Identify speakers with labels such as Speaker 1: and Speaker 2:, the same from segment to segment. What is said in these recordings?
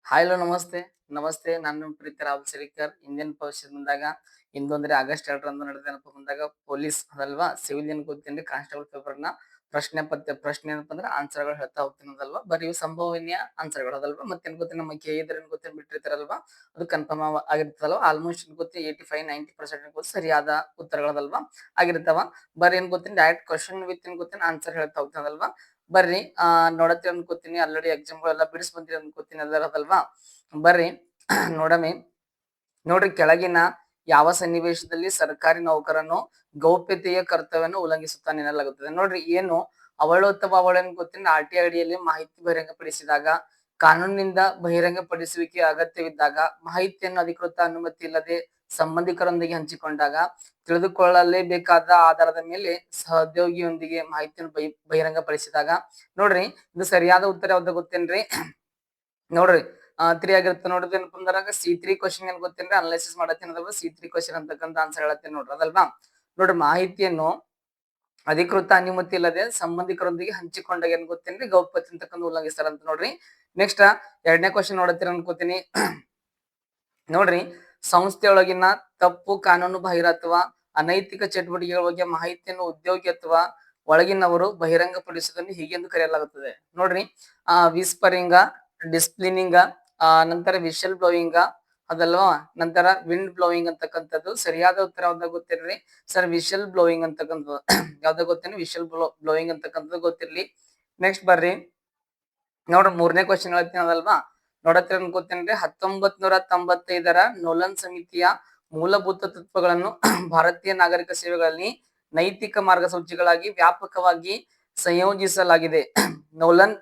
Speaker 1: Hi hello ನಮಸ್ತೆ. ನಮಸ್ತೆ. ನಾನು ನಿಮ್ಮ ಪ್ರೀತಿ ರಾಹುಲ್ ಸರೀಕರ್. ಇಂಡಿಯನ್ ಭವಿಷ್ಯದ ಬಂದಾಗ ಇಂದು ಅಂದ್ರೆ ಆಗಸ್ಟ್ 2ರಂದು ನಡೆದೇನಪ್ಪ ಬಂದಾಗ ಪೊಲೀಸ್ ಅದಲ್ವಾ ಸಿವಿಲಿಯನ್ ಗೊತ್ತೇನ್ರಿ ಕಾನ್ಸ್ಟೇಬಲ್ ಪೇಪರ್‌ನ ಪ್ರಶ್ನೆ ಏನಪ್ಪ ಅಂದ್ರೆ ಆನ್ಸರ್‌ಗಳು ಹೇಳ್ತಾ ಹೋಗ್ತೀನಿ ಅದಲ್ವಾ. ಬರೀ ಇವು ಸಂಭವನೀಯ ಆನ್ಸರ್‌ಗಳು ಅದಲ್ವಾ. ಮತ್ತೇನ್ ಗೊತ್ತೇನ್ ನಮ್ಮ ಕೆ ಇದ್ರೇನ್ ಗೊತ್ತೇನ್ ಬಿಟ್ಟಿರ್ತಾರಲ್ವಾ ಅದು ಕನ್ಫರ್ಮ್ ಆಗಿರ್ತದಲ್ವಾ. ಆಲ್ಮೋಸ್ಟ್ ಗೊತ್ತೇ 85-90% ಗೊತ್ತು ಸರಿಯಾದ ಉತ್ತರಗಳದಲ್ವಾ ಆಗಿರ್ತಾವ. ಬರೀ ಏನ್ ಗೊತ್ತೇನ್ ಡೈರೆಕ್ಟ್ ಕ್ವೆಶ್ಚನ್ ವಿತ್ ಏನ್ ಗೊತ್ತೇನ್ ಆನ್ಸರ್ ಹೇಳ್ತಾ ಹೋಗ್ತಾನಲ್ವಾ. ಬರ್ರಿ ನೋಡತ್ತೀರಿ ಅನ್ಕೋತೀನಿ ಆಲ್ರೆಡಿ ಎಕ್ಸಾಮ್ಗಳೆಲ್ಲ ಬಿಡಿಸಿ ಬಂದಿರಿ ಅನ್ಕೋತೀನಿ ಅದಲ್ವಾ. ಬರ್ರಿ ನೋಡಮಿ. ನೋಡ್ರಿ ಕೆಳಗಿನ ಯಾವ ಸನ್ನಿವೇಶದಲ್ಲಿ ಸರ್ಕಾರಿ ನೌಕರನು ಗೌಪ್ಯತೆಯ ಕರ್ತವ್ಯವನ್ನು ಉಲ್ಲಂಘಿಸುತ್ತಾನೆ ಎನ್ನಲಾಗುತ್ತದೆ. ನೋಡ್ರಿ ಏನು ಅವಳು ಅಥವಾ ಅವಳನ್ನು ಗೊತ್ತಿನ RTI ಅಡಿಯಲ್ಲಿ ಮಾಹಿತಿ ಬಹಿರಂಗಪಡಿಸಿದಾಗ, ಕಾನೂನಿನಿಂದ ಬಹಿರಂಗಪಡಿಸುವಿಕೆ ಅಗತ್ಯವಿದ್ದಾಗ, ಮಾಹಿತಿಯನ್ನು ಅಧಿಕೃತ ಅನುಮತಿ ಇಲ್ಲದೆ ಸಂಬಂಧಿಕರೊಂದಿಗೆ ಹಂಚಿಕೊಂಡಾಗ, ತಿಳಿದುಕೊಳ್ಳಲೇಬೇಕಾದ ಆಧಾರದ ಮೇಲೆ ಸಹೋದ್ಯೋಗಿಯೊಂದಿಗೆ ಮಾಹಿತಿಯನ್ನು ಬಹಿರಂಗಪಡಿಸಿದಾಗ. ನೋಡ್ರಿ ಇದು ಸರಿಯಾದ ಉತ್ತರ ಯಾವ್ದು ಗೊತ್ತೇನ್ರಿ? ನೋಡ್ರಿ 3 ಆಗಿರುತ್ತೆ ನೋಡಿದ್ರೆ ಏನಪ್ಪ ಅಂದಾಗ C3 ಕ್ವಶನ್ ಏನ್ ಗೊತ್ತೇನ್ರಿ ಅನಲೈಸಿಸ್ ಮಾಡತ್ತೀನದಲ್ವಾ C3 ಕ್ವಶನ್ ಅಂತಕ್ಕಂತ ಆನ್ಸರ್ ಹೇಳತ್ತೀನಿ ನೋಡ್ರಿ ಅದಲ್ವಾ. ನೋಡ್ರಿ ಮಾಹಿತಿಯನ್ನು ಅಧಿಕೃತ ಅನುಮತಿ ಇಲ್ಲದೆ ಸಂಬಂಧಿಕರೊಂದಿಗೆ ಹಂಚಿಕೊಂಡಾಗ ಏನ್ ಗೊತ್ತೇನ್ರಿ ಗೌಪ್ಯತೆ ಅಂತಕ್ಕಂಥ ಉಲ್ಲಂಘಿಸ್ತಾರ ಅಂತ ನೋಡ್ರಿ. ನೆಕ್ಸ್ಟ್ 2ನೇ ಕ್ವಶನ್ ನೋಡತ್ತೀರ ಅನ್ಕೋತೀನಿ. ನೋಡ್ರಿ ಸಂಸ್ಥೆಯೊಳಗಿನ ತಪ್ಪು ಕಾನೂನು ಬಾಹಿರ ಅಥವಾ ಅನೈತಿಕ ಚಟುವಟಿಕೆಗಳ ಬಗ್ಗೆ ಮಾಹಿತಿಯನ್ನು ಉದ್ಯೋಗಿ ಅಥವಾ ಒಳಗಿನವರು ಬಹಿರಂಗಪಡಿಸುವುದನ್ನು ಹೀಗೆಂದು ಕರೆಯಲಾಗುತ್ತದೆ. ನೋಡ್ರಿ ವಿಸ್ಪರಿಂಗ, ಡಿಸ್ಪ್ಲಿನಿಂಗ, ನಂತರ ವಿಷಲ್ ಬ್ಲೋಯಿಂಗ ಅದಲ್ವಾ, ನಂತರ ವಿಂಡ್ ಬ್ಲೋಯಿಂಗ್ ಅಂತಕ್ಕಂಥದ್ದು. ಸರಿಯಾದ ಉತ್ತರ ಯಾವ್ದಾಗ ಗೊತ್ತಿರ್ಲಿ ಸರ್ ವಿಷಲ್ ಬ್ಲೋಯಿಂಗ್ ಅಂತಕ್ಕಂಥದ್ದು ಯಾವ್ದಾಗ ಗೊತ್ತೇನೆ ವಿಷಲ್ ಬ್ಲೋಯಿಂಗ್ ಅಂತಕ್ಕಂಥದ್ದು ಗೊತ್ತಿರ್ಲಿ. ನೆಕ್ಸ್ಟ್ ಬರ್ರಿ ನೋಡ್ರಿ 3ನೇ ಕ್ವಶನ್ ಹೇಳ್ತೀನಿ ಅದಲ್ವಾ. ನೋಡತ್ತೀರ ಅನ್ಕೋತೇನ್ರಿ 1995ರ ನೋಲನ್ ಸಮಿತಿಯ ಮೂಲಭೂತ ತತ್ವಗಳನ್ನು ಭಾರತೀಯ ನಾಗರಿಕ ಸೇವೆಗಳಲ್ಲಿ ನೈತಿಕ ಮಾರ್ಗಸೂಚಿಗಳಾಗಿ ವ್ಯಾಪಕವಾಗಿ ಸಂಯೋಜಿಸಲಾಗಿದೆ. ನೋಲನ್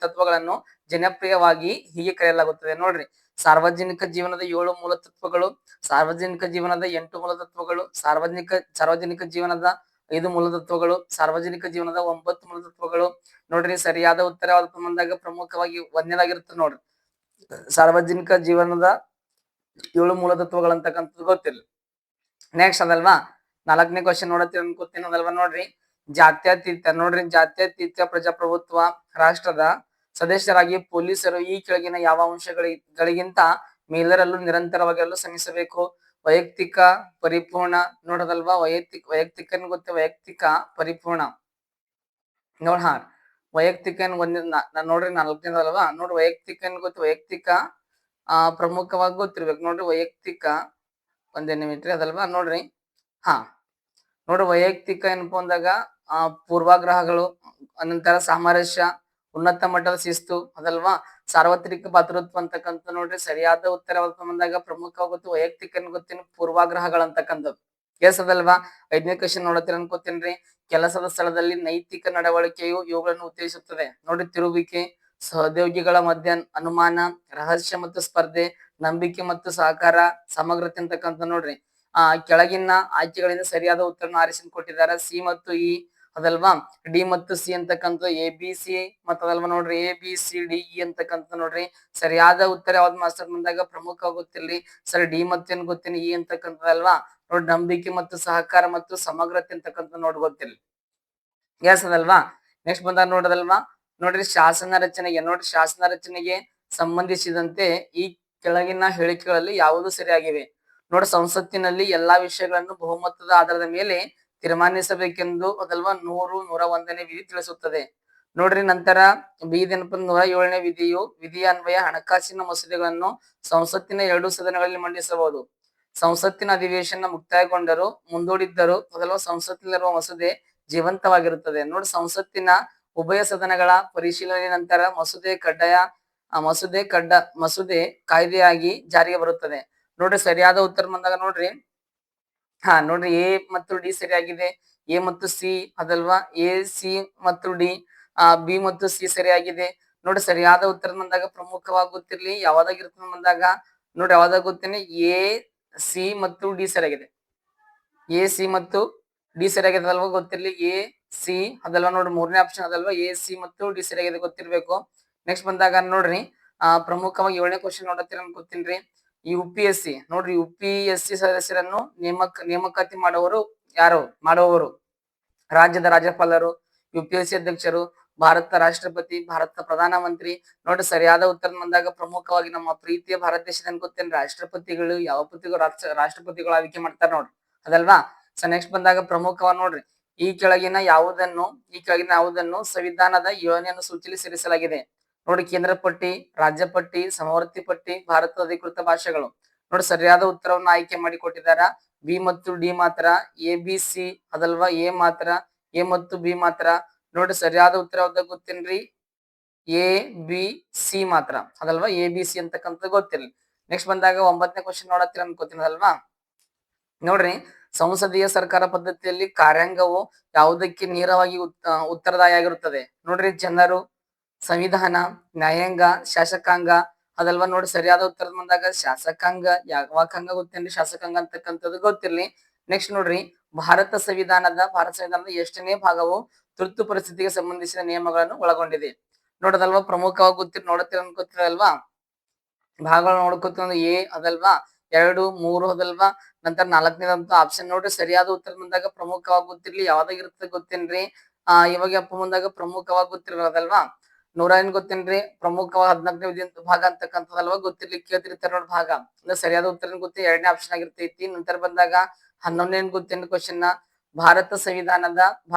Speaker 1: ತತ್ವಗಳನ್ನು ಜನಪ್ರಿಯವಾಗಿ ಹೀಗೆ ಕರೆಯಲಾಗುತ್ತದೆ. ನೋಡ್ರಿ ಸಾರ್ವಜನಿಕ ಜೀವನದ 7 ಮೂಲ ತತ್ವಗಳು, ಸಾರ್ವಜನಿಕ ಜೀವನದ 8 ಮೂಲ ತತ್ವಗಳು, ಸಾರ್ವಜನಿಕ ಜೀವನದ 5 ಮೂಲ ತತ್ವಗಳು, ಸಾರ್ವಜನಿಕ ಜೀವನದ 9 ಮೂಲ ತತ್ವಗಳು. ನೋಡ್ರಿ ಸರಿಯಾದ ಉತ್ತರ ಯಾವ್ದಪ್ಪ ಬಂದಾಗ ಪ್ರಮುಖವಾಗಿ ಒಂದನೇದಾಗಿರುತ್ತೆ ನೋಡ್ರಿ ಸಾರ್ವಜನಿಕ ಜೀವನದ 7 ಮೂಲ ತತ್ವಗಳಂತಕ್ಕಂಥದ್ದು ಗೊತ್ತಿಲ್ಲ. ನೆಕ್ಸ್ಟ್ ಅದಲ್ವಾ 4ನೇ ಕ್ವಶನ್ ನೋಡತ್ತೀರಿ ಅನ್ಕೋತೀನಿ ಅದಲ್ವಾ. ನೋಡ್ರಿ ಜಾತ್ಯತೀತ ಪ್ರಜಾಪ್ರಭುತ್ವ ರಾಷ್ಟ್ರದ ಸದಸ್ಯರಾಗಿ ಪೊಲೀಸರು ಈ ಕೆಳಗಿನ ಯಾವ ಅಂಶಗಳಿಗಿಂತ ಮೇಲರಲ್ಲೂ ನಿರಂತರವಾಗಿರಲು ಶ್ರಮಿಸಬೇಕು. ವೈಯಕ್ತಿಕ ಪರಿಪೂರ್ಣ ನೋಡೋದಲ್ವಾ. ವೈಯಕ್ತಿಕ ಗೊತ್ತೇ ವೈಯಕ್ತಿಕ ಪರಿಪೂರ್ಣ ನೋಡ್ ವೈಯಕ್ತಿಕ ನಾನು ನೋಡ್ರಿ 4ನೇದಲ್ವಾ. ನೋಡ್ರಿ ವೈಯಕ್ತಿಕ ಗೊತ್ತು ವೈಯಕ್ತಿಕ ಪ್ರಮುಖವಾಗಿ ಗೊತ್ತಿರ್ಬೇಕು. ನೋಡ್ರಿ ವೈಯಕ್ತಿಕ ಒಂದೇ ನಿಮಿಟ್ರಿ ಅದಲ್ವಾ. ನೋಡ್ರಿ ನೋಡ್ರಿ ವೈಯಕ್ತಿಕ ಏನಪ್ಪ ಅಂದಾಗ ಪೂರ್ವಾಗ್ರಹಗಳು, ಅನಂತರ ಸಾಮರಸ್ಯ, ಉನ್ನತ ಮಟ್ಟದ ಶಿಸ್ತು ಅದಲ್ವಾ, ಸಾರ್ವತ್ರಿಕ ಭದ್ರತ್ವ ಅಂತಕ್ಕಂಥ. ನೋಡ್ರಿ ಸರಿಯಾದ ಉತ್ತರ ಯಾವತ್ತು ಬಂದಾಗ ಪ್ರಮುಖವಾಗಿ ಗೊತ್ತು ವೈಯಕ್ತಿಕ ಗೊತ್ತೇನು ಪೂರ್ವಾಗ್ರಹಗಳಂತಕ್ಕಂಥದ್ದು. ಎಸ್ ಅದಲ್ವಾ. 5ನೇ ಕ್ವಶನ್ ನೋಡತ್ತೀರ ಅನ್ಕೋತೀನ್ರಿ ಕೆಲಸದ ಸ್ಥಳದಲ್ಲಿ ನೈತಿಕ ನಡವಳಿಕೆಯು ಇವುಗಳನ್ನು ಉತ್ತೇಜಿಸುತ್ತದೆ. ನೋಡಿ ತಿರುವಿಕೆ, ಸಹೋದ್ಯೋಗಿಗಳ ಮಧ್ಯ ಅನುಮಾನ, ರಹಸ್ಯ ಮತ್ತು ಸ್ಪರ್ಧೆ, ನಂಬಿಕೆ ಮತ್ತು ಸಹಕಾರ, ಸಮಗ್ರತೆ ಅಂತಕ್ಕಂಥ. ನೋಡ್ರಿ ಕೆಳಗಿನ ಆಯ್ಕೆಗಳಿಂದ ಸರಿಯಾದ ಉತ್ತರವನ್ನು ಆರಿಸಿ ಕೊಟ್ಟಿದ್ದಾರೆ. ಸಿ ಮತ್ತು ಇ ಅದಲ್ವಾ, ಡಿ ಮತ್ತು ಸಿ ಅಂತಕ್ಕಂಥ, ABC ಮತ್ತ ಅದಲ್ವಾ. ನೋಡ್ರಿ ABCDE ಅಂತಕ್ಕಂಥ. ನೋಡ್ರಿ ಸರಿಯಾದ ಉತ್ತರ ಯಾವ್ದು ಮಾಸ್ಟರ್ ಬಂದಾಗ ಪ್ರಮುಖ ಗೊತ್ತಿರ್ಲಿ ಸರ್ ಡಿ ಮತ್ತೇನ್ ಗೊತ್ತೇನೆ ಇ ಅಂತಕ್ಕಂಥದಲ್ವಾ. ನೋಡಿ ನಂಬಿಕೆ ಮತ್ತು ಸಹಕಾರ ಮತ್ತು ಸಮಗ್ರತೆ ಅಂತಕ್ಕಂಥ ನೋಡ್ ಗೊತ್ತಿರ್ಲಿ. ಎಸ್ ಅದಲ್ವಾ. ನೆಕ್ಸ್ಟ್ ಬಂದಾಗ ನೋಡೋದಲ್ವಾ. ನೋಡ್ರಿ ಶಾಸನ ರಚನೆಗೆ ಸಂಬಂಧಿಸಿದಂತೆ ಈ ಕೆಳಗಿನ ಹೇಳಿಕೆಗಳಲ್ಲಿ ಯಾವುದು ಸರಿಯಾಗಿವೆ. ನೋಡಿ ಸಂಸತ್ತಿನಲ್ಲಿ ಎಲ್ಲಾ ವಿಷಯಗಳನ್ನು ಬಹುಮತದ ಆಧಾರದ ಮೇಲೆ ತೀರ್ಮಾನಿಸಬೇಕೆಂದು ಅದಲ್ವಾ 101ನೇ ವಿಧಿ ತಿಳಿಸುತ್ತದೆ. ನೋಡ್ರಿ ನಂತರ ಬೀದೇನಪ್ಪ 107ನೇ ವಿಧಿಯ ಅನ್ವಯ ಹಣಕಾಸಿನ ಮಸೂದೆಗಳನ್ನು ಸಂಸತ್ತಿನ 2 ಸದನಗಳಲ್ಲಿ ಮಂಡಿಸಬಹುದು. ಸಂಸತ್ತಿನ ಅಧಿವೇಶನ ಮುಕ್ತಾಯಗೊಂಡರೂ ಮುಂದೂಡಿದ್ದರೂ ಅದಲ್ವಾ ಸಂಸತ್ತಿನಲ್ಲಿರುವ ಮಸೂದೆ ಜೀವಂತವಾಗಿರುತ್ತದೆ. ನೋಡಿ ಸಂಸತ್ತಿನ ಉಭಯ ಸದನಗಳ ಪರಿಶೀಲನೆ ನಂತರ ಮಸೂದೆ ಕಾಯ್ದೆಯಾಗಿ ಜಾರಿಗೆ ಬರುತ್ತದೆ. ನೋಡ್ರಿ ಸರಿಯಾದ ಉತ್ತರ ಬಂದಾಗ ನೋಡ್ರಿ ನೋಡ್ರಿ ಎ ಮತ್ತು ಡಿ ಸರಿಯಾಗಿದೆ. ಎ ಮತ್ತು ಸಿ ಅದಲ್ವಾ. AC ಮತ್ತು ಡಿ, ಬಿ ಮತ್ತು ಸಿ ಸರಿಯಾಗಿದೆ. ನೋಡಿ ಸರಿಯಾದ ಉತ್ತರ ಬಂದಾಗ ಪ್ರಮುಖವಾಗಿ ಗೊತ್ತಿರ್ಲಿ ಯಾವ್ದಾಗಿರ್ತದೆ ಬಂದಾಗ ನೋಡ್ರಿ ಯಾವ್ದಾಗ ಗೊತ್ತೇನೆ AC ಮತ್ತು ಡಿ ಸರಿಯಾಗಿದೆ. AC ಮತ್ತು ಡಿ ಸರಿಯಾಗಿದೆ ಅಲ್ವಾ ಗೊತ್ತಿರ್ಲಿ. AC ಅದಲ್ವಾ. ನೋಡ್ರಿ 3ನೇ ಆಪ್ಷನ್ ಅದಲ್ವಾ. AC ಮತ್ತು ಡಿ ಸರಿಯಾಗಿದೆ ಗೊತ್ತಿರ್ಬೇಕು. ನೆಕ್ಸ್ಟ್ ಬಂದಾಗ ನೋಡ್ರಿ ಪ್ರಮುಖವಾಗಿ 7ನೇ ಕ್ವಶನ್ ನೋಡತ್ತೀರ ಅನ್ಕೋತೀನ್ರಿ. UPSC ನೋಡ್ರಿ UPSC ಸದಸ್ಯರನ್ನು ನೇಮಕಾತಿ ಮಾಡುವವರು ರಾಜ್ಯದ ರಾಜ್ಯಪಾಲರು, UPSC ಅಧ್ಯಕ್ಷರು, ಭಾರತ ರಾಷ್ಟ್ರಪತಿ, ಭಾರತ ಪ್ರಧಾನಮಂತ್ರಿ. ನೋಡ್ರಿ ಸರಿಯಾದ ಉತ್ತರ ಬಂದಾಗ ಪ್ರಮುಖವಾಗಿ ನಮ್ಮ ಪ್ರೀತಿಯ ಭಾರತ ದೇಶದ ಗೊತ್ತೇನ್ ರಾಷ್ಟ್ರಪತಿಗಳು ಯಾವ ಪತಿಗಳು ರಾಷ್ಟ್ರಪತಿಗಳು ಆಯ್ಕೆ ಮಾಡ್ತಾರ ನೋಡ್ರಿ ಅದಲ್ವಾ. ಸೊ ನೆಕ್ಸ್ಟ್ ಬಂದಾಗ ಪ್ರಮುಖವಾಗಿ ನೋಡ್ರಿ ಈ ಕೆಳಗಿನ ಯಾವುದನ್ನು ಸಂವಿಧಾನದ 7ನೇ ಸೂಚಿಯಲ್ಲಿ ಸೇರಿಸಲಾಗಿದೆ. ನೋಡಿ ಕೇಂದ್ರ ಪಟ್ಟಿ, ರಾಜ್ಯ ಪಟ್ಟಿ, ಸಮವರ್ತಿ ಪಟ್ಟಿ, ಭಾರತದ ಅಧಿಕೃತ ಭಾಷೆಗಳು. ನೋಡಿ ಸರಿಯಾದ ಉತ್ತರವನ್ನು ಆಯ್ಕೆ ಮಾಡಿ ಕೊಟ್ಟಿದ್ದಾರ. ಬಿ ಮತ್ತು ಡಿ ಮಾತ್ರ, ಎ ಬಿ ಸಿ ಅದಲ್ವಾ, ಎ ಮಾತ್ರ, ಎ ಮತ್ತು ಬಿ ಮಾತ್ರ. ನೋಡಿ ಸರಿಯಾದ ಉತ್ತರ ಯಾವ್ದು ಗೊತ್ತೇನ್ರಿ? ಎ ಬಿ ಸಿ ಮಾತ್ರ ಅದಲ್ವಾ, ಎ ಬಿ ಸಿ ಅಂತಕ್ಕಂಥದ್ದು ಗೊತ್ತಿರಲಿ. ನೆಕ್ಸ್ಟ್ ಬಂದಾಗ 9ನೇ ಕ್ವಶನ್ ನೋಡತ್ತೀರ ಅನ್ಕೋತೀನಿ ಅಲ್ವಾ. ನೋಡ್ರಿ ಸಂಸದೀಯ ಸರ್ಕಾರ ಪದ್ಧತಿಯಲ್ಲಿ ಕಾರ್ಯಾಂಗವು ಯಾವುದಕ್ಕೆ ನೇರವಾಗಿ ಉತ್ತರದಾಯ ಆಗಿರುತ್ತದೆ? ನೋಡ್ರಿ ಜನರು, ಸಂವಿಧಾನ, ನ್ಯಾಯಾಂಗ, ಶಾಸಕಾಂಗ ಅದಲ್ವಾ. ನೋಡಿ ಸರಿಯಾದ ಉತ್ತರ ಬಂದಾಗ ಶಾಸಕಾಂಗ. ಯಾವಾಗಂಗ ಗೊತ್ತೇನ್ರಿ ಶಾಸಕಾಂಗ ಅಂತಕ್ಕಂಥದ್ದು ಗೊತ್ತಿರ್ಲಿ. ನೆಕ್ಸ್ಟ್ ನೋಡ್ರಿ ಭಾರತ ಸಂವಿಧಾನದ ಎಷ್ಟನೇ ಭಾಗವು ತುರ್ತು ಪರಿಸ್ಥಿತಿಗೆ ಸಂಬಂಧಿಸಿದ ನಿಯಮಗಳನ್ನು ಒಳಗೊಂಡಿದೆ? ನೋಡೋದಲ್ವಾ ಪ್ರಮುಖವಾಗಿ ಅನ್ಕೋತಿರಲ್ವಾ. ಭಾಗಗಳು ನೋಡ್ಕೋತ ಎ ಅದಲ್ವಾ, 2, 3 ಅದಲ್ವಾ, ನಂತರ 4ನೇದಂತ ಆಪ್ಷನ್. ನೋಡ್ರಿ ಸರಿಯಾದ ಉತ್ತರ ಬಂದಾಗ ಪ್ರಮುಖವಾಗಿ ಗೊತ್ತಿರ್ಲಿ ಯಾವ್ದಾಗಿರುತ್ತೆ ಗೊತ್ತೇನ್ರಿ? ಇವಾಗ ಅಪ್ಪ ಮುಂದಾಗ ಪ್ರಮುಖವಾಗಿ ಗೊತ್ತಿರೋದಲ್ವಾ. 100 ಗೊತ್ತೇನ್ರಿ? ಪ್ರಮುಖವಾಗಿ 14ನೇ ವಿಧಿ ಭಾಗ ಅಂತಕ್ಕಂಥದಲ್ವಾ ಗೊತ್ತಿರ್ಲಿ ಕೇಳ್ತಿರ್ತಾರೆ ನೋಡಿ ಭಾಗ. ಅಂದ್ರೆ ಸರಿಯಾದ ಉತ್ತರ ಗೊತ್ತಿ 2ನೇ ಆಪ್ಷನ್ ಆಗಿರ್ತೈತಿ. ನಂತರ ಬಂದಾಗ 11ನೇ ಗೊತ್ತೇನ್ರಿ ಕ್ವಶನ್ ಭಾರತ ಸಂವಿಧಾನ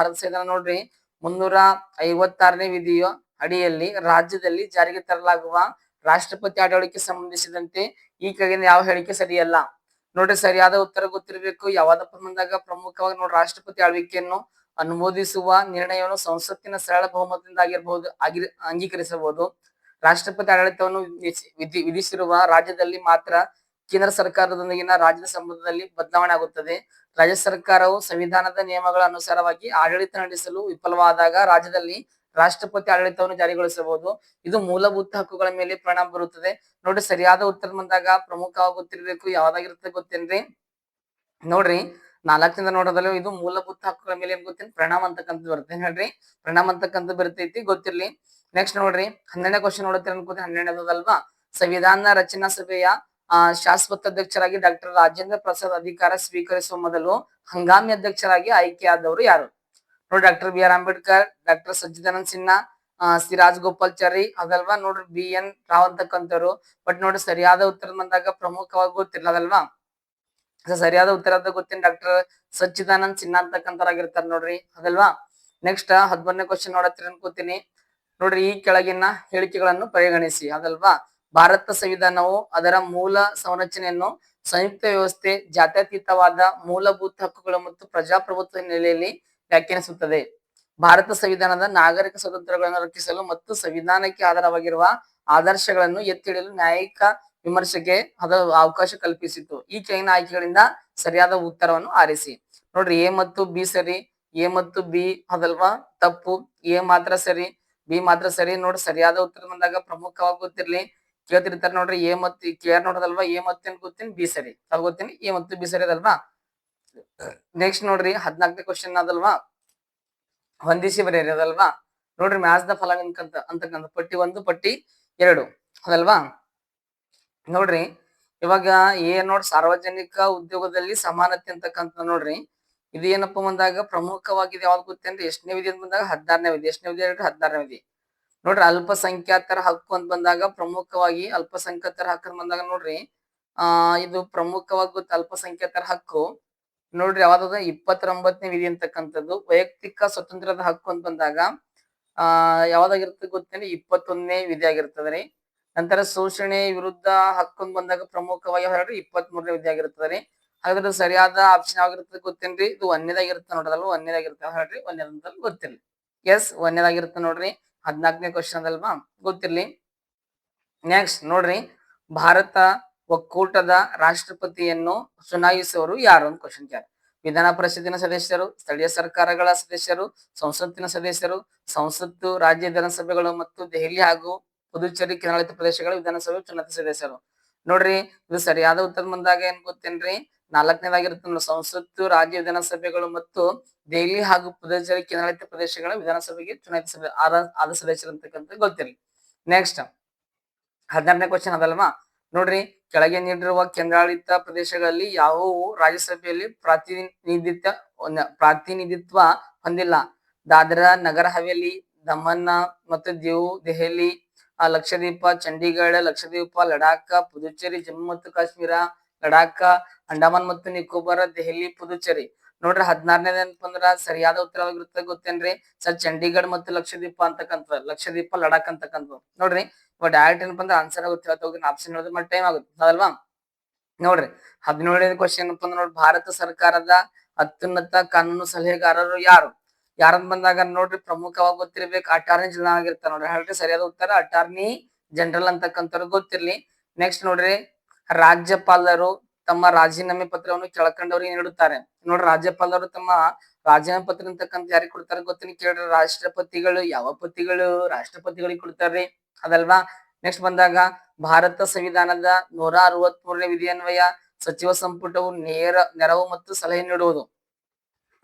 Speaker 1: ನೋಡ್ರಿ 356ನೇ ವಿಧಿಯ ಅಡಿಯಲ್ಲಿ ರಾಜ್ಯದಲ್ಲಿ ಜಾರಿಗೆ ತರಲಾಗುವ ರಾಷ್ಟ್ರಪತಿ ಆಡಳಿಕೆ ಸಂಬಂಧಿಸಿದಂತೆ ಈ ಕೆಳಗಿನ ಯಾವ ಹೇಳಿಕೆ ಸರಿಯಲ್ಲ? ನೋಡ್ರಿ ಸರಿಯಾದ ಉತ್ತರ ಗೊತ್ತಿರಬೇಕು. ಯಾವ್ದಪ್ಪ ಬಂದಾಗ ಪ್ರಮುಖವಾಗಿ ನೋಡ್ರಿ ರಾಷ್ಟ್ರಪತಿ ಆಳ್ವಿಕೆಯನ್ನು ಅನುಮೋದಿಸುವ ನಿರ್ಣಯವನ್ನು ಸಂಸತ್ತಿನ ಸರಳ ಬಹುಮತದಿಂದ ಅಂಗೀಕರಿಸಬಹುದು. ರಾಷ್ಟ್ರಪತಿ ಆಡಳಿತವನ್ನು ವಿಧಿಸಿರುವ ರಾಜ್ಯದಲ್ಲಿ ಮಾತ್ರ ಕೇಂದ್ರ ಸರ್ಕಾರದೊಂದಿಗಿನ ರಾಜ್ಯದ ಸಂಬಂಧದಲ್ಲಿ ಬದಲಾವಣೆ ಆಗುತ್ತದೆ. ರಾಜ್ಯ ಸರ್ಕಾರವು ಸಂವಿಧಾನದ ನಿಯಮಗಳ ಅನುಸಾರವಾಗಿ ಆಡಳಿತ ನಡೆಸಲು ವಿಫಲವಾದಾಗ ರಾಜ್ಯದಲ್ಲಿ ರಾಷ್ಟ್ರಪತಿ ಆಡಳಿತವನ್ನು ಜಾರಿಗೊಳಿಸಬಹುದು. ಇದು ಮೂಲಭೂತ ಹಕ್ಕುಗಳ ಮೇಲೆ ಪರಿಣಾಮ ಬೀರುತ್ತದೆ. ನೋಡಿ ಸರಿಯಾದ ಉತ್ತರ ಬಂದಾಗ ಪ್ರಮುಖವಾಗಿ ಗೊತ್ತಿರಬೇಕು ಯಾವ್ದಾಗಿರುತ್ತೆ ಗೊತ್ತೇನ್ರಿ? ನೋಡ್ರಿ 4ನೇದ ನೋಡೋದಲ್ಲ ಇದು ಮೂಲಭೂತ ಹಕ್ಕುಗಳ ಮೇಲೆ ಏನ್ ಗೊತ್ತೇನ್ ಪರಿಣಾಮ ಅಂತಕ್ಕಂಥದ್ದು ಬರುತ್ತೆ. ಹೇಳ್ರಿ ಪರಿಣಾಮ ಅಂತಕ್ಕಂಥದ್ದು ಬರ್ತೈತಿ ಗೊತ್ತಿರ್ಲಿ. ನೆಕ್ಸ್ಟ್ ನೋಡ್ರಿ 12ನೇ ಕ್ವಶನ್ ನೋಡುತ್ತೀರ ಅನ್ಕೋತೀನಿ. 12ನೇದಲ್ವಾ, ಸಂವಿಧಾನ ರಚನಾ ಸಭೆಯ ಶಾಶ್ವತ ಅಧ್ಯಕ್ಷರಾಗಿ ಡಾಕ್ಟರ್ ರಾಜೇಂದ್ರ ಪ್ರಸಾದ್ ಅಧಿಕಾರ ಸ್ವೀಕರಿಸುವ ಮೊದಲು ಹಂಗಾಮಿ ಅಧ್ಯಕ್ಷರಾಗಿ ಆಯ್ಕೆಯಾದವರು ಯಾರು? ನೋಡಿ doctor B R Ambedkar, doctor Sachchidananda Sinha, C Rajagopalachari ಅದಲ್ವಾ, ನೋಡ್ರಿ ಬಿ ಎನ್ ರಾವ್ ಅಂತಕ್ಕಂಥವ್ರು. ಬಟ್ ನೋಡ್ರಿ ಸರಿಯಾದ ಉತ್ತರ ಬಂದಾಗ ಪ್ರಮುಖವಾಗಿ ಗೊತ್ತಿಲ್ಲ ಅದಲ್ವಾ. ಸರಿಯಾದ ಉತ್ತರ ಅಂತ ಗೊತ್ತೇನೆ ಡಾಕ್ಟರ್ ಸಚ್ಚಿದಾನಂದ್ ಸಿನ್ಹಾ ಅಂತಕ್ಕಂಥವ್ರಾಗಿರ್ತಾರ ನೋಡ್ರಿ ಅದಲ್ವಾ. ನೆಕ್ಸ್ಟ್ 11ನೇ ಕ್ವಶನ್ ನೋಡತ್ತೀರಿ ಅನ್ಕೋತೀನಿ. ನೋಡ್ರಿ ಈ ಕೆಳಗಿನ ಹೇಳಿಕೆಗಳನ್ನು ಪರಿಗಣಿಸಿ ಅದಲ್ವಾ. ಭಾರತ ಸಂವಿಧಾನವು ಅದರ ಮೂಲ ಸಂರಚನೆಯನ್ನು ಸಂಯುಕ್ತ ವ್ಯವಸ್ಥೆ, ಜಾತ್ಯತೀತವಾದ ಮೂಲಭೂತ ಹಕ್ಕುಗಳು ಮತ್ತು ಪ್ರಜಾಪ್ರಭುತ್ವ ನೆಲೆಯಲ್ಲಿ ವ್ಯಾಖ್ಯಾನಿಸುತ್ತದೆ. ಭಾರತ ಸಂವಿಧಾನದ ನಾಗರಿಕ ಸ್ವಾತಂತ್ರ್ಯಗಳನ್ನು ರಕ್ಷಿಸಲು ಮತ್ತು ಸಂವಿಧಾನಕ್ಕೆ ಆಧಾರವಾಗಿರುವ ಆದರ್ಶಗಳನ್ನು ಎತ್ತಿ ಹಿಡಿಯಲು ನ್ಯಾಯಿಕ ವಿಮರ್ಶೆಗೆ ಅವಕಾಶ ಕಲ್ಪಿಸಿತು. ಈ ಕೆಳಗಿನ ಆಯ್ಕೆಗಳಿಂದ ಸರಿಯಾದ ಉತ್ತರವನ್ನು ಆರಿಸಿ. ನೋಡ್ರಿ ಎ ಮತ್ತು ಬಿ ಸರಿ, ಎ ಮತ್ತು ಬಿ ಅದಲ್ವಾ ತಪ್ಪು, ಎ ಮಾತ್ರ ಸರಿ, ಬಿ ಮಾತ್ರ ಸರಿ. ನೋಡ್ರಿ ಸರಿಯಾದ ಉತ್ತರ ಬಂದಾಗ ಪ್ರಮುಖವಾಗಿ ಗೊತ್ತಿರ್ಲಿ ಕೇಳ್ತಿರ್ತಾರೆ ನೋಡ್ರಿ ಎ ಮತ್ತು ಕೇರ್ ನೋಡೋದಲ್ವಾ, ಎ ಮತ್ತು ಏನ್ ಗೊತ್ತೀನಿ ಬಿ ಸರಿ ಅವ್ ಗೊತ್ತೀನಿ, ಎ ಮತ್ತು ಬಿ ಸರಿ ಅದಲ್ವಾ. ನೆಕ್ಸ್ಟ್ ನೋಡ್ರಿ 14ನೇ ಕ್ವಶನ್ ಅದಲ್ವಾ, ಹೊಂದಿಸಿ ಬರೆಯಿರಿ ಅದಲ್ವಾ. ನೋಡ್ರಿ ಮ್ಯಾಚ್ ದ ಫಾಲೋವಿಂಗ್ ಅಂತಕ್ಕಂಥ ಪಟ್ಟಿ 1 ಪಟ್ಟಿ 2 ಅದಲ್ವಾ. ನೋಡ್ರಿ ಇವಾಗ ನೋಡ್ರಿ ಸಾರ್ವಜನಿಕ ಉದ್ಯೋಗದಲ್ಲಿ ಸಮಾನತೆ ಅಂತಕ್ಕಂಥ ನೋಡ್ರಿ ಇದು ಏನಪ್ಪಾ ಬಂದಾಗ ಪ್ರಮುಖವಾಗಿದೆ ಯಾವ್ದು ಗೊತ್ತೇನ್ರಿ? ಎಷ್ಟನೇ ವಿಧಿ ಅಂತ ಬಂದಾಗ 16ನೇ ವಿಧಿ. ಎಷ್ಟನೇ ವಿಧಿ ಹೇಳ್ರಿ? 16ನೇ ವಿಧಿ. ನೋಡ್ರಿ ಅಲ್ಪಸಂಖ್ಯಾತರ ಹಕ್ಕು ಅಂತ ಬಂದಾಗ ಪ್ರಮುಖವಾಗಿ ಅಲ್ಪಸಂಖ್ಯಾತರ ಹಕ್ಕು ಬಂದಾಗ ನೋಡ್ರಿ ಇದು ಪ್ರಮುಖವಾಗಿ ಗೊತ್ತ ಅಲ್ಪಸಂಖ್ಯಾತರ ಹಕ್ಕು ನೋಡ್ರಿ ಯಾವ್ದಾದ 29ನೇ ವಿಧಿ ಅಂತಕ್ಕಂಥದ್ದು. ವೈಯಕ್ತಿಕ ಸ್ವಾತಂತ್ರ್ಯದ ಹಕ್ಕು ಅಂತ ಬಂದಾಗ ಯಾವ್ದಾಗಿರ್ತದೆ ಗೊತ್ತೇನೆ 21ನೇ ವಿಧಿ ಆಗಿರ್ತದ್ರಿ. ನಂತರ ಶೋಷಣೆ ವಿರುದ್ಧ ಹಕ್ಕು ಅಂತ ಬಂದಾಗ ಪ್ರಮುಖವಾಗಿ ಹೇಳ್ರಿ 23ನೇ ವಿಧಿ ಆಗಿರ್ತದ್ರಿ. ಹಾಗಾದ್ರೆ ಸರಿಯಾದ ಆಪ್ಷನ್ ಯಾವಾಗಿರ್ತದೆ ಗೊತ್ತೇನ್ರಿ? ಇದು 1ನೇದಾಗಿರುತ್ತೆ ನೋಡೋದಲ್ವ, 1ನೇದಾಗಿರುತ್ತೆ ಹೇಳ್ರಿ, 1ನೇದಂತಲ್ಲಿ ಗೊತ್ತಿರ್ಲಿ. ಎಸ್ 1ನೇದಾಗಿರುತ್ತೆ ನೋಡ್ರಿ. 14ನೇ ಕ್ವಶನ್ ಅದಲ್ವಾ ಗೊತ್ತಿರ್ಲಿ. ನೆಕ್ಸ್ಟ್ ನೋಡ್ರಿ ಭಾರತ ಒಕ್ಕೂಟದ ರಾಷ್ಟ್ರಪತಿಯನ್ನು ಚುನಾಯಿಸುವವರು ಯಾರು ಅಂತ ಕ್ವಶನ್ ಕೇಳ. ವಿಧಾನ ಪರಿಷತ್ತಿನ ಸದಸ್ಯರು, ಸ್ಥಳೀಯ ಸರ್ಕಾರಗಳ ಸದಸ್ಯರು, ಸಂಸತ್ತಿನ ಸದಸ್ಯರು, ಸಂಸತ್ತು, ರಾಜ್ಯ ವಿಧಾನಸಭೆಗಳು ಮತ್ತು ದೆಹಲಿ ಹಾಗೂ ಪುದುಚೇರಿ ಕೇಂದ್ರಾಡಳಿತ ಪ್ರದೇಶಗಳ ವಿಧಾನಸಭೆ ಚುನಾಯಿತ ಸದಸ್ಯರು. ನೋಡ್ರಿ ಇದು ಸರಿಯಾದ ಉತ್ತರ ಬಂದಾಗ ಏನ್ ಗೊತ್ತೇನ್ರಿ? 4ನೇದಾಗಿರುತ್ತೆ ಸಂಸತ್ತು, ರಾಜ್ಯ ವಿಧಾನಸಭೆಗಳು ಮತ್ತು ದೆಹಲಿ ಹಾಗೂ ಪುದುಚೇರಿ ಕೇಂದ್ರಾಡಳಿತ ಪ್ರದೇಶಗಳ ವಿಧಾನಸಭೆಗೆ ಚುನಾಯಿತ ಆದ ಸದಸ್ಯರು ಅಂತಕ್ಕಂಥ ಗೊತ್ತಿರಲಿ. ನೆಕ್ಸ್ಟ್ 16ನೇ ಕ್ವಶನ್ ಅದಲ್ವಾ. ನೋಡ್ರಿ ಕೆಳಗೆ ನೀಡಿರುವ ಕೇಂದ್ರಾಡಳಿತ ಪ್ರದೇಶಗಳಲ್ಲಿ ಯಾವುವು ರಾಜ್ಯಸಭೆಯಲ್ಲಿ ಪ್ರಾತಿನಿಧಿತ್ವ ಹೊಂದಿಲ್ಲ? ದಾದ್ರಾ ನಗರ ಹವೇಲಿ, ದಮನ್ ಮತ್ತು ದೆಹಲಿ, ಲಕ್ಷದ್ವೀಪ, ಚಂಡೀಗಢ, ಲಕ್ಷದ್ವೀಪ, ಲಡಾಖ, ಪುದುಚೇರಿ, ಜಮ್ಮು ಮತ್ತು ಕಾಶ್ಮೀರ, ಲಡಾಖ, ಅಂಡಮಾನ್ ಮತ್ತು ನಿಕೋಬಾರ್, ದೆಹಲಿ, ಪುದುಚೇರಿ. ನೋಡ್ರಿ 16ನೇ ಏನಪ್ಪ ಅಂದ್ರ ಸರಿಯಾದ ಉತ್ತರವಾಗಿರುತ್ತೆ ಗೊತ್ತೇನ್ರಿ ಸರ್? ಚಂಡೀಗಢ ಮತ್ತು ಲಕ್ಷದ್ವೀಪ ಅಂತಕ್ಕಂಥ, ಲಕ್ಷದ್ವೀಪ, ಲಡಾಖ್ ಅಂತಕ್ಕಂಥ. ನೋಡ್ರಿ ಇವಾಗ ಡೈರೆಕ್ಟ್ ಏನಪ್ಪ ಅಂದ್ರೆ ಆನ್ಸರ್ ಆಗುತ್ತೆ ಹೇಳ್ತಾ ಹೋಗಿ ಆಪ್ಷನ್ ಹೇಳಿದ್ರೆ ಮತ್ತೆ ಟೈಮ್ ಆಗುತ್ತೆ ಅದಲ್ವಾ? ನೋಡ್ರಿ 17ನೇ ಕ್ವಶನ್ ಏನಪ್ಪ ಅಂದ್ರೆ ನೋಡ್ರಿ, ಭಾರತ ಸರ್ಕಾರದ ಅತ್ಯುನ್ನತ ಕಾನೂನು ಸಲಹೆಗಾರರು ಯಾರು? ಯಾರಂತ ಬಂದಾಗ ನೋಡ್ರಿ ಪ್ರಮುಖವಾಗಿ ಗೊತ್ತಿರ್ಬೇಕು, ಅಟಾರ್ನಿ ಜನರಲ್ ಆಗಿರ್ತಾರ ನೋಡ್ರಿ. ಹೇಳ್ರಿ ಸರಿಯಾದ ಉತ್ತರ ಅಟಾರ್ನಿ ಜನರಲ್ ಅಂತಕ್ಕಂಥವ್ರು ಗೊತ್ತಿರ್ಲಿ. ನೆಕ್ಸ್ಟ್ ನೋಡ್ರಿ, ರಾಜ್ಯಪಾಲರು ತಮ್ಮ ರಾಜೀನಾಮೆ ಪತ್ರವನ್ನು ಕೆಳಕಂಡವರಿಗೆ ನೀಡುತ್ತಾರೆ. ನೋಡ್ರಿ ರಾಜ್ಯಪಾಲರು ತಮ್ಮ ರಾಜೀನಾಮೆ ಪತ್ರ ಅಂತಕ್ಕಂಥ ಯಾರಿಗೆ ಕೊಡ್ತಾರೆ ಗೊತ್ತಿನಿ ಕೇಳ್ರಿ? ರಾಷ್ಟ್ರಪತಿಗಳು. ಯಾವ ಪತಿಗಳು? ರಾಷ್ಟ್ರಪತಿಗಳಿಗೆ ಕೊಡ್ತಾರ್ರಿ ಅದಲ್ವಾ? ನೆಕ್ಸ್ಟ್ ಬಂದಾಗ ಭಾರತ ಸಂವಿಧಾನದ 163ನೇ ವಿಧಿಯನ್ವಯ ಸಚಿವ ಸಂಪುಟವು ನೆರವು ಮತ್ತು ಸಲಹೆ ನೀಡುವುದು.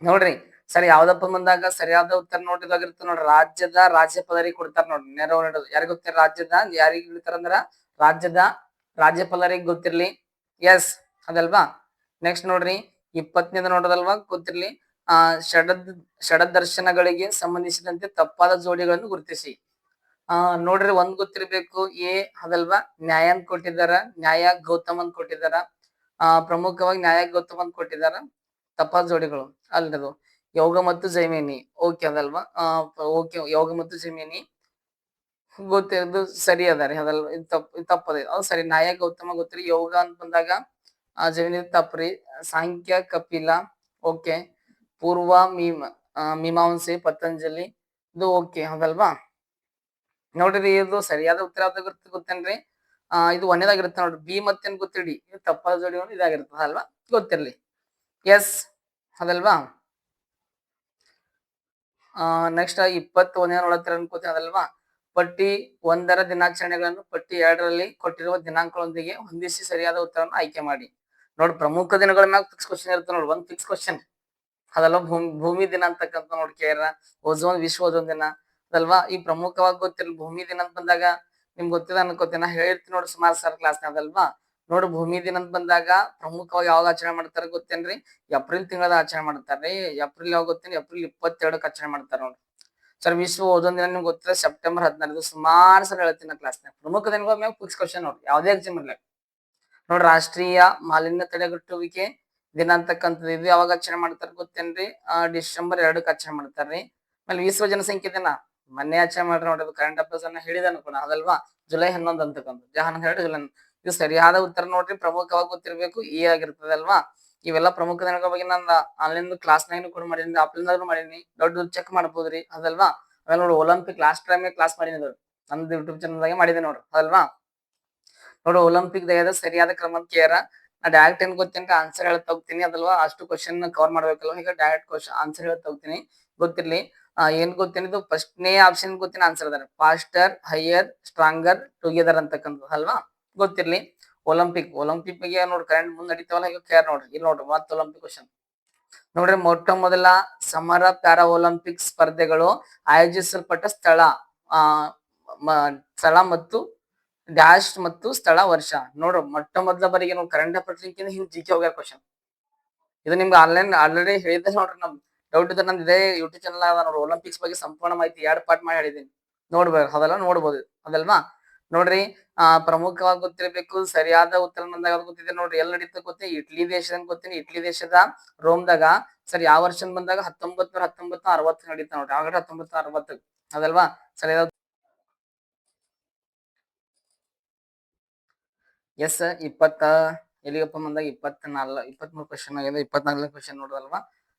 Speaker 1: ನೋಡ್ರಿ ಸರಿ ಯಾವ್ದಪ್ಪ ಬಂದಾಗ ಸರಿಯಾದ ಉತ್ತರ ನೋಡಿದಾಗಿರುತ್ತೆ ನೋಡ್ರಿ, ರಾಜ್ಯದ ರಾಜ್ಯಪಾಲರಿಗೆ ಕೊಡ್ತಾರ ನೋಡ್ರಿ ನೆರವು ನೀಡೋದು. ಯಾರಿಗ ಗೊತ್ತಿರ? ರಾಜ್ಯದ ಯಾರಿಗೆ ನೀಡ್ತಾರ ಅಂದ್ರ ರಾಜ್ಯದ ರಾಜ್ಯಪಾಲರಿಗೆ ಗೊತ್ತಿರ್ಲಿ. ಎಸ್ ಅದಲ್ವಾ? ನೆಕ್ಸ್ಟ್ ನೋಡ್ರಿ 20ನೇದು ನೋಡೋದಲ್ವಾ ಗೊತ್ತಿರ್ಲಿ. ಷಡದರ್ಶನಗಳಿಗೆ ಸಂಬಂಧಿಸಿದಂತೆ ತಪ್ಪಾದ ಜೋಡಿಗಳನ್ನು ಗುರುತಿಸಿ. ನೋಡ್ರಿ ಒಂದ್ ಗೊತ್ತಿರ್ಬೇಕು, ಎ ಅದಲ್ವಾ ನ್ಯಾಯ ಅಂತ ಕೊಟ್ಟಿದಾರ, ನ್ಯಾಯ ಗೌತಮ್ ಅಂತ ಕೊಟ್ಟಿದಾರ. ಪ್ರಮುಖವಾಗಿ ನ್ಯಾಯ ಗೌತಮ್ ಅಂತ ಕೊಟ್ಟಿದಾರ. ತಪ್ಪಾದ ಜೋಡಿಗಳು ಅಲ್ಲದು ಯೋಗ ಮತ್ತು ಜೈಮಿನಿ. ಓಕೆ ಅದಲ್ವಾ? ಓಕೆ ಯೋಗ ಮತ್ತು ಜೈಮಿನಿ ಗೊತ್ತಿರೋದು ಸರಿ ಅದಾರಿ ಅದಲ್ವಾ? ಇದು ತಪ್ಪದ ಅದು ಸರಿ. ನ್ಯಾಯ ಗೌತಮ ಗೊತ್ತಿರಿ. ಯೋಗ ಅಂತ ಬಂದಾಗ ಜೈಮಿನಿ ತಪ್ಪ್ರಿ. ಸಾಂಖ್ಯ ಕಪಿಲ. ಓಕೆ. ಪೂರ್ವ ಮೀಮಾಂಸೆ ಪತಂಜಲಿ. ಇದು ಓಕೆ ಅದಲ್ವಾ? ನೋಡ್ರಿ ಇದು ಸರಿಯಾದ ಉತ್ತರ ಗೊತ್ತೇನ್ರಿ? ಇದು ಒಂದೇದಾಗಿರುತ್ತೆ ನೋಡ್ರಿ. ಬಿ ಮತ್ತೇನ್ ಗೊತ್ತಿಡಿ, ಇದು ತಪ್ಪಾದ ಜೋಡಿ ಇದಾಗಿರ್ತದ ಅಲ್ವಾ? ಗೊತ್ತಿರ್ಲಿ. ಎಸ್ ಅದಲ್ವಾ? ನೆಕ್ಸ್ಟ್ 21ನೇ ನೋಡತ್ತೀರ ಅನ್ಕೋತೀನಿ ಅದಲ್ವಾ? ಪಟ್ಟಿ 1ರ ದಿನಾಚರಣೆಗಳನ್ನು ಪಟ್ಟಿ 2ರಲ್ಲಿ ಕೊಟ್ಟಿರುವ ದಿನಾಂಕಗಳೊಂದಿಗೆ ಹೊಂದಿಸಿ ಸರಿಯಾದ ಉತ್ತರವನ್ನು ಆಯ್ಕೆ ಮಾಡಿ. ನೋಡಿ ಪ್ರಮುಖ ದಿನಗಳ ಮ್ಯಾಗ ಫಿಕ್ಸ್ ಕ್ವಶನ್ ಇರುತ್ತೆ ನೋಡಿ, ಒಂದ್ ಫಿಕ್ಸ್ ಕ್ವಶನ್ ಅದಲ್ವಾ? ಭೂಮಿ ದಿನ ಅಂತಕ್ಕಂಥ ನೋಡಿ ಕೇರ. ಓಝೋನ್ ವಿಶ್ವ ಓಝೋನ್ ದಿನ ಅದಲ್ವಾ? ಈ ಪ್ರಮುಖವಾಗಿ ಗೊತ್ತಿರಲಿ. ಭೂಮಿ ದಿನ ಅಂತ ಬಂದಾಗ ನಿಮ್ಗೆ ಗೊತ್ತಿದೆ ಅನ್ಕೋತೀನಿ, ನಾ ಹೇಳಿರ್ತೀನಿ ನೋಡಿ ಸುಮಾರು ಸರ್ ಕ್ಲಾಸ್ನ ಅದಲ್ವಾ? ನೋಡಿ ಭೂಮಿ ದಿನ ಅಂತ ಬಂದಾಗ ಪ್ರಮುಖವಾಗಿ ಯಾವಾಗ ಆಚರಣೆ ಮಾಡ್ತಾರೆ ಗೊತ್ತೇನ್ರಿ? ಏಪ್ರಿಲ್ ತಿಂಗಳದ ಆಚರಣೆ ಮಾಡ್ತಾರ್ರಿ. ಏಪ್ರಿಲ್ ಯಾವಾಗ ಗೊತ್ತೇನಿ? ಏಪ್ರಿಲ್ 22ಕ್ಕೆ ಆಚರಣೆ ಮಾಡ್ತಾರ ನೋಡಿ. ಸರ್ ವಿಶ್ವ ಓಝೋನ್ ದಿನ ನಿಮ್ಗೆ ಗೊತ್ತಿದೆ ಸೆಪ್ಟೆಂಬರ್ 16. ಸುಮಾರು ಸರ್ ಹೇಳ್ತೀನಿ ಕ್ಲಾಸ್ನಾಗ. ಪ್ರಮುಖ ದಿನಗಳ ಮ್ಯಾಗ ಫಿಕ್ಸ್ ಕ್ವಶನ್ ನೋಡಿ, ಯಾವುದೇ ಎಕ್ಸಾಮ್ ಇರ್ಲಿ ನೋಡ್ರಿ. ರಾಷ್ಟ್ರೀಯ ಮಾಲಿನ್ಯ ತಡೆಗಟ್ಟುವಿಕೆ ದಿನ ಅಂತಕ್ಕಂಥದ್ದು ಇದು ಯಾವಾಗ ಆಚರಣೆ ಮಾಡ್ತಾರ ಗೊತ್ತೇನ್ರಿ? ಡಿಸೆಂಬರ್ 2ಕ್ಕೆ ಆಚರಣೆ ಮಾಡ್ತಾರ್ರಿ. ಆಮೇಲೆ ವಿಶ್ವ ಜನಸಂಖ್ಯೆ ದಿನ ಮೊನ್ನೆ ಆಚರಣೆ ಮಾಡ್ರಿ ನೋಡಿ, ಅದು ಕರೆಂಟ್ ಅಫೇರ್ಸ್ ಅನ್ನ ಹೇಳಿದ ಅನ್ಕೋಣ ಅದಲ್ವಾ? ಜುಲೈ 11 ಅಂತಕ್ಕಂಥ ಜಹಾನ್ 2 ಜುಲೈ. ಇದು ಸರಿಯಾದ ಉತ್ತರ ನೋಡ್ರಿ. ಪ್ರಮುಖವಾಗಿ ಗೊತ್ತಿರ್ಬೇಕು, ಈ ಆಗಿರ್ತದಲ್ವಾ? ಇವೆಲ್ಲ ಪ್ರಮುಖ ದಿನಗಳ ಬಗ್ಗೆ ನಾನು ಆನ್ಲೈನ್ ಕ್ಲಾಸ್ನಾಗ ಕೂಡ ಮಾಡೀನಿ, ಆಫ್ಲೈನ್ ಮಾಡೀನಿ. ದೊಡ್ಡ ಚೆಕ್ ಮಾಡ್ಬೋದ್ರಿ ಅದಲ್ವಾ? ಆಮೇಲೆ ನೋಡಿ ಒಲಿಂಪಿಕ್ ಲಾಸ್ಟ್ ಟೈಮ್ ಕ್ಲಾಸ್ ಮಾಡೀನಿ ನಮ್ದು ಯೂಟ್ಯೂಬ್ ಚಾನಲ್ದಾಗೆ ಮಾಡಿದೆ ನೋಡ್ರಿ ಅದಲ್ವಾ? ನೋಡು ಒಲಿಂಪಿಕ್ ದಯದ ಸರಿಯಾದ ಕ್ರಮ ಕೇರ. ನಾ ಡೈರೆಕ್ಟ್ ಏನ್ ಗೊತ್ತೇನ್ರಿ ಆನ್ಸರ್ ಹೇಳ್ತಾ ಹೋಗ್ತೀನಿ ಅದಲ್ವಾ? ಅಷ್ಟು ಕ್ವಶನ್ ಕವರ್ ಮಾಡ್ಬೇಕಲ್ವಾ? ಈಗ ಡೈರೆಕ್ಟ್ ಕ್ವಶನ್ ಆನ್ಸರ್ ಹೇಳ್ತಾ ಹೋಗ್ತೀನಿ ಗೊತ್ತಿರ್ಲಿ. ಏನ್ ಗೊತ್ತೇನಿದು ಫಸ್ಟ್ನೇ ಆಪ್ಷನ್ ಗೊತ್ತಿನ ಆನ್ಸರ್ ಅದಾರೆ. ಫಾಸ್ಟರ್, ಹೈಯರ್, ಸ್ಟ್ರಾಂಗರ್, ಟುಗೆದರ್ ಅಂತಕ್ಕಂಥದ್ದು ಅಲ್ವಾ? ಗೊತ್ತಿರ್ಲಿ. ಒಲಿಂಪಿಕ್ ಬಗ್ಗೆ ನೋಡಿ ಕರೆಂಟ್ ಮುಂದ್ ನಡೀತಾವಲ್ಲ, ಈಗ ಕೇರ್ ನೋಡ್ರಿ. ಇಲ್ಲಿ ನೋಡ್ರಿ ಮತ್ತೆ ಒಲಿಂಪಿಕ್ ಕ್ವಶನ್ ನೋಡ್ರಿ. ಮೊಟ್ಟ ಮೊದಲ ಸಮರ ಪ್ಯಾರಾ ಒಲಿಂಪಿಕ್ ಸ್ಪರ್ಧೆಗಳು ಆಯೋಜಿಸಲ್ಪಟ್ಟ ಸ್ಥಳ, ಸ್ಥಳ ಮತ್ತು ಡ್ಯಾಶ್ ಮತ್ತು ಸ್ಥಳ ವರ್ಷ. ನೋಡ್ರಿ ಮೊಟ್ಟ ಮೊದಲ ಬಾರಿಗೆ ನೋಡಿ ಕರೆಂಟ್ ಅಫೇರ್ಸ್ ಹಿಂಗ್ ಜಿಕೆ ಹೋಗ್ಯಾರ ಕ್ವಶನ್. ಇದು ನಿಮ್ಗೆ ಆನ್ಲೈನ್ ಆಲ್ರೆಡಿ ಹೇಳಿದ್ದೆ ನೋಡ್ರಿ. ನಮ್ ಡೌಟ್ ಇದ್ರೆ ನಂದು ಇದೇ ಯೂಟ್ಯೂಬ್ ಚಾನಲ್ ಅದ ನೋಡ್ರಿ, ಒಲಿಂಪಿಕ್ಸ್ ಬಗ್ಗೆ ಸಂಪೂರ್ಣ ಮಾಹಿತಿ 2 ಪಾರ್ಟ್ ಮಾಡಿ ಹೇಳಿದೀನಿ. ನೋಡ್ಬೇಕು ಅದೆಲ್ಲ ನೋಡ್ಬೋದು ಅದಲ್ವಾ? ನೋಡ್ರಿ ಪ್ರಮುಖವಾಗಿ ಗೊತ್ತಿರಬೇಕು. ಸರಿಯಾದ ಉತ್ತರ ಬಂದಾಗ ಗೊತ್ತಿದೆ ನೋಡ್ರಿ. ಎಲ್ಲಿ ನಡೀತದೆ ಗೊತ್ತಿ? ಇಟ್ಲಿ ದೇಶದ ಗೊತ್ತೀನಿ. ಇಟ್ಲಿ ದೇಶದ ರೋಮ್ದಾಗ ಸರಿ ಯಾವ ವರ್ಷ ಬಂದಾಗ 1960 ನಡೀತಾ ನೋಡ್ರಿ. ಆಗಡೆ 1960 ಅದಲ್ವಾ? ಸರಿಯಾದ ಎಸ್ ಎಲ್ಲಿಗಪ್ಪ ಬಂದಾಗ 23 ಕ್ವಶನ್ ಆಗಿದೆ. 24ನೇ ಕ್ವಶನ್ ನೋಡೋದಲ್ವಾ?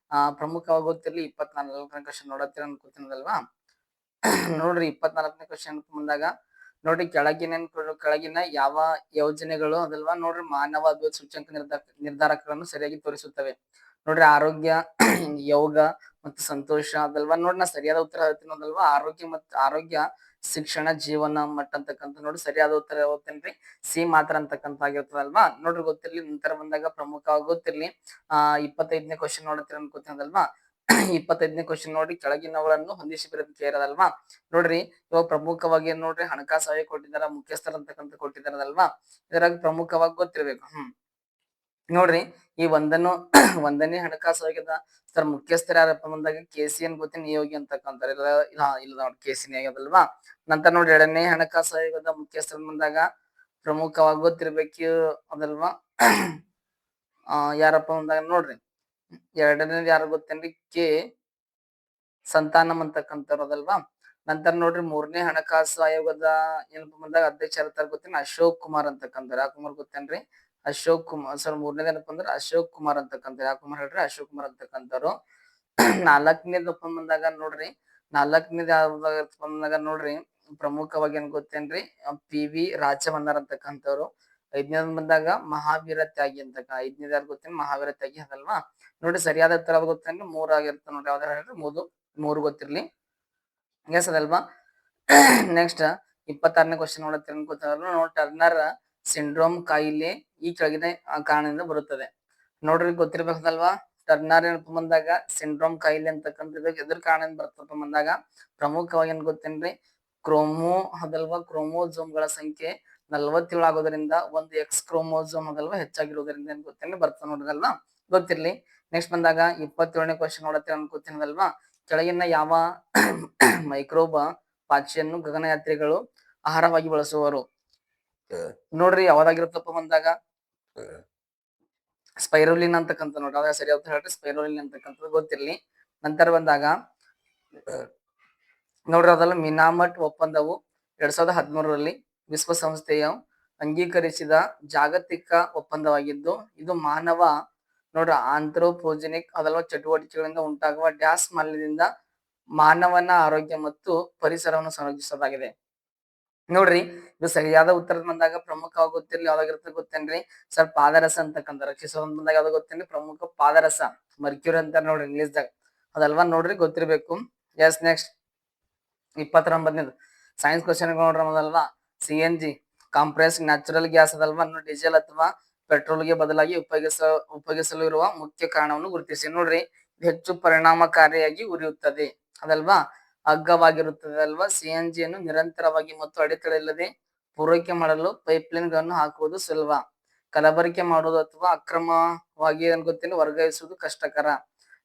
Speaker 1: ಪ್ರಮುಖವಾಗಿ ಗೊತ್ತಿರ್ಲಿ. 24ನೇ ಕ್ವಶನ್ ನೋಡತ್ತೀರ ಅನ್ಕೋತೀನಲ್ವಾ? ನೋಡ್ರಿ 24ನೇ ಕ್ವಶನ್ ಬಂದಾಗ ನೋಡ್ರಿ ಕೆಳಗಿನ ಯಾವ ಯೋಜನೆಗಳು ಅದಲ್ವಾ? ನೋಡ್ರಿ ಮಾನವ ಅಭಿವೃದ್ಧಿ ಸೂಚ್ಯಂಕ ನಿರ್ಧಾರಕಗಳನ್ನು ಸರಿಯಾಗಿ ತೋರಿಸುತ್ತವೆ. ನೋಡ್ರಿ ಆರೋಗ್ಯ, ಯೋಗ ಮತ್ತು ಸಂತೋಷ ಅದಲ್ವಾ? ನೋಡ್ರಿ ನಾ ಸರಿಯಾದ ಉತ್ತರ ಹೇಳ್ತೀನಿ ಅದಲ್ವಾ? ಆರೋಗ್ಯ, ಶಿಕ್ಷಣ, ಜೀವನ ಮಟ್ಟ ಅಂತಕ್ಕಂಥ ನೋಡಿ ಸರಿಯಾದ ಉತ್ತರ ಹೇಳ್ತೇನ್ರಿ. ಸಿ ಮಾತ್ರ ಅಂತಕ್ಕಂಥ ಆಗಿರ್ತದಲ್ವಾ? ನೋಡ್ರಿ ಗೊತ್ತಿರ್ಲಿ. ನಂತರ ಬಂದಾಗ ಪ್ರಮುಖವಾಗಿ ಗೊತ್ತಿರ್ಲಿ. 25ನೇ ಕ್ವಶನ್ ನೋಡ್ತೀರ ಅನ್ಕೋತೀನಲ್ವಾ? 25ನೇ ಕ್ವಶನ್ ನೋಡ್ರಿ, ಕೆಳಗಿನವುಗಳನ್ನು ಹೊಂದಿಸಿ ಬರೆದು ಇರೋದಲ್ವಾ? ನೋಡ್ರಿ ಇವಾಗ ಪ್ರಮುಖವಾಗಿ ನೋಡ್ರಿ ಹಣಕಾಸು ಸಹಾಯ ಕೊಟ್ಟಿದಾರ, ಮುಖ್ಯಸ್ಥರ ಅಂತಕ್ಕಂಥ ಕೊಟ್ಟಿದಾರದಲ್ವಾ? ಇದರಾಗ ಪ್ರಮುಖವಾಗಿ ಗೊತ್ತಿರ್ಬೇಕು. ನೋಡ್ರಿ ಈ ಒಂದನ್ನು ಒಂದನೇ ಹಣಕಾಸು ಆಯೋಗದ ಸರ್ ಮುಖ್ಯಸ್ಥರು ಯಾರಪ್ಪ ಬಂದಾಗ KCN ಗೊತ್ತಿ ನಿಯೋಗಿ ಅಂತಕ್ಕಂತಾರೆ ಇಲ್ಲ ನೋಡಿ KC ನಿಯೋಗದಲ್ವಾ. ನಂತರ ನೋಡಿ ಎರಡನೇ ಹಣಕಾಸು ಆಯೋಗದ ಮುಖ್ಯಸ್ಥರು ಬಂದಾಗ ಪ್ರಮುಖವಾಗಿ ಗೊತ್ತಿರ್ಬೇಕು ಅದಲ್ವಾ. ಯಾರಪ್ಪ ಬಂದಾಗ ನೋಡ್ರಿ ಎರಡನೇದು ಯಾರು ಗೊತ್ತೇನ್ರಿ ಸಂತಾನಂ ಅಂತಕ್ಕಂಥವ್ರು ಅದಲ್ವಾ. ನಂತರ ನೋಡ್ರಿ ಮೂರನೇ ಹಣಕಾಸು ಆಯೋಗದ ಏನಪ್ಪ ಬಂದಾಗ ಅಧ್ಯಕ್ಷರ ಗೊತ್ತೇನ ಅಶೋಕ್ ಕುಮಾರ್ ಅಂತಕ್ಕಂಥವ್ರು. ಯಾವ ಕುಮಾರ್ ಗೊತ್ತೇನ್ರಿ ಅಶೋಕ್ ಕುಮಾರ್. ಸರ್ ಮೂರನೇದು ಏನಪ್ಪ ಅಂದ್ರೆ ಅಶೋಕ್ ಕುಮಾರ್ ಅಂತಕ್ಕಂಥ. ಯಾವ ಕುಮಾರ್ ಹೇಳ್ರಿ ಅಶೋಕ್ ಕುಮಾರ್ ಅಂತಕ್ಕಂಥವ್ರು. ನಾಲ್ಕನೇದಪ್ಪ ಬಂದಾಗ ನೋಡ್ರಿ ನಾಲ್ಕನೇದು ಯಾವ್ದಾಗಪ್ಪ ಬಂದಾಗ ನೋಡ್ರಿ ಪ್ರಮುಖವಾಗಿ ಏನ್ ಗೊತ್ತೇನ್ರಿ PV ರಾಜಮನ್ನಾರ್ ಅಂತಕ್ಕಂಥವ್ರು. ಐದನೇದ್ ಬಂದಾಗ ಮಹಾವೀರ ತ್ಯಾಗಿ ಐದನೇದು ಯಾರು ಗೊತ್ತೇನ್ ಮಹಾವೀರ ತ್ಯಾಗಿ ಅದಲ್ವಾ. ನೋಡಿ ಸರಿಯಾದ ಉತ್ತರ ಗೊತ್ತೇನ್ರಿ ಆಗಿರುತ್ತೆ ನೋಡ್ರಿ. ಯಾವ್ದಾರ ಹೇಳ್ರಿ ಮೂರು ಗೊತ್ತಿರ್ಲಿ ಎಸ್ ಅದಲ್ವಾ. ನೆಕ್ಸ್ಟ್ 26ನೇ ಕ್ವಶನ್ ನೋಡತ್ತೀರ ಟರ್ನರ್ ಸಿಂಡ್ರೋಮ್ ಕಾಯಿಲೆ ಈ ಕೆಳಗಿನ ಕಾರಣದಿಂದ ಬರುತ್ತದೆ. ನೋಡ್ರಿ ಗೊತ್ತಿರ್ಬೇಕಲ್ವಾ ಟರ್ನರ್ ಏನಪ್ಪ ಬಂದಾಗ ಸಿಂಡ್ರೋಮ್ ಕಾಯಿಲೆ ಅಂತಕ್ಕಂಥದ್ದು ಎದ್ರ ಕಾರಣದಿಂದ ಬರ್ತಪ್ಪ ಬಂದಾಗ ಪ್ರಮುಖವಾಗಿ ಏನ್ ಗೊತ್ತೇನ್ರಿ ಕ್ರೋಮೋಸೋಮ್ಗಳ ಸಂಖ್ಯೆ 47 ಆಗೋದ್ರಿಂದ ಒಂದು X ಕ್ರೋಮೋಸೋಮ್ ಅದಲ್ವಾ ಹೆಚ್ಚಾಗಿರೋದ್ರಿಂದ ಏನ್ ಗೊತ್ತೇನ್ರಿ ಬರ್ತದೆ ನೋಡ್ರಲ್ವಾ ಗೊತ್ತಿರ್ಲಿ. ನೆಕ್ಸ್ಟ್ ಬಂದಾಗ 27ನೇ ಕ್ವಶನ್ ನೋಡತ್ತೀರ ಅನ್ಕೋತೀನಲ್ವಾ ಕೆಳಗಿನ ಯಾವ ಮೈಕ್ರೋಬ ಪಾಚಿಯನ್ನು ಗಗನಯಾತ್ರಿಗಳು ಆಹಾರವಾಗಿ ಬಳಸುವರು. ನೋಡ್ರಿ ಯಾವ್ದಾಗಿರುತ್ತಪ್ಪ ಬಂದಾಗ ಸ್ಪೈರೋಲಿನ್ ಅಂತಕ್ಕಂಥ ನೋಡ್ರಿ ಅದ ಸರಿ ಅಂತ ಹೇಳ್ರಿ ಸ್ಪೈರೋಲಿನ್ ಅಂತಕ್ಕಂಥದ್ದು ಗೊತ್ತಿರ್ಲಿ. ನಂತರ ಬಂದಾಗ ನೋಡ್ರಿ ಅದಲ್ಲ ಮಿನಾಮಟ್ ಒಪ್ಪಂದವು 2013ರಲ್ಲಿ ವಿಶ್ವಸಂಸ್ಥೆಯ ಅಂಗೀಕರಿಸಿದ ಜಾಗತಿಕ ಒಪ್ಪಂದವಾಗಿದ್ದು ಇದು ಮಾನವ ನೋಡ್ರಿ ಆಂಥ್ರೋಪೋಜೆನಿಕ್ ಅದಲ್ವಾ ಚಟುವಟಿಕೆಗಳಿಂದ ಉಂಟಾಗುವ ಡ್ಯಾಸ್ ಮಾಲಿನ್ಯದಿಂದ ಮಾನವನ ಆರೋಗ್ಯ ಮತ್ತು ಪರಿಸರವನ್ನು ಸಂರಕ್ಷಿಸೋದಾಗಿದೆ. ನೋಡ್ರಿ ಇದು ಸರಿಯಾದ ಉತ್ತರ ಬಂದಾಗ ಪ್ರಮುಖವಾಗಿ ಗೊತ್ತಿರ್ಲಿ ಯಾವ್ದಾಗಿರುತ್ತೆ ಗೊತ್ತೇನ್ರಿ ಸರ್ ಪಾದರಸ ಅಂತಕ್ಕಂಥ ರಕ್ಷಿಸೋದ್ ಬಂದಾಗ ಯಾವ್ದು ಗೊತ್ತೇನ್ರಿ ಪ್ರಮುಖ ಪಾದರಸ ಮರ್ಕ್ಯೂರಿ ಅಂತ ನೋಡ್ರಿ ಇಂಗ್ಲಿಷ್ದಾಗ ಅದಲ್ವಾ ನೋಡ್ರಿ ಗೊತ್ತಿರ್ಬೇಕು. ಎಸ್ ನೆಕ್ಸ್ಟ್ 29ನೇದು ಸೈನ್ಸ್ ಕ್ವಶನ್ ನೋಡ್ರಿ ಮೊದಲ್ವಾ CNG ಕಾಂಪ್ರೆಸ್ ನ್ಯಾಚುರಲ್ ಗ್ಯಾಸ್ ಅದಲ್ವಾ ಡೀಸೆಲ್ ಅಥವಾ ಪೆಟ್ರೋಲ್ಗೆ ಬದಲಾಗಿ ಉಪಯೋಗಿಸಲು ಇರುವ ಮುಖ್ಯ ಕಾರಣವನ್ನು ಗುರುತಿಸಿ. ನೋಡ್ರಿ ಹೆಚ್ಚು ಪರಿಣಾಮಕಾರಿಯಾಗಿ ಉರಿಯುತ್ತದೆ ಅದಲ್ವಾ ಅಗ್ಗವಾಗಿರುತ್ತದೆ ಅಲ್ವಾ. CNG ಯನ್ನು ನಿರಂತರವಾಗಿ ಮತ್ತು ಅಡೆತಡೆ ಇಲ್ಲದೆ ಪೂರೈಕೆ ಮಾಡಲು ಪೈಪ್ಲೈನ್ ಗಳನ್ನು ಹಾಕುವುದು ಸುಲಭ. ಕಲಬೆರಕೆ ಮಾಡುವುದು ಅಥವಾ ಅಕ್ರಮವಾಗಿ ಏನ್ ಗೊತ್ತೇನು ವರ್ಗಾಯಿಸುವುದು ಕಷ್ಟಕರ.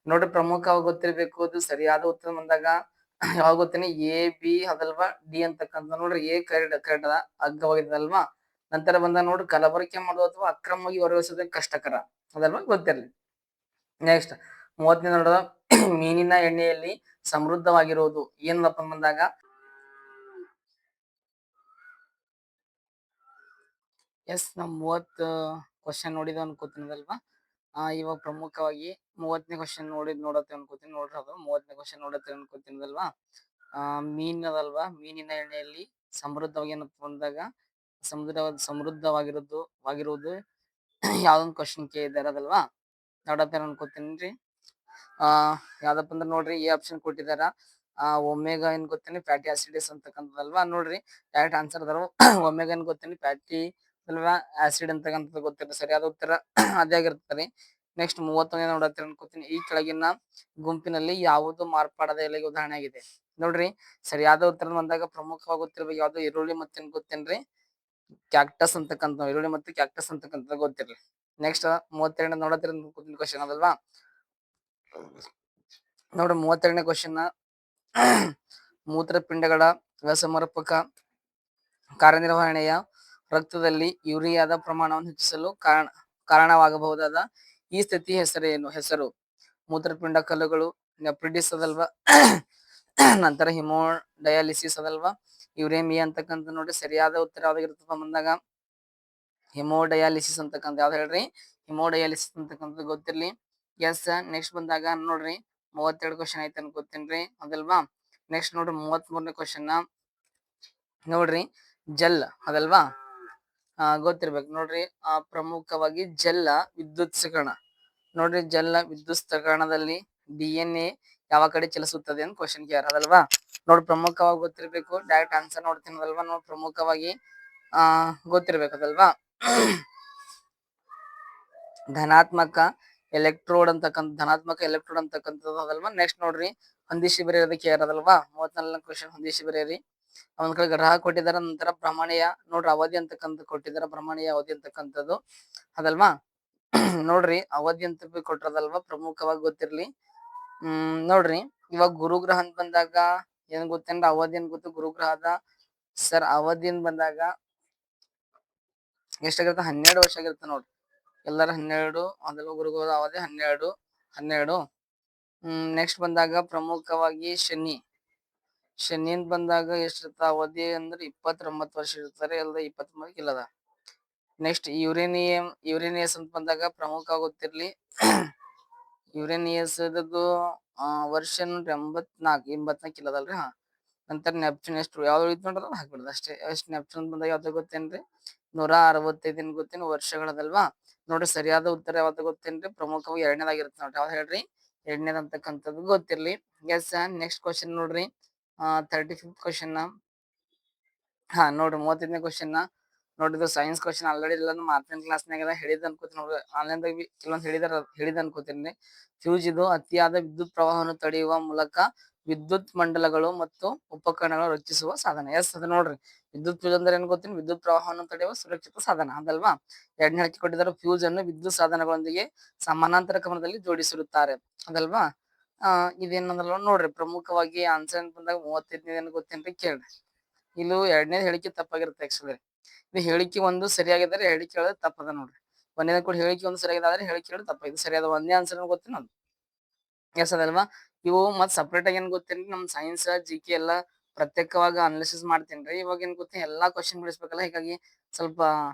Speaker 1: ನೋಡ್ರಿ ಪ್ರಮುಖವಾಗಿ ಗೊತ್ತಿರ್ಬೇಕು ಅದು ಸರಿಯಾದ ಉತ್ತರ ಬಂದಾಗ ಯಾವಾಗ ಗೊತ್ತೇನೆ AB ಅದಲ್ವಾ D ಅಂತಕ್ಕಂಥ ನೋಡ್ರಿ A ಕರೆಕ್ಟ್ ಅಗ್ಗವಾಗಿದಲ್ವಾ. ನಂತರ ಬಂದಾಗ ನೋಡ್ರಿ ಕಲಬೆರಕೆ ಮಾಡೋದು ಅಥವಾ ಅಕ್ರಮವಾಗಿ ವರ್ಗಾಯಿಸೋದು ಕಷ್ಟಕರ ಅದಲ್ವಾ ಗೊತ್ತಿರ್ಲಿ. ನೆಕ್ಸ್ಟ್ 30ನೇ ನೋಡೋದ ಮೀನಿನ ಎಣ್ಣೆಯಲ್ಲಿ ಸಮೃದ್ಧವಾಗಿರುವುದು ಏನಪ್ಪ ಬಂದಾಗ ಎಸ್ ನಾವು 30 ಕ್ವಶನ್ ನೋಡಿದ ಅನ್ಕೋತೀನಲ್ವಾ. ಇವಾಗ ಪ್ರಮುಖವಾಗಿ 30ನೇ ಕ್ವಶನ್ ನೋಡತ್ತೆ ಅನ್ಕೋತೀನಿ ನೋಡ್ರಿ ಅದು 30ನೇ ಕ್ವಶನ್ ನೋಡತ್ತೆ ಅನ್ಕೋತೀನಲ್ವಾ. ಮೀನ್ ಅದಲ್ವಾ ಮೀನಿನ ಎಣ್ಣೆಯಲ್ಲಿ ಸಮೃದ್ಧವಾಗಿ ಏನಪ್ಪ ಬಂದಾಗ ಸಮೃದ್ಧವಾಗಿರುವುದು ಯಾವ್ದೊಂದು ಕ್ವಶನ್ ಕೇಳಿದಾರೆ ಅದಲ್ವಾ ನೋಡತ್ತೆ ಅನ್ಕೋತೀನ್ರಿ. ಯಾವ್ದಪ್ಪ ಅಂದ್ರೆ ನೋಡ್ರಿ ಈ ಆಪ್ಷನ್ ಕೊಟ್ಟಿದಾರ ಒಮೆಗಾ ಏನ್ ಗೊತ್ತೇನೆ ಫ್ಯಾಟಿ ಆಸಿಡ್ಸ್ ಅಂತಕ್ಕಂಥದ್ದಲ್ವಾ. ನೋಡ್ರಿ ಡೈರೆಕ್ಟ್ ಆನ್ಸರ್ ಅದಾರ ಒಮೆಗಾ ಏನ್ ಗೊತ್ತೇನೆ ಫ್ಯಾಟಿ ಅಲ್ವಾ ಆಸಿಡ್ ಅಂತಕ್ಕಂಥದ್ದು ಗೊತ್ತಿರ ಸರಿಯಾದ ಉತ್ತರ ಅದೇ ಆಗಿರ್ತದೆ. ನೆಕ್ಸ್ಟ್ 31ನೇ ನೋಡತ್ತೀರ ಅನ್ಕೋತೀನಿ ಈ ಕೆಳಗಿನ ಗುಂಪಿನಲ್ಲಿ ಯಾವುದು ಮಾರ್ಪಾಡದ ಎಲೆಗೆ ಉದಾಹರಣೆ ಆಗಿದೆ. ನೋಡ್ರಿ ಸರಿಯಾದ ಉತ್ತರ ಬಂದಾಗ ಪ್ರಮುಖವಾಗಿ ಗೊತ್ತಿರ್ಬೇಕು ಯಾವ್ದು ಈರುಳ್ಳಿ ಮತ್ತೇನ್ ಗೊತ್ತೇನ್ರಿ ಕ್ಯಾಕ್ಟಸ್ ಅಂತಕ್ಕಂಥ ಈರುಳ್ಳಿ ಮತ್ತೆ ಕ್ಯಾಕ್ಟಸ್ ಅಂತಕ್ಕಂಥದ್ದು ಗೊತ್ತಿರ್ಲಿ. ನೆಕ್ಸ್ಟ್ 32 ನೋಡತ್ತೀರ ಅನ್ಕೋತೀನಿ ಕ್ವಶನ್ ಅದಲ್ವಾ ನೋಡ್ರಿ 32ನೇ ಕ್ವಶನ್ ಮೂತ್ರಪಿಂಡಗಳ ಅಸಮರ್ಪಕ ಕಾರ್ಯನಿರ್ವಹಣೆಯ ರಕ್ತದಲ್ಲಿ ಯೂರಿಯಾದ ಪ್ರಮಾಣವನ್ನು ಹೆಚ್ಚಿಸಲು ಕಾರಣವಾಗಬಹುದಾದ ಈ ಸ್ಥಿತಿ ಹೆಸರೇನು. ಹೆಸರು ಮೂತ್ರಪಿಂಡ ಕಲ್ಲುಗಳು ನೆಫ್ರಿಟಿಸ್ ಅದಲ್ವಾ ನಂತರ ಹಿಮೋಡಯಾಲಿಸಿಸ್ ಅದಲ್ವಾ ಯುರೇಮಿಯಾ ಅಂತಕ್ಕಂಥ ನೋಡಿ ಸರಿಯಾದ ಉತ್ತರ ಯಾವ್ದಾಗಿರ್ತಪ್ಪ ಬಂದಾಗ ಹಿಮೋಡಯಾಲಿಸಿಸ್ ಅಂತಕ್ಕಂಥ ಯಾವ್ದು ಹೇಳ್ರಿ ಹಿಮೋಡಯಾಲಿಸಿಸ್ ಅಂತಕ್ಕಂಥದ್ದು ಗೊತ್ತಿರ್ಲಿ. ಎಸ್ ನೆಕ್ಸ್ಟ್ ಬಂದಾಗ ನೋಡ್ರಿ 32 ಕ್ವಶನ್ ಐತೆ ಅನ್ಕೋತೀನ್ರಿ ಅದಲ್ವಾ. ನೆಕ್ಸ್ಟ್ ನೋಡ್ರಿ 33ನೇ ಕ್ವಶನ್ ನೋಡ್ರಿ ಜಲ್ ಅದಲ್ವಾ ಗೊತ್ತಿರ್ಬೇಕು ನೋಡ್ರಿ ಪ್ರಮುಖವಾಗಿ ಜಲ ವಿದ್ಯುತ್ಸಕರಣ ನೋಡ್ರಿ ಜಲ ವಿದ್ಯುತ್ಸಕರಣದಲ್ಲಿ DNA ಯಾವ ಕಡೆ ಚಲಿಸುತ್ತದೆ ಅಂತ ಕ್ವಶನ್ ಕೇರ್ ಅದಲ್ವಾ. ನೋಡ್ರಿ ಪ್ರಮುಖವಾಗಿ ಗೊತ್ತಿರ್ಬೇಕು ಡೈರೆಕ್ಟ್ ಆನ್ಸರ್ ನೋಡ್ತೀನಿ ಅದಲ್ವಾ. ನೋಡ್ ಪ್ರಮುಖವಾಗಿ ಗೊತ್ತಿರ್ಬೇಕದಲ್ವಾ ಧನಾತ್ಮಕ ಎಲೆಕ್ಟ್ರೋಡ್ ಅಂತಕ್ಕಂಥದ್ದು ಅದಲ್ವಾ. ನೆಕ್ಸ್ಟ್ ನೋಡ್ರಿ ಹೊಂದಿಸಿ ಬರೆಯೋದಕ್ಕೆ ಯಾರದಲ್ವಾ 34ನೇ ಕ್ವಶನ್ ಹೊಂದಿಸಿ ಬರೆಯಿರಿ. ಒಂದ್ ಕಡೆ ಗ್ರಹ ಕೊಟ್ಟಿದಾರ ನಂತರ ಭ್ರಮಣೆಯ ನೋಡ್ರಿ ಅವಧಿ ಅಂತಕ್ಕಂಥ ಕೊಟ್ಟಿದಾರ ಭ್ರಮಣೆಯ ಅವಧಿ ಅಂತಕ್ಕಂಥದ್ದು ಅದಲ್ವಾ. ನೋಡ್ರಿ ಅವಧಿ ಅಂತ ಕೊಟ್ರದಲ್ವಾ ಪ್ರಮುಖವಾಗಿ ಗೊತ್ತಿರ್ಲಿ. ನೋಡ್ರಿ ಇವಾಗ ಗುರುಗ್ರಹ ಅಂತ ಬಂದಾಗ ಏನ್ ಗೊತ್ತೇನ್ರಿ ಅವಧಿ ಏನ್ ಗೊತ್ತು ಗುರುಗ್ರಹದ ಸರ್ ಅವಧಿ ಅಂತ ಬಂದಾಗ ಎಷ್ಟಾಗಿರುತ್ತೆ 12 ವರ್ಷ ಆಗಿರುತ್ತೆ ನೋಡ್ರಿ. ಎಲ್ಲರ 12 ಅದೆಲ್ಲ ಗುರುಗ್ರಹದ ಅವಧಿ 12. ನೆಕ್ಸ್ಟ್ ಬಂದಾಗ ಪ್ರಮುಖವಾಗಿ ಶನಿ ಅಂತ ಬಂದಾಗ ಎಷ್ಟಿರ್ತ ಅವಧಿ ಅಂದ್ರೆ 29 ವರ್ಷ ಇರ್ತಾರೆ ಎಲ್ಲ 29 ಇಲ್ಲದ. ನೆಕ್ಸ್ಟ್ ಯುರೇನಿಯಸ್ ಅಂತ ಬಂದಾಗ ಪ್ರಮುಖ ಗೊತ್ತಿರ್ಲಿ. ಯುರೇನಿಯಸ್ ವರ್ಷ ನೋಡ್ರಿ 84 ಇಲ್ಲದಲ್ರಿ. ನಂತರ ನೆಪ್ಚೂನ್ ಎಷ್ಟು ಯಾವ್ದು ಉಳಿತು ನೋಡ್ರಿ ಹಾಕ್ಬಿಡುದು ಅಷ್ಟೇ. ಎಷ್ಟು ನೆಪ್ಚೂನ್ ಬಂದಾಗ ಯಾವ್ದು ಗೊತ್ತೇನ್ರಿ 165 ಗೊತ್ತೇನು ವರ್ಷಗಳದಲ್ವಾ. ನೋಡ್ರಿ ಸರಿಯಾದ ಉತ್ತರ ಯಾವ್ದು ಗೊತ್ತೇನ್ರಿ ಪ್ರಮುಖವಾಗಿ ಎರಡನೇದಾಗಿರುತ್ತೆ ನೋಡ್ರಿ. ಯಾವ್ದು ಹೇಳ್ರಿ ಎರಡನೇದ್ ಅಂತಕ್ಕಂಥದ್ದು ಗೊತ್ತಿರ್ಲಿ. ಎಸ್ ನೆಕ್ಸ್ಟ್ ಕ್ವಶನ್ ನೋಡ್ರಿ 35th ಕ್ವಶನ್. ನೋಡ್ರಿ 35ನೇ ಕ್ವಶನ್ ನೋಡಿದ್ದು ಸೈನ್ಸ್ ಕ್ವಶನ್ ಆಲ್ರೆಡಿ ಎಲ್ಲಾನು ಮಾರ್ಕಿಂಗ್ ಕ್ಲಾಸ್ನಾಗ ಹೇಳಿದ್ ಅನ್ಕೋತೀನಿ ನೋಡ್ರಿ. ಆನ್ಲೈನ್ದಾಗ ಕೆಲವೊಂದು ಹೇಳಿದ ಅನ್ಕೋತೀನಿ. ಫ್ಯೂಸ್ ಇದು ಅತಿಯಾದ ವಿದ್ಯುತ್ ಪ್ರವಾಹವನ್ನು ತಡೆಯುವ ಮೂಲಕ ವಿದ್ಯುತ್ ಮಂಡಲಗಳು ಮತ್ತು ಉಪಕರಣಗಳು ರಚಿಸುವ ಸಾಧನ. ಎಸ್ ಅದು ನೋಡ್ರಿ ವಿದ್ಯುತ್ ಫ್ಯೂಸ್ ಅಂದ್ರೆ ಏನ್ ಗೊತ್ತೀನಿ ವಿದ್ಯುತ್ ಪ್ರವಾಹವನ್ನು ತಡೆಯುವ ಸುರಕ್ಷಿತ ಸಾಧನ ಅದಲ್ವಾ. ಎರಡನೇ ಹೇಳಿಕೆ ಕೊಟ್ಟಿದ್ದಾರೆ ಫ್ಯೂಸ್ ಅನ್ನು ವಿದ್ಯುತ್ ಸಾಧನಗಳೊಂದಿಗೆ ಸಮಾನಾಂತರ ಕ್ರಮದಲ್ಲಿ ಜೋಡಿಸಿರುತ್ತಾರೆ ಅದಲ್ವಾ. ಇದೇನಂದ್ರಲ್ವ ನೋಡ್ರಿ ಪ್ರಮುಖವಾಗಿ ಆನ್ಸರ್ ಅಂತ ಬಂದಾಗ 35ನೇ ಏನ್ ಗೊತ್ತೇನ್ರಿ ಕೇಳ್ರಿ. ಇಲ್ಲೂ ಎರಡನೇ ಹೇಳಿಕೆ ತಪ್ಪಾಗಿರುತ್ತೆ ಆಕ್ಚುಲಿ. ಇದು ಹೇಳಿಕೆ ಒಂದು ಸರಿಯಾಗಿದ್ದಾರೆ ಹೇಳಿಕೆ ಹೇಳೋದು ತಪ್ಪದ ನೋಡ್ರಿ. ಒಂದನೇ ಕೂಡ ಹೇಳಿಕೆ ಒಂದು ಸರಿಯಾಗಿದೆ ಆದ್ರೆ ಹೇಳಿಕೆ ಹೇಳೋದು ತಪ್ಪಾಗಿದೆ. ಸರಿಯಾದ ಒಂದೇ ಆನ್ಸರ್ ಗೊತ್ತೇನು ಅದು ಎಸ್ ಅದಲ್ವಾ. ಇವು ಮತ್ ಸಪ್ರೇಟ್ ಆಗಿ ಏನ್ ಗೊತ್ತೇನ್ರಿ ನಮ್ ಸೈನ್ಸ್ GK ಎಲ್ಲ ಪ್ರತ್ಯೇಕವಾಗಿ ಅನಾಲಿಸಿಸ್ ಮಾಡ್ತೇನ್ರಿ. ಇವಾಗ ಏನ್ ಗೊತ್ತೀನಿ ಎಲ್ಲಾ ಕ್ವಶನ್ ಬಿಡಿಸ್ಬೇಕಲ್ಲ, ಹೀಗಾಗಿ ಸ್ವಲ್ಪ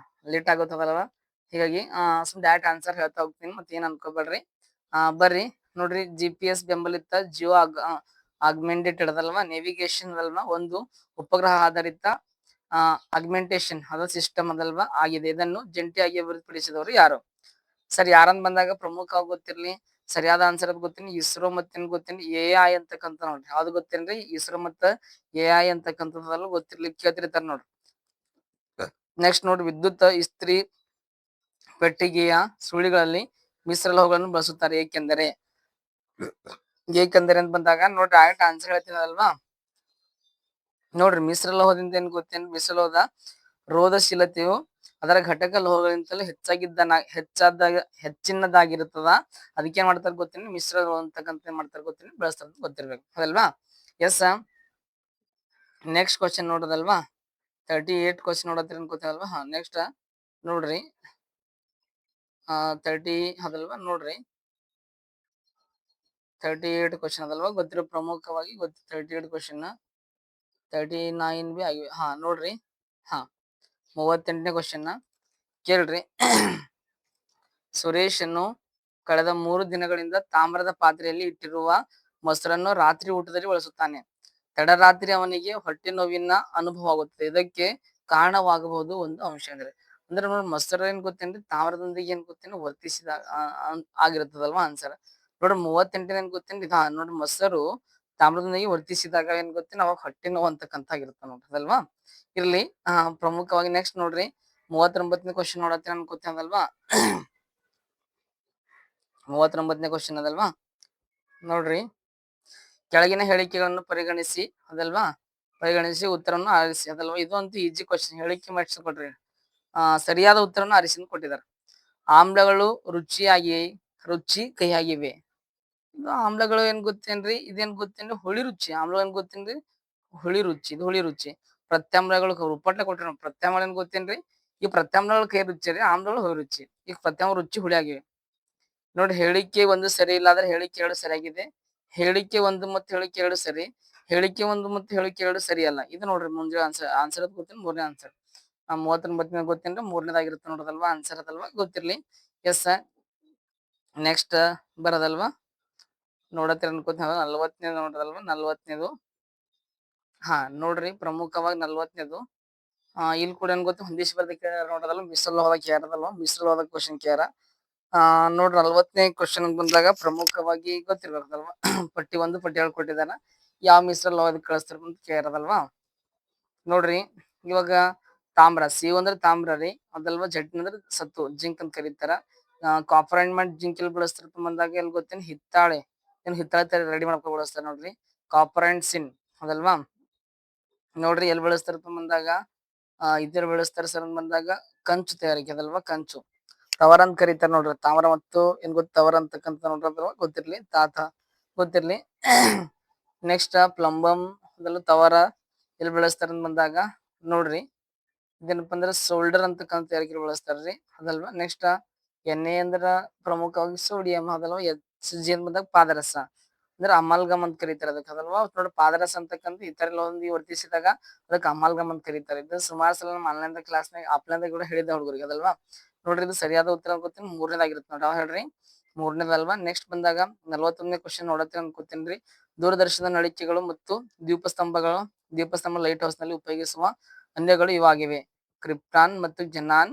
Speaker 1: ಲೇಟ್ ಆಗುತ್ತದಲ್ವಾ. ಹೀಗಾಗಿ ಸ್ವಲ್ಪ ಡೈರೆಕ್ಟ್ ಆನ್ಸರ್ ಹೇಳ್ತಾ ಹೋಗ್ತೀನಿ ಮತ್ತೆ ಏನ್ ಅನ್ಕೋಬೇಡ್ರಿ. ಬರ್ರಿ ನೋಡ್ರಿ GPS ಬೆಂಬಲಿತ ಜಿಯೋ ಆಗ್ಮೆಂಟೆಡ್ ಅದಲ್ವಾ ನೇವಿಗೇಷನ್ ಅದಲ್ವಾ ಒಂದು ಉಪಗ್ರಹ ಆಧಾರಿತ ಆಗ್ಮೆಂಟೇಶನ್ ಅದು ಸಿಸ್ಟಮ್ ಅದಲ್ವಾ ಆಗಿದೆ. ಇದನ್ನು ಜಂಟಿಯಾಗಿ ಅಭಿವೃದ್ಧಿಪಡಿಸಿದವರು ಯಾರು? ಸರ್ ಯಾರಂದ್ ಬಂದಾಗ ಪ್ರಮುಖವಾಗಿ ಗೊತ್ತಿರ್ಲಿ. ಸರಿಯಾದ ಆನ್ಸರ್ ಅದ್ ಗೊತ್ತೇನಿ ಇಸ್ರೋ ಮತ್ತೇನ್ ಗೊತ್ತೇನಿ AI ಅಂತಕ್ಕಂಥ ನೋಡ್ರಿ. ಯಾವ್ದು ಗೊತ್ತೇನ್ರಿ ಇಸ್ರೋ ಮತ್ತ AI ಅಂತಕ್ಕಂಥದ್ದೆಲ್ಲ ಗೊತ್ತಿರ್ಲಿ ಕೇಳ್ತಿರ್ತಾರ ನೋಡ್ರಿ. ನೆಕ್ಸ್ಟ್ ನೋಡ್ರಿ ವಿದ್ಯುತ್ ಇಸ್ತ್ರಿ ಪೆಟ್ಟಿಗೆಯ ಸುಳಿಗಳಲ್ಲಿ ಮಿಶ್ರಲೋಹಗಳನ್ನು ಬಳಸುತ್ತಾರೆ ಏಕೆಂದರೆ ಅಂತ ಬಂದಾಗ ನೋಡ್ರಿ ಡೈರೆಕ್ಟ್ ಆನ್ಸರ್ ಹೇಳ್ತೀನಲ್ವಾ. ನೋಡ್ರಿ ಮಿಶ್ರಲೋಹದಿಂದ ಏನ್ ಗೊತ್ತೇನು ಮಿಶ್ರಲೋಹದ ರೋಧಶೀಲತೆಯು ಅದರ ಘಟಕ ಲೋಹಗಳಿಂತಲೂ ಹೆಚ್ಚಿನದಾಗಿರುತ್ತದ. ಅದಕ್ಕೆ ಏನ್ ಮಾಡ್ತಾರೆ ಗೊತ್ತೇನು ಮಿಶ್ರ ಲೋಹ ಅಂತಕ್ಕಂಥ ಏನ್ ಮಾಡ್ತಾರೆ ಗೊತ್ತೇನು ಬಳಸ್ತಾರೆ ಅಂತ ಗೊತ್ತಿರ್ಬೇಕು ಅದಲ್ವಾ. ಎಸ್ ನೆಕ್ಸ್ಟ್ ಕ್ವಶನ್ ನೋಡೋದಲ್ವಾ 38 ಕ್ವಶನ್ ನೋಡತ್ತೀರಿ ಅನ್ಕೋತೀವಲ್ವಾ. ನೆಕ್ಸ್ಟ್ ನೋಡ್ರಿ 30 ಅದಲ್ವಾ ನೋಡ್ರಿ 38 ಕ್ವಶನ್ ಅದಲ್ವಾ ಗೊತ್ತಿರೋ ಪ್ರಮುಖವಾಗಿ 38 ಕ್ವಶನ್ 39 ಬಿ ಆಗಿವೆ. ನೋಡ್ರಿ 38ನೇ ಕ್ವಶನ್ ಕೇಳ್ರಿ. ಸುರೇಶನು ಕಳೆದ 3 ದಿನಗಳಿಂದ ತಾಮ್ರದ ಪಾತ್ರೆಯಲ್ಲಿ ಇಟ್ಟಿರುವ ಮೊಸರನ್ನು ರಾತ್ರಿ ಊಟದಲ್ಲಿ ಬಳಸುತ್ತಾನೆ. ತಡರಾತ್ರಿ ಅವನಿಗೆ ಹೊಟ್ಟೆ ನೋವಿನ ಅನುಭವ ಆಗುತ್ತದೆ. ಇದಕ್ಕೆ ಕಾರಣವಾಗಬಹುದು ಒಂದು ಅಂಶ ಅಂದ್ರೆ ನೋಡಿ ಮೊಸರು ಏನ್ ಗೊತ್ತೇನ್ರಿ ತಾಮ್ರದೊಂದಿಗೆ ಏನ್ ಗೊತ್ತೇನು ವರ್ತಿಸಿದಾಗ ಆಗಿರುತ್ತದಲ್ವಾ ಆನ್ಸರ್. ನೋಡ್ರಿ 38 ಏನ್ ಗೊತ್ತೇನ್ರಿ ನೋಡ್ರಿ ಮೊಸರು ತಾಮ್ರದೊಂದಿಗೆ ವರ್ತಿಸಿದಾಗ ಏನ್ ಗೊತ್ತೇನು ಅವಾಗ ಹೊಟ್ಟೆ ನೋವು ಅಂತಕ್ಕಂತ ಆಗಿರುತ್ತೆ ನೋಡ್ರಿ ಅದಲ್ವಾ. ಇರ್ಲಿ ಪ್ರಮುಖವಾಗಿ ನೆಕ್ಸ್ಟ್ ನೋಡ್ರಿ 39ನೇ ಕ್ವಶನ್ ನೋಡತ್ತೀನಿ ಅನ್ಕೋತೀನಲ್ವಾ. 39ನೇ ಕ್ವಶನ್ ಅದಲ್ವಾ ನೋಡ್ರಿ ಕೆಳಗಿನ ಹೇಳಿಕೆಗಳನ್ನು ಪರಿಗಣಿಸಿ ಉತ್ತರವನ್ನು ಆರಿಸಿ ಅದಲ್ವಾ. ಇದು ಅಂತೂ ಈಜಿ ಕ್ವಶನ್ ಹೇಳಿಕೆ ಮಾಡಿಸ್ಕೊಡ್ರಿ. ಸರಿಯಾದ ಉತ್ತರವನ್ನು ಆರಿಸಿ ಕೊಟ್ಟಿದ್ದಾರೆ. ಆಮ್ಲಗಳು ರುಚಿ ಕಹಿಯಾಗಿವೆ. ಇದು ಆಮ್ಲಗಳು ಏನ್ ಗೊತ್ತೇನ್ರಿ ಇದೇನ್ ಗೊತ್ತೇನ್ರಿ ಹುಳಿ ರುಚಿ. ಆಮ್ಲ ಏನ್ ಗೊತ್ತೇನ್ರಿ ಹುಳಿ ರುಚಿ. ಇದು ಹುಳಿ ರುಚಿ. ಪ್ರತ್ಯಾಮ್ಲಗಳು ರೂಪಟ್ಲೆ ಕೊಟ್ಟಿರೋ ಪ್ರತ್ಯಾಮ್ಲ ಏನ್ ಗೊತ್ತೇನ್ರಿ ಈ ಪ್ರತ್ಯಾಮ್ಲಗಳು ಕಹಿ ರುಚಿ ರೀ ಆಮ್ಲಗಳು ಹುಳಿ ರುಚಿ. ಈಗ ಪ್ರತ್ಯಾಮ್ಲ ರುಚಿ ಹುಳಿ ಆಗಿವೆ ನೋಡಿ. ಹೇಳಿಕೆ ಒಂದು ಸರಿ ಇಲ್ಲ ಆದ್ರೆ ಹೇಳಿಕೆ 2 ಸರಿಯಾಗಿದೆ. ಹೇಳಿಕೆ 1 ಮತ್ತು ಹೇಳಿಕೆ 2 ಸರಿ. ಹೇಳಿಕೆ 1 ಮತ್ತು ಹೇಳಿಕೆ 2 ಸರಿ ಅಲ್ಲ. ಇದು ನೋಡ್ರಿ ಮುಂಜೆ ಆನ್ಸರ್ ಗೊತ್ತೇನು ಮೂರನೇ ಆನ್ಸರ್ 39ನೇ ಗೊತ್ತೇನ್ರಿ ಮೂರನೇದಾಗಿರುತ್ತೆ ನೋಡೋದಲ್ವಾ ಆನ್ಸರ್ ಅದಲ್ವಾ ಗೊತ್ತಿರ್ಲಿ. ಎಸ್ ನೆಕ್ಸ್ಟ್ ಬರೋದಲ್ವಾ ನೋಡತ್ತೀರ ಅನ್ಕೋತೀನಿ 40ನೇದು ನೋಡೋದಲ್ವಾ 40ನೇದು. ನೋಡ್ರಿ ಪ್ರಮುಖವಾಗಿ 40ನೇದು ಇಲ್ಲಿ ಕೂಡ ಏನ್ ಗೊತ್ತ ಹೊಂದಿಸಿ ಬರ್ದ ಕೇಳ್ಯಾರ ನೋಡೋದಲ್ಲ ಮಿಶ್ರಲೋಹದ ಕೇಳದಲ್ವಾ ಮಿಶ್ರಲೋಹದ ಕ್ವಶನ್ ಕೇಳ್ಯಾರ. ನೋಡ್ರಿ 40ನೇ ಕ್ವಶನ್ ಬಂದಾಗ ಪ್ರಮುಖವಾಗಿ ಗೊತ್ತಿರ್ಬೇಕಲ್ವಾ ಪಟ್ಟಿ 1 ಪಟ್ಟಿ 2 ಕೊಟ್ಟಿದ್ದಾನ ಯಾವ ಮಿಶ್ರಲೋಹದ ಕಳಿಸ್ತಾರ ಅಂತ ಕೇಳದಲ್ವಾ. ನೋಡ್ರಿ ಇವಾಗ ತಾಮ್ರ C ಅಂದ್ರೆ ತಾಮ್ರ ರೀ ಅದಲ್ವಾ. ಜಡ್ ಅಂದ್ರೆ ಸತ್ತು ಜಿಂಕ್ ಅಂತ ಕರೀತಾರ. ಕಾಪರ್ ಅಂಡ್ ಜಿಂಕ್ ಎಲ್ಲಿ ಬಳಸ್ತಾರ ಬಂದಾಗ ಎಲ್ಲಿ ಗೊತ್ತೇನು ಹಿತ್ತಾಳೆ ರೆಡಿ ಮಾಡ್ಕೊ ಬಳಸ್ತಾರ ನೋಡ್ರಿ ಕಾಪರ್ ಅಂಡ್ ಸಿನ್ ಅದಲ್ವಾ. ನೋಡ್ರಿ ಎಲ್ಲಿ ಬಳಸ್ತಾರಪ್ಪ ಬಂದಾಗ ಇದ್ರ ಬಳಸ್ತಾರ ಸರ್ ಬಂದಾಗ ಕಂಚು ತಯಾರಿಕೆ ಅದಲ್ವಾ ಕಂಚು. ತವರ ಅಂತ ಕರೀತಾರ ನೋಡ್ರಿ. ತಾಮ್ರ ಮತ್ತು ಏನ್ ಗೊತ್ತ ತವರ ಅಂತಕ್ಕಂತ ನೋಡ್ರಿ ಅದ್ರ ಗೊತ್ತಿರ್ಲಿ ತಾತ ಗೊತ್ತಿರ್ಲಿ. ನೆಕ್ಸ್ಟ್ ಪ್ಲಂಬಮ್ ಅದಲ್ಲೂ ತವರ ಎಲ್ಲಿ ಬಳಸ್ತಾರ ಅಂತ ಬಂದಾಗ ನೋಡ್ರಿ ಇದೇನಪ್ಪ ಅಂದ್ರ ಸೋಲ್ಡರ್ ಅಂತಕ್ಕಂತ ಯಾರಿಗೆ ಬಳಸ್ತಾರ್ರಿ ಅದಲ್ವಾ. ನೆಕ್ಸ್ಟ್ ಎಣ್ಣೆ ಅಂದ್ರ ಪ್ರಮುಖವಾಗಿ ಸೋಡಿಯಂ ಅದಲ್ವಾ. ಜಿ ಅಂತ ಬಂದಾಗ ಪಾದರಸ ಅಂದ್ರೆ ಅಮಲ್ಗಮ್ ಅಂತ ಕರೀತಾರೆ ಅದಕ್ಕೆ ಅದಲ್ವಾ. ನೋಡಿ ಪಾದರಸ ಅಂತಕ್ಕಂಥ ಇತರ ಒಂದು ವರ್ತಿಸಿದಾಗ ಅದಕ್ಕೆ ಅಮಲ್ಗಮ್ ಅಂತ ಕರೀತಾರೆ. ಇದು ಸುಮಾರು ಸಲ ನಮ್ಮ ಆನ್ಲೈನ್ ಕ್ಲಾಸ್ನಾಗ ಆಫ್ಲೈನ್ ಕೂಡ ಹೇಳಿದ್ದೆ ಹುಡುಗರಿಗೆ ಅದಲ್ವಾ. ನೋಡ್ರಿ ಇದು ಸರಿಯಾದ ಉತ್ತರ ಗೊತ್ತೀನಿ ಮೂರನೇದಾಗಿರುತ್ತೆ ನೋಡ್ರಿ. ಯಾವ ಹೇಳ್ರಿ ಮೂರನೇದಲ್ವಾ. ನೆಕ್ಸ್ಟ್ ಬಂದಾಗ 41ನೇ ಕ್ವಶನ್ ನೋಡತ್ತೀನಿ ಅನ್ಕೋತೀನ್ರಿ. ದೂರದರ್ಶನದ ನಳಿಕೆಗಳು ಮತ್ತು ದೀಪಸ್ತಂಭ ಲೈಟ್ ಹೌಸ್ ನಲ್ಲಿ ಉಪಯೋಗಿಸುವ ಅನ್ಯಗಳು ಇವಾಗಿವೆ. ಕ್ರಿಪ್ಟಾನ್ ಮತ್ತು ಜನಾನ್,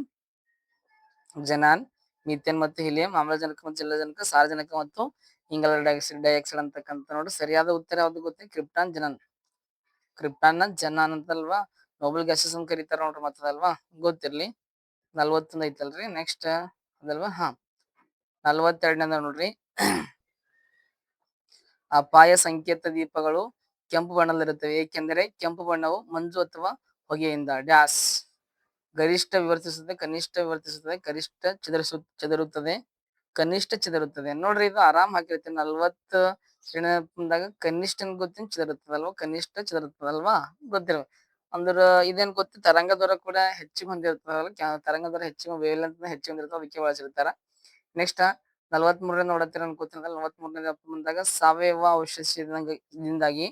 Speaker 1: ಮೀಥೇನ್ ಮತ್ತು ಹೀಲಿಯಂ, ಆಮ್ಲಜನಕ ಮತ್ತು ಜಲಜನಕ, ಸಾರಜನಕ ಮತ್ತು ಇಂಗಾಲದ ಡೈಆಕ್ಸೈಡ್ ಅಂತಕ್ಕಂಥ ನೋಡ್ರಿ. ಸರಿಯಾದ ಉತ್ತರ ಯಾವ್ದು ಗೊತ್ತಿ ಕ್ರಿಪ್ಟಾನ್ ಜನಾನ್ ಅಂತಲ್ವಾ. ನೋಬಲ್ ಗ್ಯಾಸಸ್ ಅಂತ ಕರೀತಾರ ನೋಡ್ರಿ ಮತ್ತದಲ್ವಾ ಗೊತ್ತಿರ್ಲಿ. 41 ಐತಲ್ರಿ. ನೆಕ್ಸ್ಟ್ ಅದಲ್ವಾ 42ನೇದ ನೋಡ್ರಿ. ಅಪಾಯ ಸಂಕೇತ ದೀಪಗಳು ಕೆಂಪು ಬಣ್ಣದಲ್ಲಿರುತ್ತವೆ ಏಕೆಂದರೆ ಕೆಂಪು ಬಣ್ಣವು ಮಂಜು ಅಥವಾ ಹೊಗೆಯಿಂದ ಡ್ಯಾಸ್ ಗರಿಷ್ಠ ವಿವರ್ತಿಸುತ್ತದೆ, ಕನಿಷ್ಠ ವಿವರ್ತಿಸುತ್ತದೆ, ಚದುರುತ್ತದೆ, ಕನಿಷ್ಠ ಚದುರುತ್ತದೆ. ನೋಡ್ರಿ ಇದು ಆರಾಮ್ ಹಾಕಿರ್ತೀನಿ. 40ದಾಗ ಕನಿಷ್ಠ ಗೊತ್ತೀನಿ ಚದುರುತ್ತದಲ್ವಾ, ಕನಿಷ್ಠ ಚದುರುತ್ತದಲ್ವಾ ಗೊತ್ತಿರ. ಅಂದ್ರ ಇದೇನ್ ಗೊತ್ತಿ ತರಂಗ ದೂರ ಕೂಡ ಹೆಚ್ಚಿಗೆ ಹೊಂದಿರ್ತದಲ್ಲ. ತರಂಗ ದೂರ ಹೆಚ್ಚಿಗೆ ವೇವ್ ಲೆಂತ್ ಹೆಚ್ಚಿಗೆ ಹೊಂದಿರ್ತದೆ ಅದಕ್ಕೆ ಬಳಸಿರ್ತಾರ. ನೆಕ್ಸ್ಟ್ 43 ನೋಡತ್ತೀರ ಅನ್ಕೋತೀನಿ. 43ನೇ ಬಂದಾಗ ಸಾವಯವ ಅವಶೇಷದಿಂದಾಗಿ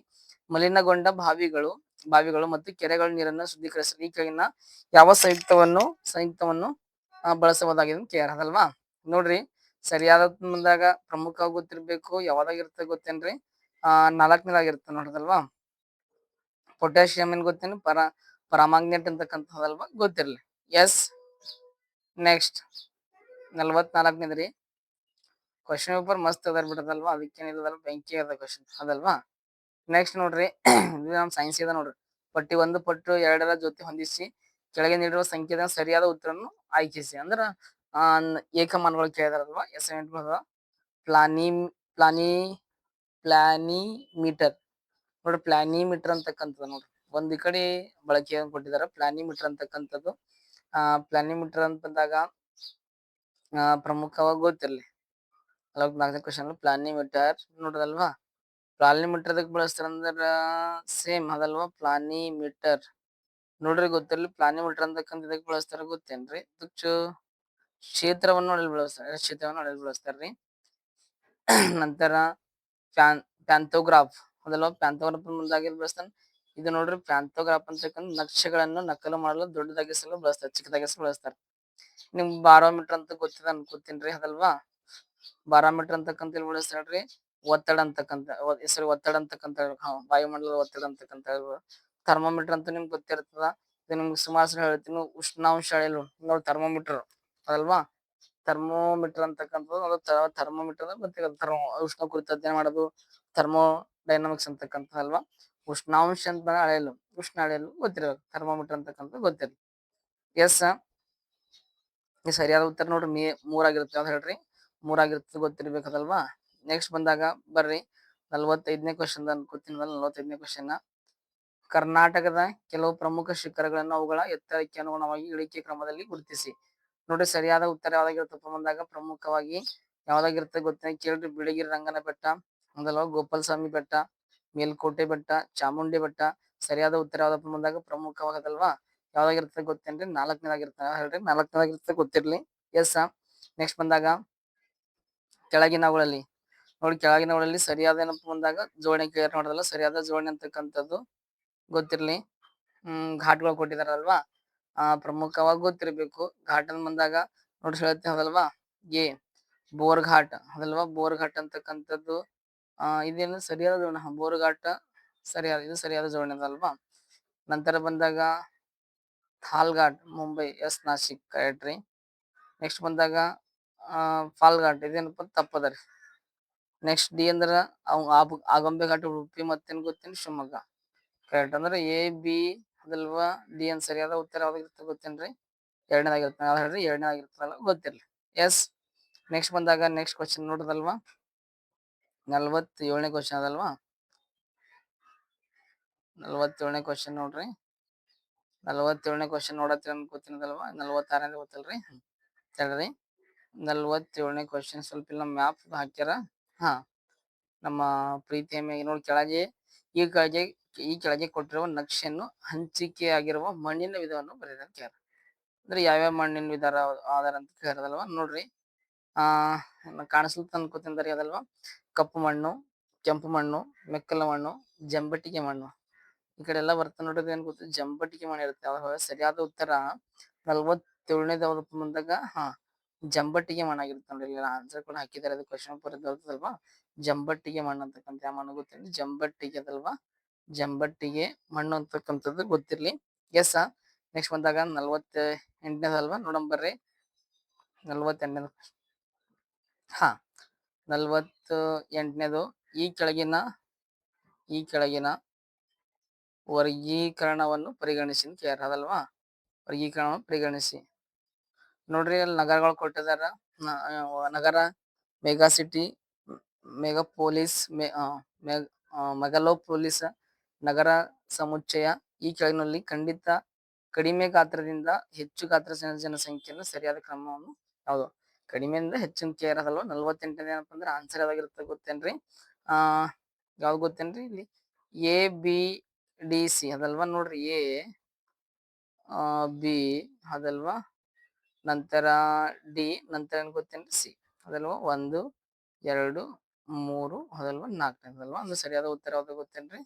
Speaker 1: ಮಲಿನಗೊಂಡ ಬಾವಿಗಳು ಮತ್ತು ಕೆರೆಗಳ ನೀರನ್ನು ಶುದ್ಧೀಕರಿಸಲು ಈ ಕೆಳಗಿನ ಯಾವ ಸಂಯುಕ್ತವನ್ನು ಬಳಸಬಹುದಾಗಿದೆ ಕೇರ್ ಅದಲ್ವಾ. ನೋಡ್ರಿ ಸರಿಯಾದ ಬಂದಾಗ ಪ್ರಮುಖವಾಗಿ ಗೊತ್ತಿರ್ಬೇಕು. ಯಾವ್ದಾಗಿರುತ್ತೆ ಗೊತ್ತೇನ್ರಿ? 4ನೇದಾಗಿರುತ್ತೆ ನೋಡ್ರದಲ್ವಾ. ಪೊಟ್ಯಾಷಿಯಂ ಏನ್ ಗೊತ್ತೇನು ಪರಾಮಾಗ್ನೆಟ್ ಅಂತಕ್ಕಂಥದಲ್ವಾ ಗೊತ್ತಿರ್ಲಿ. ಎಸ್. ನೆಕ್ಸ್ಟ್ 44ನೇದ್ರಿ. ಕ್ವಶನ್ ಪೇಪರ್ ಮಸ್ತ್ ಅದ ಬಿಡದಲ್ವಾ. ಅದಕ್ಕೇನಿಲ್ಲದಲ್ಲ ಬೆಂಕಿ ಅದ ಕ್ವಶನ್ ಅದಲ್ವಾ. ನೆಕ್ಸ್ಟ್ ನೋಡ್ರಿ ಇದು ನಮ್ ಸೈನ್ಸ್ ಇದೆ ನೋಡ್ರಿ. ಪಟ್ಟಿ 1 ಪಟ್ಟು 2ರ ಜೊತೆ ಹೊಂದಿಸಿ ಕೆಳಗೆ ನೀಡಿರುವ ಸಂಖ್ಯೆದ ಸರಿಯಾದ ಉತ್ತರವನ್ನು ಆಯ್ಕಿಸಿ. ಅಂದ್ರ ಏಕಮಾನಗಳು ಕೇಳಿದಾರಲ್ವಾ. ಅಸೈನ್ಮೆಂಟ್ ಪ್ಲಾನಿ ಪ್ಲಾನಿಮೀಟರ್ ನೋಡ್ರಿ. ಪ್ಲಾನಿಮೀಟರ್ ಅಂತಕ್ಕಂಥದ್ದು ನೋಡ್ರಿ ಒಂದ್ ಈ ಕಡೆ ಬಳಕೆ ಕೊಟ್ಟಿದಾರ ಪ್ಲಾನಿಮೀಟರ್ ಅಂತಕ್ಕಂಥದ್ದು. ಪ್ಲಾನಿಮೀಟರ್ ಅಂತ ಬಂದಾಗ ಪ್ರಮುಖವಾಗಿ ಗೊತ್ತಿರ್ಲಿ. 44ನೇ ಕ್ವಶನ್ ಪ್ಲಾನಿಮೀಟರ್ ನೋಡ್ರದಲ್ವಾ. ಪ್ಲಾನಿಮೀಟರ್ ಅದಕ್ಕೆ ಬಳಸ್ತಾರ ಅಂದ್ರ ಸೇಮ್ ಅದಲ್ವಾ. ಪ್ಲಾನಿಮೀಟರ್ ನೋಡ್ರಿ ಗೊತ್ತಿರ್ಲಿ. ಪ್ಲಾನಿಮೀಟರ್ ಅಂತಕ್ಕಂಥ ಇದಕ್ಕೆ ಬಳಸ್ತಾರ ಗೊತ್ತೇನ್ರಿ? ಕ್ಷೇತ್ರವನ್ನು ಅಳೆಯಲು ಬಳಸ್ತಾರ್ರಿ. ನಂತರ ಪ್ಯಾಂಥೋಗ್ರಾಫ್ ಅದಲ್ವಾ. ಪ್ಯಾಂಥೋಗ್ರಾಫ್ ಮುಂದಾಗಿ ಬಳಸ್ತಾನ. ಇದು ನೋಡ್ರಿ ಪ್ಯಾಂಥೋಗ್ರಾಫ್ ಅಂತಕ್ಕಂಥ ನಕ್ಷೆಗಳನ್ನು ನಕಲು ಮಾಡಲು ದೊಡ್ಡದಾಗಿಸಲು ಬಳಸ್ತಾರೆ, ಚಿಕ್ಕದಾಗಿಸಲು ಬಳಸ್ತಾರೆ. ನಿಮ್ ಬಾರೋಮೀಟರ್ ಅಂತ ಗೊತ್ತಿದೆ ಅನ್ಕೋತೀನ್ರಿ ಅದಲ್ವಾ. ಬಾರೋಮೀಟರ್ ಅಂತಕ್ಕಂಥ ಎಲ್ಲಿ ಬಳಸ್ತಾರ್ರಿ? ಒತ್ತಡ ಅಂತಕ್ಕಂಥ ವಾಯುಮಂಡಲದ ಒತ್ತಡ ಅಂತಕ್ಕಂಥ. ಥರ್ಮೋಮೀಟರ್ ಅಂತ ನಿಮ್ಗೆ ಗೊತ್ತಿರ್ತದ. ಇದು ನಿಮ್ಗೆ ಸುಮಾರು ಸಲ ಹೇಳ್ತೀನಿ. ಉಷ್ಣಾಂಶ ಅಳೆಯಲು ನೋಡಿ ಥರ್ಮೋಮೀಟರ್ ಅದಲ್ವಾ. ಥರ್ಮೋಮೀಟರ್ ಅಂತಕ್ಕಂಥದ್ದು ಅದು ಥರ್ಮೋಮೀಟರ್ ಗೊತ್ತಿರುತ್ತೆ. ಉಷ್ಣ ಕುರಿತು ಅಧ್ಯಯನ ಮಾಡೋದು ಥರ್ಮೋ ಡೈನಾಮಿಕ್ಸ್ ಅಂತಕ್ಕಂಥದ್ದಲ್ವಾ. ಉಷ್ಣಾಂಶ ಅಂತ ಅಳೆಯಲು ಗೊತ್ತಿರಬೇಕು. ಥರ್ಮೋಮೀಟರ್ ಅಂತಕ್ಕಂಥ ಗೊತ್ತಿರಲಿ. ಎಸ್. ಈ ಸರಿಯಾದ ಉತ್ತರ ನೋಡ್ರಿ ಮೂರಾಗಿರುತ್ತೆ. ಯಾವ್ದು ಹೇಳ್ರಿ? ಮೂರಾಗಿರುತ್ತೆ ಗೊತ್ತಿರ್ಬೇಕದಲ್ವಾ. ನೆಕ್ಸ್ಟ್ ಬಂದಾಗ ಬರ್ರಿ 45ನೇ ಕ್ವಶನ್ ಅನ್ಕೋತೀನಿ. 45ನೇ ಕ್ವಶನ್ ಕರ್ನಾಟಕದ ಕೆಲವು ಪ್ರಮುಖ ಶಿಖರಗಳನ್ನು ಅವುಗಳ ಎತ್ತರಕ್ಕೆ ಅನುಗುಣವಾಗಿ ಇಳಿಕೆ ಕ್ರಮದಲ್ಲಿ ಗುರುತಿಸಿ. ನೋಡಿ ಸರಿಯಾದ ಉತ್ತರ ಯಾವ್ದಾಗಿರುತ್ತಪ್ಪ ಬಂದಾಗ ಪ್ರಮುಖವಾಗಿ ಯಾವ್ದಾಗಿರುತ್ತೆ ಗೊತ್ತಿನ ಕೇಳ್ರಿ. ಬಿಳಿಗಿರಿ ರಂಗನ ಬೆಟ್ಟ ಅದಲ್ವಾ, ಗೋಪಾಲಸ್ವಾಮಿ ಬೆಟ್ಟ, ಮೇಲ್ಕೋಟೆ ಬೆಟ್ಟ, ಚಾಮುಂಡಿ ಬೆಟ್ಟ. ಸರಿಯಾದ ಉತ್ತರ ಯಾವ್ದಪ್ಪ ಬಂದಾಗ ಪ್ರಮುಖವಾಗದಲ್ವಾ. ಯಾವ್ದಾಗಿರುತ್ತೆ ಗೊತ್ತೇನ್ರಿ? 4ನೇದಾಗಿರುತ್ತೆ. ಹೇಳ್ರಿ 4ನೇದಾಗಿರುತ್ತೆ ಗೊತ್ತಿರ್ಲಿ. ಎಸ್. ನೆಕ್ಸ್ಟ್ ಬಂದಾಗ ಕೆಳಗಿನವುಗಳಲ್ಲಿ ನೋಡಿ. ಕೆಳಗಿನವುಗಳಲ್ಲಿ ಸರಿಯಾದ ಏನಪ್ಪ ಬಂದಾಗ ಜೋಡಣೆ ಕ್ಲಿಯರ್ ಮಾಡೋದಲ್ಲ. ಸರಿಯಾದ ಜೋಡಣೆ ಅಂತಕ್ಕಂಥದ್ದು ಗೊತ್ತಿರ್ಲಿ. ಘಾಟ್ಗಳು ಕೊಟ್ಟಿದಾರಲ್ವಾ. ಪ್ರಮುಖವಾಗಿ ಗೊತ್ತಿರ್ಬೇಕು. ಘಾಟ್ ಅಂತ ಬಂದಾಗ ನೋಡಿ ಹೇಳ್ತೀನಿ ಅದಲ್ವಾ. ಬೋರ್ ಘಾಟ್ ಅದಲ್ವಾ. ಬೋರ್ ಘಾಟ್ ಅಂತಕ್ಕಂಥದ್ದು ಇದೇನು ಸರಿಯಾದ ಜೋಡಣೆ. ಬೋರ್ ಘಾಟ್ ಇದು ಸರಿಯಾದ ಜೋಡಣೆ ಅದಲ್ವಾ. ನಂತರ ಬಂದಾಗ ಥಾಲ್ ಘಾಟ್ ಮುಂಬೈ, ಎಸ್ ನಾಸಿಕ್ ಕರೆಕ್ಟ್ ರೀ. ನೆಕ್ಸ್ಟ್ ಬಂದಾಗ ಫಾಲ್ ಘಾಟ್ ಇದೇನಪ್ಪ ತಪ್ಪದರಿ. ನೆಕ್ಸ್ಟ್ ಡಿ ಅಂದ್ರ ಆಗುಂಬೆ ಘಾಟ್ ಉಡುಪಿ ಮತ್ತೇನ್ ಗೊತ್ತೇನು ಶಿವಮೊಗ್ಗ ಕರೆಕ್ಟ್. ಅಂದ್ರೆ AB ಅದಲ್ವಾ. ಡಿ ಅನ್ ಸರಿಯಾದ ಉತ್ತರ ಯಾವ್ದಾಗಿರುತ್ತೆ ಗೊತ್ತೇನ್ರಿ? 2ನೇದಾಗಿರುತ್ತೆ. ಯಾವ್ದು ಹೇಳ್ರಿ? 2ನೇದಾಗಿರುತ್ತಲ್ಲ ಗೊತ್ತಿರ್ಲಿ. ಎಸ್. ನೆಕ್ಸ್ಟ್ ಬಂದಾಗ ನೆಕ್ಸ್ಟ್ ಕ್ವಶನ್ ನೋಡುದಲ್ವಾ. 47ನೇ ಕ್ವಶನ್ ಅದಲ್ವಾ. 47ನೇ ಕ್ವಶನ್ ನೋಡ್ರಿ. 47ನೇ ಕ್ವಶನ್ ನೋಡತ್ತೀರ ಅನ್ಕೋತೀನದಲ್ವಾ. 46ನೇ ಗೊತ್ತಲ್ರಿ. ಹೇಳ್ರಿ 47ನೇ ಕ್ವಶನ್ ಸ್ವಲ್ಪ ಇಲ್ಲ ಮ್ಯಾಪ್ ಹಾಕ್ಯಾರ. ಹಾ, ನಮ್ಮ ಪ್ರೀತಿಯ ಮೇಲೆ ನೋಡಿ ಕೆಳಗೆ ಈ ಕೆಳಗೆ ಈ ಕೆಳಗೆ ಕೊಟ್ಟಿರುವ ನಕ್ಷೆಯನ್ನು ಹಂಚಿಕೆಯಾಗಿರುವ ಮಣ್ಣಿನ ವಿಧವನ್ನು ಬರೆದ ಅಂತ ಕೇಳ್ಯಾರ. ಅಂದ್ರೆ ಯಾವ್ಯಾವ ಮಣ್ಣಿನ ವಿಧಾನ ಆಧಾರ ಅಂತ ಕೇಳದಲ್ವಾ ನೋಡ್ರಿ. ಆ ಕಾಣಿಸ್ಲಿಕ್ಕೆ ಅನ್ಕೋತೀನಿ ಅದಲ್ವಾ, ಕಪ್ಪು ಮಣ್ಣು, ಕೆಂಪು ಮಣ್ಣು, ಮೆಕ್ಕಲು ಮಣ್ಣು, ಜಂಬಟಿಗೆ ಮಣ್ಣು. ಈ ಕಡೆ ಎಲ್ಲ ಬರ್ತಾ ನೋಡಿದ್ರೆ ಏನ್ ಗೊತ್ತು, ಜಂಬಟಿಗೆ ಮಣ್ಣು ಇರುತ್ತೆ. ಅವಾಗ ಸರಿಯಾದ ಉತ್ತರ 47ನೇದು ಯಾವ್ದಪ್ಪ ಬಂದಾಗ ಜಂಬಟ್ಟಿಗೆ ಮಣ್ಣಾಗಿರುತ್ತೆ ನೋಡಿ. ಇಲ್ಲಿ ಆನ್ಸರ್ ಕೂಡ ಹಾಕಿದ್ದಾರೆ, ಅದು ಕ್ವಶನ್ ಪೇಪರ್ ಇದ್ದಲ್ವಾ. ಜಂಬಟ್ಟಿಗೆ ಮಣ್ಣು ಅಂತಕ್ಕಂಥ ಯಾವ ಮಣ್ಣು ಗೊತ್ತಿರಲಿ, ಜಂಬಟ್ಟಿಗೆ ಅದಲ್ವಾ, ಜಂಬಟ್ಟಿಗೆ ಮಣ್ಣು ಅಂತಕ್ಕಂಥದ್ದು ಗೊತ್ತಿರ್ಲಿ. ಎಸ್. ನೆಕ್ಸ್ಟ್ ಬಂದಾಗ 48ನೇದಲ್ವಾ, ನೋಡಂಬರ್ರಿ 48ನೇದು. ಹಾ, 48ನೇದು ಈ ಕೆಳಗಿನ ವರ್ಗೀಕರಣವನ್ನು ಪರಿಗಣಿಸಿ ಅಂತ ಕೇಳ್ಯಾರ ಅದಲ್ವಾ. ವರ್ಗೀಕರಣವನ್ನು ಪರಿಗಣಿಸಿ ನೋಡ್ರಿ, ಅಲ್ಲಿ ನಗರಗಳು ಕೊಟ್ಟಿದಾರ. ನಗರ, ಮೆಗಾ ಸಿಟಿ, ಮೆಗಾಪೋಲಿಸ್, ಮೆಗಾಲೋಪೋಲಿಸ್, ನಗರ ಸಮುಚ್ಚಯ. ಈ ಕೆಳಗಿನಲ್ಲಿ ಖಂಡಿತ ಕಡಿಮೆ ಗಾತ್ರದಿಂದ ಹೆಚ್ಚು ಗಾತ್ರ ಜನಸಂಖ್ಯೆಯನ್ನು ಸರಿಯಾದ ಕ್ರಮವನ್ನು ಯಾವುದು? ಕಡಿಮೆಯಿಂದ ಹೆಚ್ಚಿನ ಕೇರದಲ್ವ. 48ನೇ ಏನಪ್ಪ ಅಂದ್ರೆ ಆನ್ಸರ್ ಯಾವ್ದಾಗಿರುತ್ತೆ ಗೊತ್ತೇನ್ರಿ? ಯಾವ್ದು ಗೊತ್ತೇನ್ರಿ? ಇಲ್ಲಿ ಎ ಬಿ ಡಿ ಸಿ ಅದಲ್ವಾ ನೋಡ್ರಿ. ಎ ಬಿ ಅದಲ್ವಾ, ನಂತರ ಡಿ, ನಂತರ ಏನ್ ಗೊತ್ತೇನ್ರಿ? ಸಿ ಅದಲ್ವಾ. 1 2 3 ಅದಲ್ವಾ, 4ನೇದಲ್ವಾ. ಅಂದ್ರೆ ಸರಿಯಾದ ಉತ್ತರ ಯಾವ್ದು ಗೊತ್ತೇನ್ರಿ?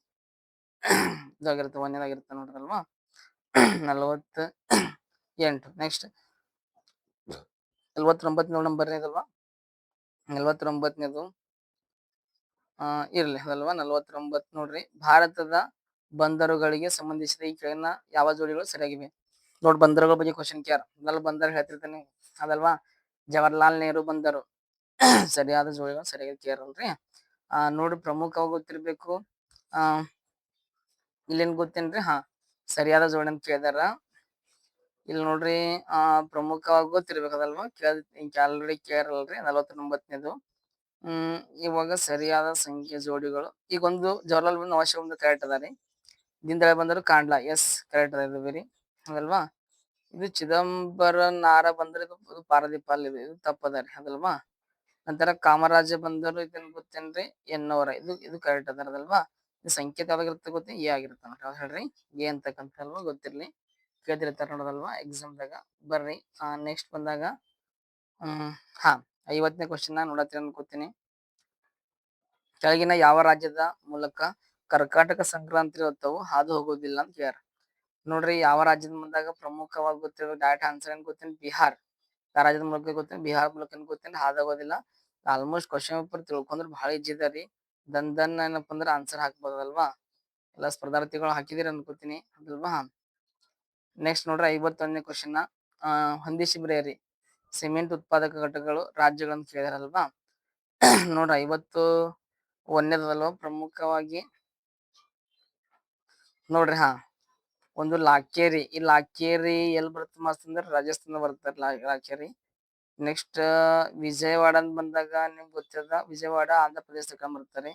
Speaker 1: ಇದಾಗಿರುತ್ತೆ, ಒಂದೇದಾಗಿರುತ್ತೆ ನೋಡ್ರಲ್ವಾ. 48. ನೆಕ್ಸ್ಟ್ 49 ನಂಬರ್ನೇದಲ್ವಾ. 49ನೇದು ಇರ್ಲಿ ಅದಲ್ವಾ. 49 ನೋಡ್ರಿ, ಭಾರತದ ಬಂದರುಗಳಿಗೆ ಸಂಬಂಧಿಸಿದ ಈ ಕೆಳಗಿನ ಯಾವ ಜೋಡಿಗಳು ಸರಿಯಾಗಿವೆ? ನೋಡಿ, ಬಂದರುಗಳ ಬಗ್ಗೆ ಕ್ವಶನ್ ಕೇರ್. ಬಂದರು ಹೇಳ್ತಿರ್ತಾನೆ ಅದಲ್ವಾ. ಜವಾಹರ್ಲಾಲ್ ನೆಹರು ಬಂದರು ಸರಿಯಾದ ಜೋಡಿಗಳು ಸರಿಯಾಗಿ ಕೇರ್ ಅಲ್ರಿ. ನೋಡಿ, ಪ್ರಮುಖವಾಗಿ ಗೊತ್ತಿರ್ಬೇಕು. ಇಲ್ಲೇನ್ ಗೊತ್ತೇನ್ರಿ? ಸರಿಯಾದ ಜೋಡಿ ಅಂತ ಕೇಳಿದಾರ. ಇಲ್ಲಿ ನೋಡ್ರಿ, ಪ್ರಮುಖವಾಗಿ ಗೊತ್ತಿರ್ಬೇಕದಲ್ವಾ. ಆಲ್ರೆಡಿ ಕೇಳಲ್ರಿ 49ನೇದು. ಇವಾಗ ಸರಿಯಾದ ಸಂಖ್ಯೆ ಜೋಡಿಗಳು ಈಗ ಒಂದು ಜವಾಹರ್ಲಾಲ್ ಬಂದು ಅವಶ್ಯ ಒಂದು ಕರೆಕ್ಟ್ ಅದ ರೀ. ದೀನ್ ದಯಾಳ್ ಬಂದರು ಕಾಂಡ್ಲಾ, ಎಸ್ ಕರೆಕ್ಟ್ ಅದ, ಇದು ಬೇರೆ ಅದಲ್ವಾ. ಇದು ಚಿದಂಬರನಾರ ಬಂದ್ರೆ ಇದು ಪಾರದೀಪ ಅಲ್ಲಿ, ಇದು ತಪ್ಪದ ರೀ ಅದಲ್ವಾ. ನಂತರ ಕಾಮರಾಜ ಬಂದರು ಇದನ್ ಗೊತ್ತೇನ್ರಿ? ಎನ್ನವರ, ಇದು ಕರೆಕ್ಟ್ ಅದಲ್ವಾ. ಇದು ಸಂಕೇತ ಯಾವಾಗಿರುತ್ತೆ ಗೊತ್ತೇ? ಎ ಆಗಿರುತ್ತೆ ನೋಡ್ರಿ. ಯಾವ್ದು ಹೇಳ್ರಿ? ಎ ಅಂತಕ್ಕಂಥ ಅಲ್ವಾ, ಗೊತ್ತಿರ್ಲಿ, ಕೇಳ್ತಿರ್ತಾರ ನೋಡೋದಲ್ವಾ ಎಕ್ಸಾಮ್ದಾಗ. ಬರ್ರಿ ನೆಕ್ಸ್ಟ್ ಬಂದಾಗ 50ನೇ ಕ್ವಶನ್ ನೋಡತ್ತೀರಿ ಅನ್ಕೋತೀನಿ. ಕೆಳಗಿನ ಯಾವ ರಾಜ್ಯದ ಮೂಲಕ ಕರ್ಕಾಟಕ ಸಂಕ್ರಾಂತಿ ಹೊತ್ತವು ಹಾದು ಹೋಗೋದಿಲ್ಲ ಅಂತ ಹೇಳ್ಯಾರ. ನೋಡ್ರಿ, ಯಾವ ರಾಜ್ಯದ ಮುಂದಾಗ ಪ್ರಮುಖವಾಗಿ ಗೊತ್ತಿರೋ ಡೈರೆಕ್ಟ್ ಆನ್ಸರ್ ಏನ್ ಗೊತ್ತೇನೆ? ಬಿಹಾರ್. ಯಾವ ರಾಜ್ಯದ ಮೂಲಕ ಗೊತ್ತೇನೆ? ಬಿಹಾರ್ ಮೂಲಕ ಗೊತ್ತೇನೆ, ಹಾದಾಗೋದಿಲ್ಲ. ಆಲ್ಮೋಸ್ಟ್ ಕ್ವಶನ್ ಪೇಪರ್ ತಿಳ್ಕೊಂಡ್ರೆ ಬಹಳ ಈಜಿ ಇದ ರೀ. ದನ್ ಏನಪ್ಪ ಅಂದ್ರೆ ಆನ್ಸರ್ ಹಾಕ್ಬೋದಲ್ವಾ. ಎಲ್ಲ ಸ್ಪರ್ಧಾರ್ಥಿಗಳು ಹಾಕಿದಿರಿ ಅನ್ಕೋತೀನಿ ಅದಲ್ವಾ. ನೆಕ್ಸ್ಟ್ ನೋಡ್ರಿ 51ನೇ ಕ್ವಶನ್ ಹೊಂದಿಸಿ ಬರೆಯಿರಿ ಸಿಮೆಂಟ್ ಉತ್ಪಾದಕ ಘಟಕಗಳು ರಾಜ್ಯಗಳನ್ನು ಕೇಳಿದಾರಲ್ವಾ. ನೋಡ್ರಿ 51ನೇದಲ್ವಾ, ಪ್ರಮುಖವಾಗಿ ನೋಡ್ರಿ. ಒಂದು ಲಾಕೇರಿ. ಈ ಲಾಕೇರಿ ಎಲ್ಲಿ ಬರುತ್ತೆ ಮಸ್ತ್ ಅಂದ್ರೆ ರಾಜಸ್ಥಾನ ಬರುತ್ತೆ ಲಾಕೇರಿ. ನೆಕ್ಸ್ಟ್ ವಿಜಯವಾಡ ಅಂತ ಬಂದಾಗ ನಿಮ್ಗೆ ಗೊತ್ತಿರದ, ವಿಜಯವಾಡ ಆಂಧ್ರ ಪ್ರದೇಶಕ್ಕೆ ಬರ್ತಾರೆ.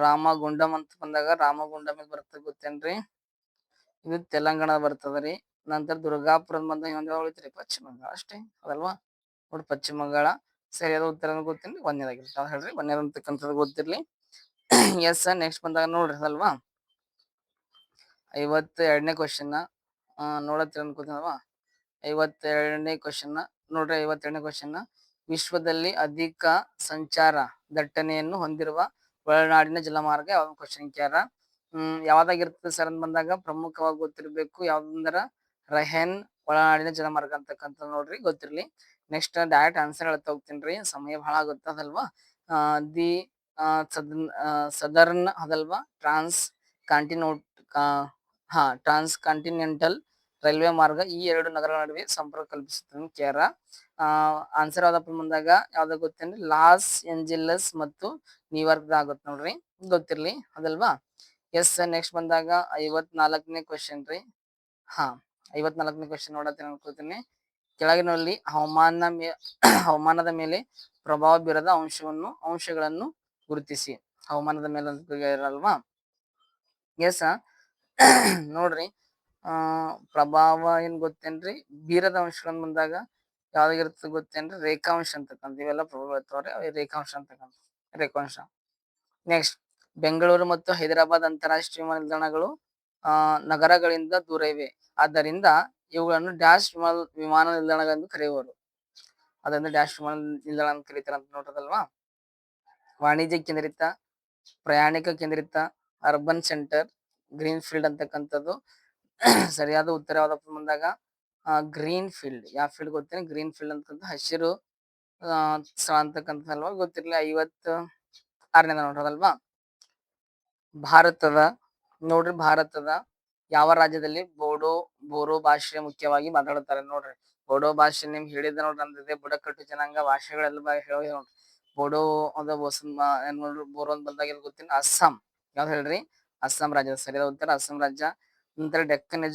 Speaker 1: ರಾಮಗುಂಡಂ ಅಂತ ಬಂದಾಗ ರಾಮಗುಂಡಂ ಬರುತ್ತೆ ಗೊತ್ತೇನ್ರಿ? ಇದು ತೆಲಂಗಾಣ ಬರ್ತದ್ರಿ. ನಂತರ ದುರ್ಗಾಪುರ ಬಂದಾಗ ಇನ್ನೊಂದು ಉಳಿತ್ರಿ, ಪಶ್ಚಿಮ ಬಂಗಾಳ ಅಷ್ಟೇ ಅದಲ್ವಾ. ನೋಡಿ, ಪಶ್ಚಿಮ ಬಂಗಾಳ ಸರಿಯಾದ ಉತ್ತರ ಗೊತ್ತೇನ್ರಿ? ಒಂದೇದಾಗಿರುತ್ತೆ. ಅದು ಹೇಳ್ರಿ, ಒಂದೇದ ಅಂತಕ್ಕಂಥದ್ದು ಗೊತ್ತಿರ್ಲಿ. ಎಸ್. ನೆಕ್ಸ್ಟ್ ಬಂದಾಗ ನೋಡ್ರಿ ಅದಲ್ವಾ 52ನೇ ಕ್ವಶನ್ ನೋಡತ್ತೀರ ಅನ್ಕೋತೀನಲ್ವಾ. 52ನೇ ಕ್ವಶನ್ ನೋಡ್ರಿ. 52ನೇ ಕ್ವಶನ್ ವಿಶ್ವದಲ್ಲಿ ಅಧಿಕ ಸಂಚಾರ ದಟ್ಟಣೆಯನ್ನು ಹೊಂದಿರುವ ಒಳನಾಡಿನ ಜಲಮಾರ್ಗ ಯಾವ್ದು ಕ್ವಶನ್ ಕ್ಯಾರ. ಯಾವ್ದಾಗಿರ್ತದೆ ಸರ್ ಅಂತ ಬಂದಾಗ ಪ್ರಮುಖವಾಗಿ ಗೊತ್ತಿರ್ಬೇಕು. ಯಾವ್ದಂದ್ರ ರಹೇನ್ ಒಳನಾಡಿನ ಜಲಮಾರ್ಗ ಅಂತಕ್ಕಂಥ ನೋಡ್ರಿ, ಗೊತ್ತಿರ್ಲಿ. ನೆಕ್ಸ್ಟ್ ಡೈರೆಕ್ಟ್ ಆನ್ಸರ್ ಹೇಳ್ತಾ ಹೋಗ್ತೀನಿ, ಸಮಯ ಬಹಳ ಆಗುತ್ತದಲ್ವಾ. ದಿ ಸದರ್ನ್ ಅದಲ್ವಾ, ಟ್ರಾನ್ಸ್ ಕಾಂಟಿನೆಂಟಲ್ ರೈಲ್ವೆ ಮಾರ್ಗ ಈ ಎರಡು ನಗರಗಳ ನಡುವೆ ಸಂಪರ್ಕ ಕಲ್ಪಿಸುತ್ತದೆ ಕೇರ. ಆನ್ಸರ್ ಯಾವ್ದಪ್ಪ ಬಂದಾಗ ಯಾವ್ದು ಗೊತ್ತೇನ್ರಿ? ಲಾಸ್ ಏಂಜಲಸ್ ಮತ್ತು ನ್ಯೂಯಾರ್ಕ್ ಆಗುತ್ತೆ ನೋಡ್ರಿ, ಗೊತ್ತಿರ್ಲಿ ಅದಲ್ವಾ. ಎಸ್. ನೆಕ್ಸ್ಟ್ ಬಂದಾಗ 54ನೇ ಕ್ವಶನ್ ರೀ. 54ನೇ ಕ್ವಶನ್ ನೋಡತ್ತೀನಿ ಅನ್ಕೋತೀನಿ. ಕೆಳಗಿನಲ್ಲಿ ಹವಾಮಾನದ ಮೇಲೆ ಪ್ರಭಾವ ಬೀರದ ಅಂಶಗಳನ್ನು ಗುರುತಿಸಿ. ಹವಾಮಾನದ ಮೇಲೆ ಇರಲ್ವಾ. ಎಸ್. ನೋಡ್ರಿ, ಪ್ರಭಾವ ಏನ್ ಗೊತ್ತೇನ್ರಿ? ಬೀರದ ಅಂಶಗಳನ್ನ ಬಂದಾಗ ಯಾವ್ದಾಗಿರ್ತದೆ ಗೊತ್ತೇನ್ರಿ? ರೇಖಾಂಶ ಅಂತಕ್ಕಂಥ ಇವೆಲ್ಲ ಬರ್ತಾವ್ರಿ ರೇಖಾಂಶ ಅಂತಕ್ಕಂಥ ರೇಖಾಂಶ. ನೆಕ್ಸ್ಟ್, ಬೆಂಗಳೂರು ಮತ್ತು ಹೈದರಾಬಾದ್ ಅಂತಾರಾಷ್ಟ್ರೀಯ ವಿಮಾನ ನಿಲ್ದಾಣಗಳು ನಗರಗಳಿಂದ ದೂರ ಇವೆ. ಆದ್ದರಿಂದ ಇವುಗಳನ್ನು ಡ್ಯಾಶ್ ವಿಮಾನ ನಿಲ್ದಾಣಗಳೆಂದು ಕರೆಯುವರು. ಅದರಿಂದ ಡ್ಯಾಶ್ ವಿಮಾನ ನಿಲ್ದಾಣ ಅಂತ ಕರೀತಾರೆ ಅಂತ ನೋಡ್ರದಲ್ವಾ. ವಾಣಿಜ್ಯ ಕೇಂದ್ರಿತ, ಪ್ರಯಾಣಿಕ ಕೇಂದ್ರಿತ, ಅರ್ಬನ್ ಸೆಂಟರ್, ಗ್ರೀನ್ ಫೀಲ್ಡ್ ಅಂತಕ್ಕಂಥದ್ದು. ಸರಿಯಾದ ಉತ್ತರ ಯಾವ್ದಪ್ಪ ಬಂದಾಗ ಗ್ರೀನ್ ಫೀಲ್ಡ್. ಯಾವ ಫೀಲ್ಡ್ ಗೊತ್ತೇನೆ? ಗ್ರೀನ್ ಫೀಲ್ಡ್ ಅಂತಕ್ಕಂಥ ಹಸಿರು ಸ್ಥಳ ಅಂತಕ್ಕಂಥಲ್ವಾ ಗೊತ್ತಿರ್ಲಿ. 56ನೇದ ನೋಡ್ರದಲ್ವಾ. ಭಾರತದ ಯಾವ ರಾಜ್ಯದಲ್ಲಿ ಬೋಡೋ ಭಾಷೆ ಮುಖ್ಯವಾಗಿ ಮಾತಾಡುತ್ತಾರೆ? ನೋಡ್ರಿ, ಬೋಡೋ ಭಾಷೆ ನಿಮ್ಗೆ ಹೇಳಿದ ನೋಡ್ರಿ, ಅಂದ್ರೆ ಬುಡಕಟ್ಟು ಜನಾಂಗ ಭಾಷೆಗಳೆಲ್ಲ ಹೇಳಿ ನೋಡ್ರಿ. ಬೋಡೋ ಅದ ನೋಡ್ರಿ, ಬೋರೋ ಅಂತ ಬಂದಾಗ ಗೊತ್ತಿಲ್ಲ. ಅಸ್ಸಾಂ. ಯಾವ್ದು ಹೇಳ್ರಿ? ಅಸ್ಸಾಂ ರಾಜ್ಯ. ಸರಿಯಾದ ಉತ್ತರ ಅಸ್ಸಾಂ ರಾಜ್ಯ. ನಂತರ ಡೆಕ್ಕನ್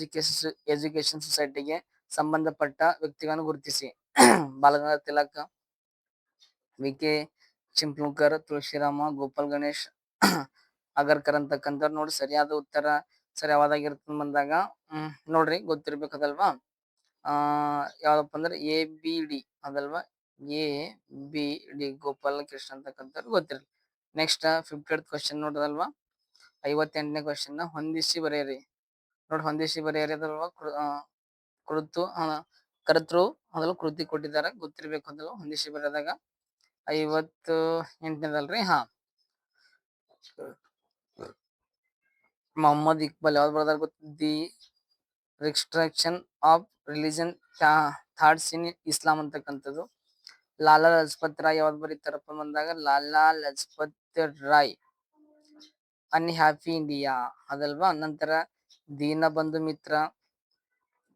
Speaker 1: ಎಜುಕೇಶನ್ ಸೊಸೈಟಿಗೆ ಸಂಬಂಧಪಟ್ಟ ವ್ಯಕ್ತಿಗಳನ್ನು ಗುರುತಿಸಿ. ಬಾಲಗಂಗಾಧರ ತಿಲಕ್, ವಿ.ಕೆ. ಚಿಪ್ಲೂನ್ಕರ್, ತುಳಸಿರಾಮ, ಗೋಪಾಲ್ ಗಣೇಶ್ ಅಗರ್ಕರ್ ಅಂತಕ್ಕಂಥವ್ರು. ನೋಡಿ, ಸರಿಯಾದ ಉತ್ತರ ಯಾವ್ದಾಗಿರ್ತದೆ ಬಂದಾಗ ನೋಡ್ರಿ, ಗೊತ್ತಿರ್ಬೇಕದಲ್ವಾ. ಯಾವ್ದಪ್ಪ ಅಂದ್ರೆ ABD ಅದಲ್ವಾ. ABD ಗೋಪಾಲ ಕೃಷ್ಣ ಅಂತಕ್ಕಂಥವ್ರು ಗೊತ್ತಿರಲಿ. ನೆಕ್ಸ್ಟ್ 50th ಕ್ವಶನ್ ನೋಡ್ರದಲ್ವಾ. 58ನೇ ಕ್ವಶನ್ ಹೊಂದಿಸಿ ಬರೆಯಿರಿ. ನೋಡಿ, ಹೊಂದಿಸಿ ಬರೆಯಿರಿ ಅದಲ್ವಾ. ಕರ್ತೃ ಅದಲ್ಲ ಕೃತಿ ಕೊಟ್ಟಿದ್ದಾರೆ, ಗೊತ್ತಿರ್ಬೇಕು ಅದಲ್ವಾ. ಹೊಂದಿಸಿ ಬರೆದಾಗ 58ನೇದಲ್ರಿ. ಮೊಹಮ್ಮದ್ ಇಕ್ಬಾಲ್ ಯಾವ್ದು ಬರ್ದಾರ ಗೊತ್ತ? The restriction of religion thoughts in Islam ಅಂತಕ್ಕಂಥದ್ದು. ಲಾಲಾ ಲಜಪತ್ ರಾಯ್ ಯಾವ್ದು ಬರೀತಾರಪ್ಪ ಬಂದಾಗ ಲಾಲಾ ಲಜಪತ್ ರಾಯ್ ಅನ್ಹ್ಯಾಪಿ ಇಂಡಿಯಾ ಅದಲ್ವಾ. ನಂತರ ದೀನಬಂಧು ಮಿತ್ರ.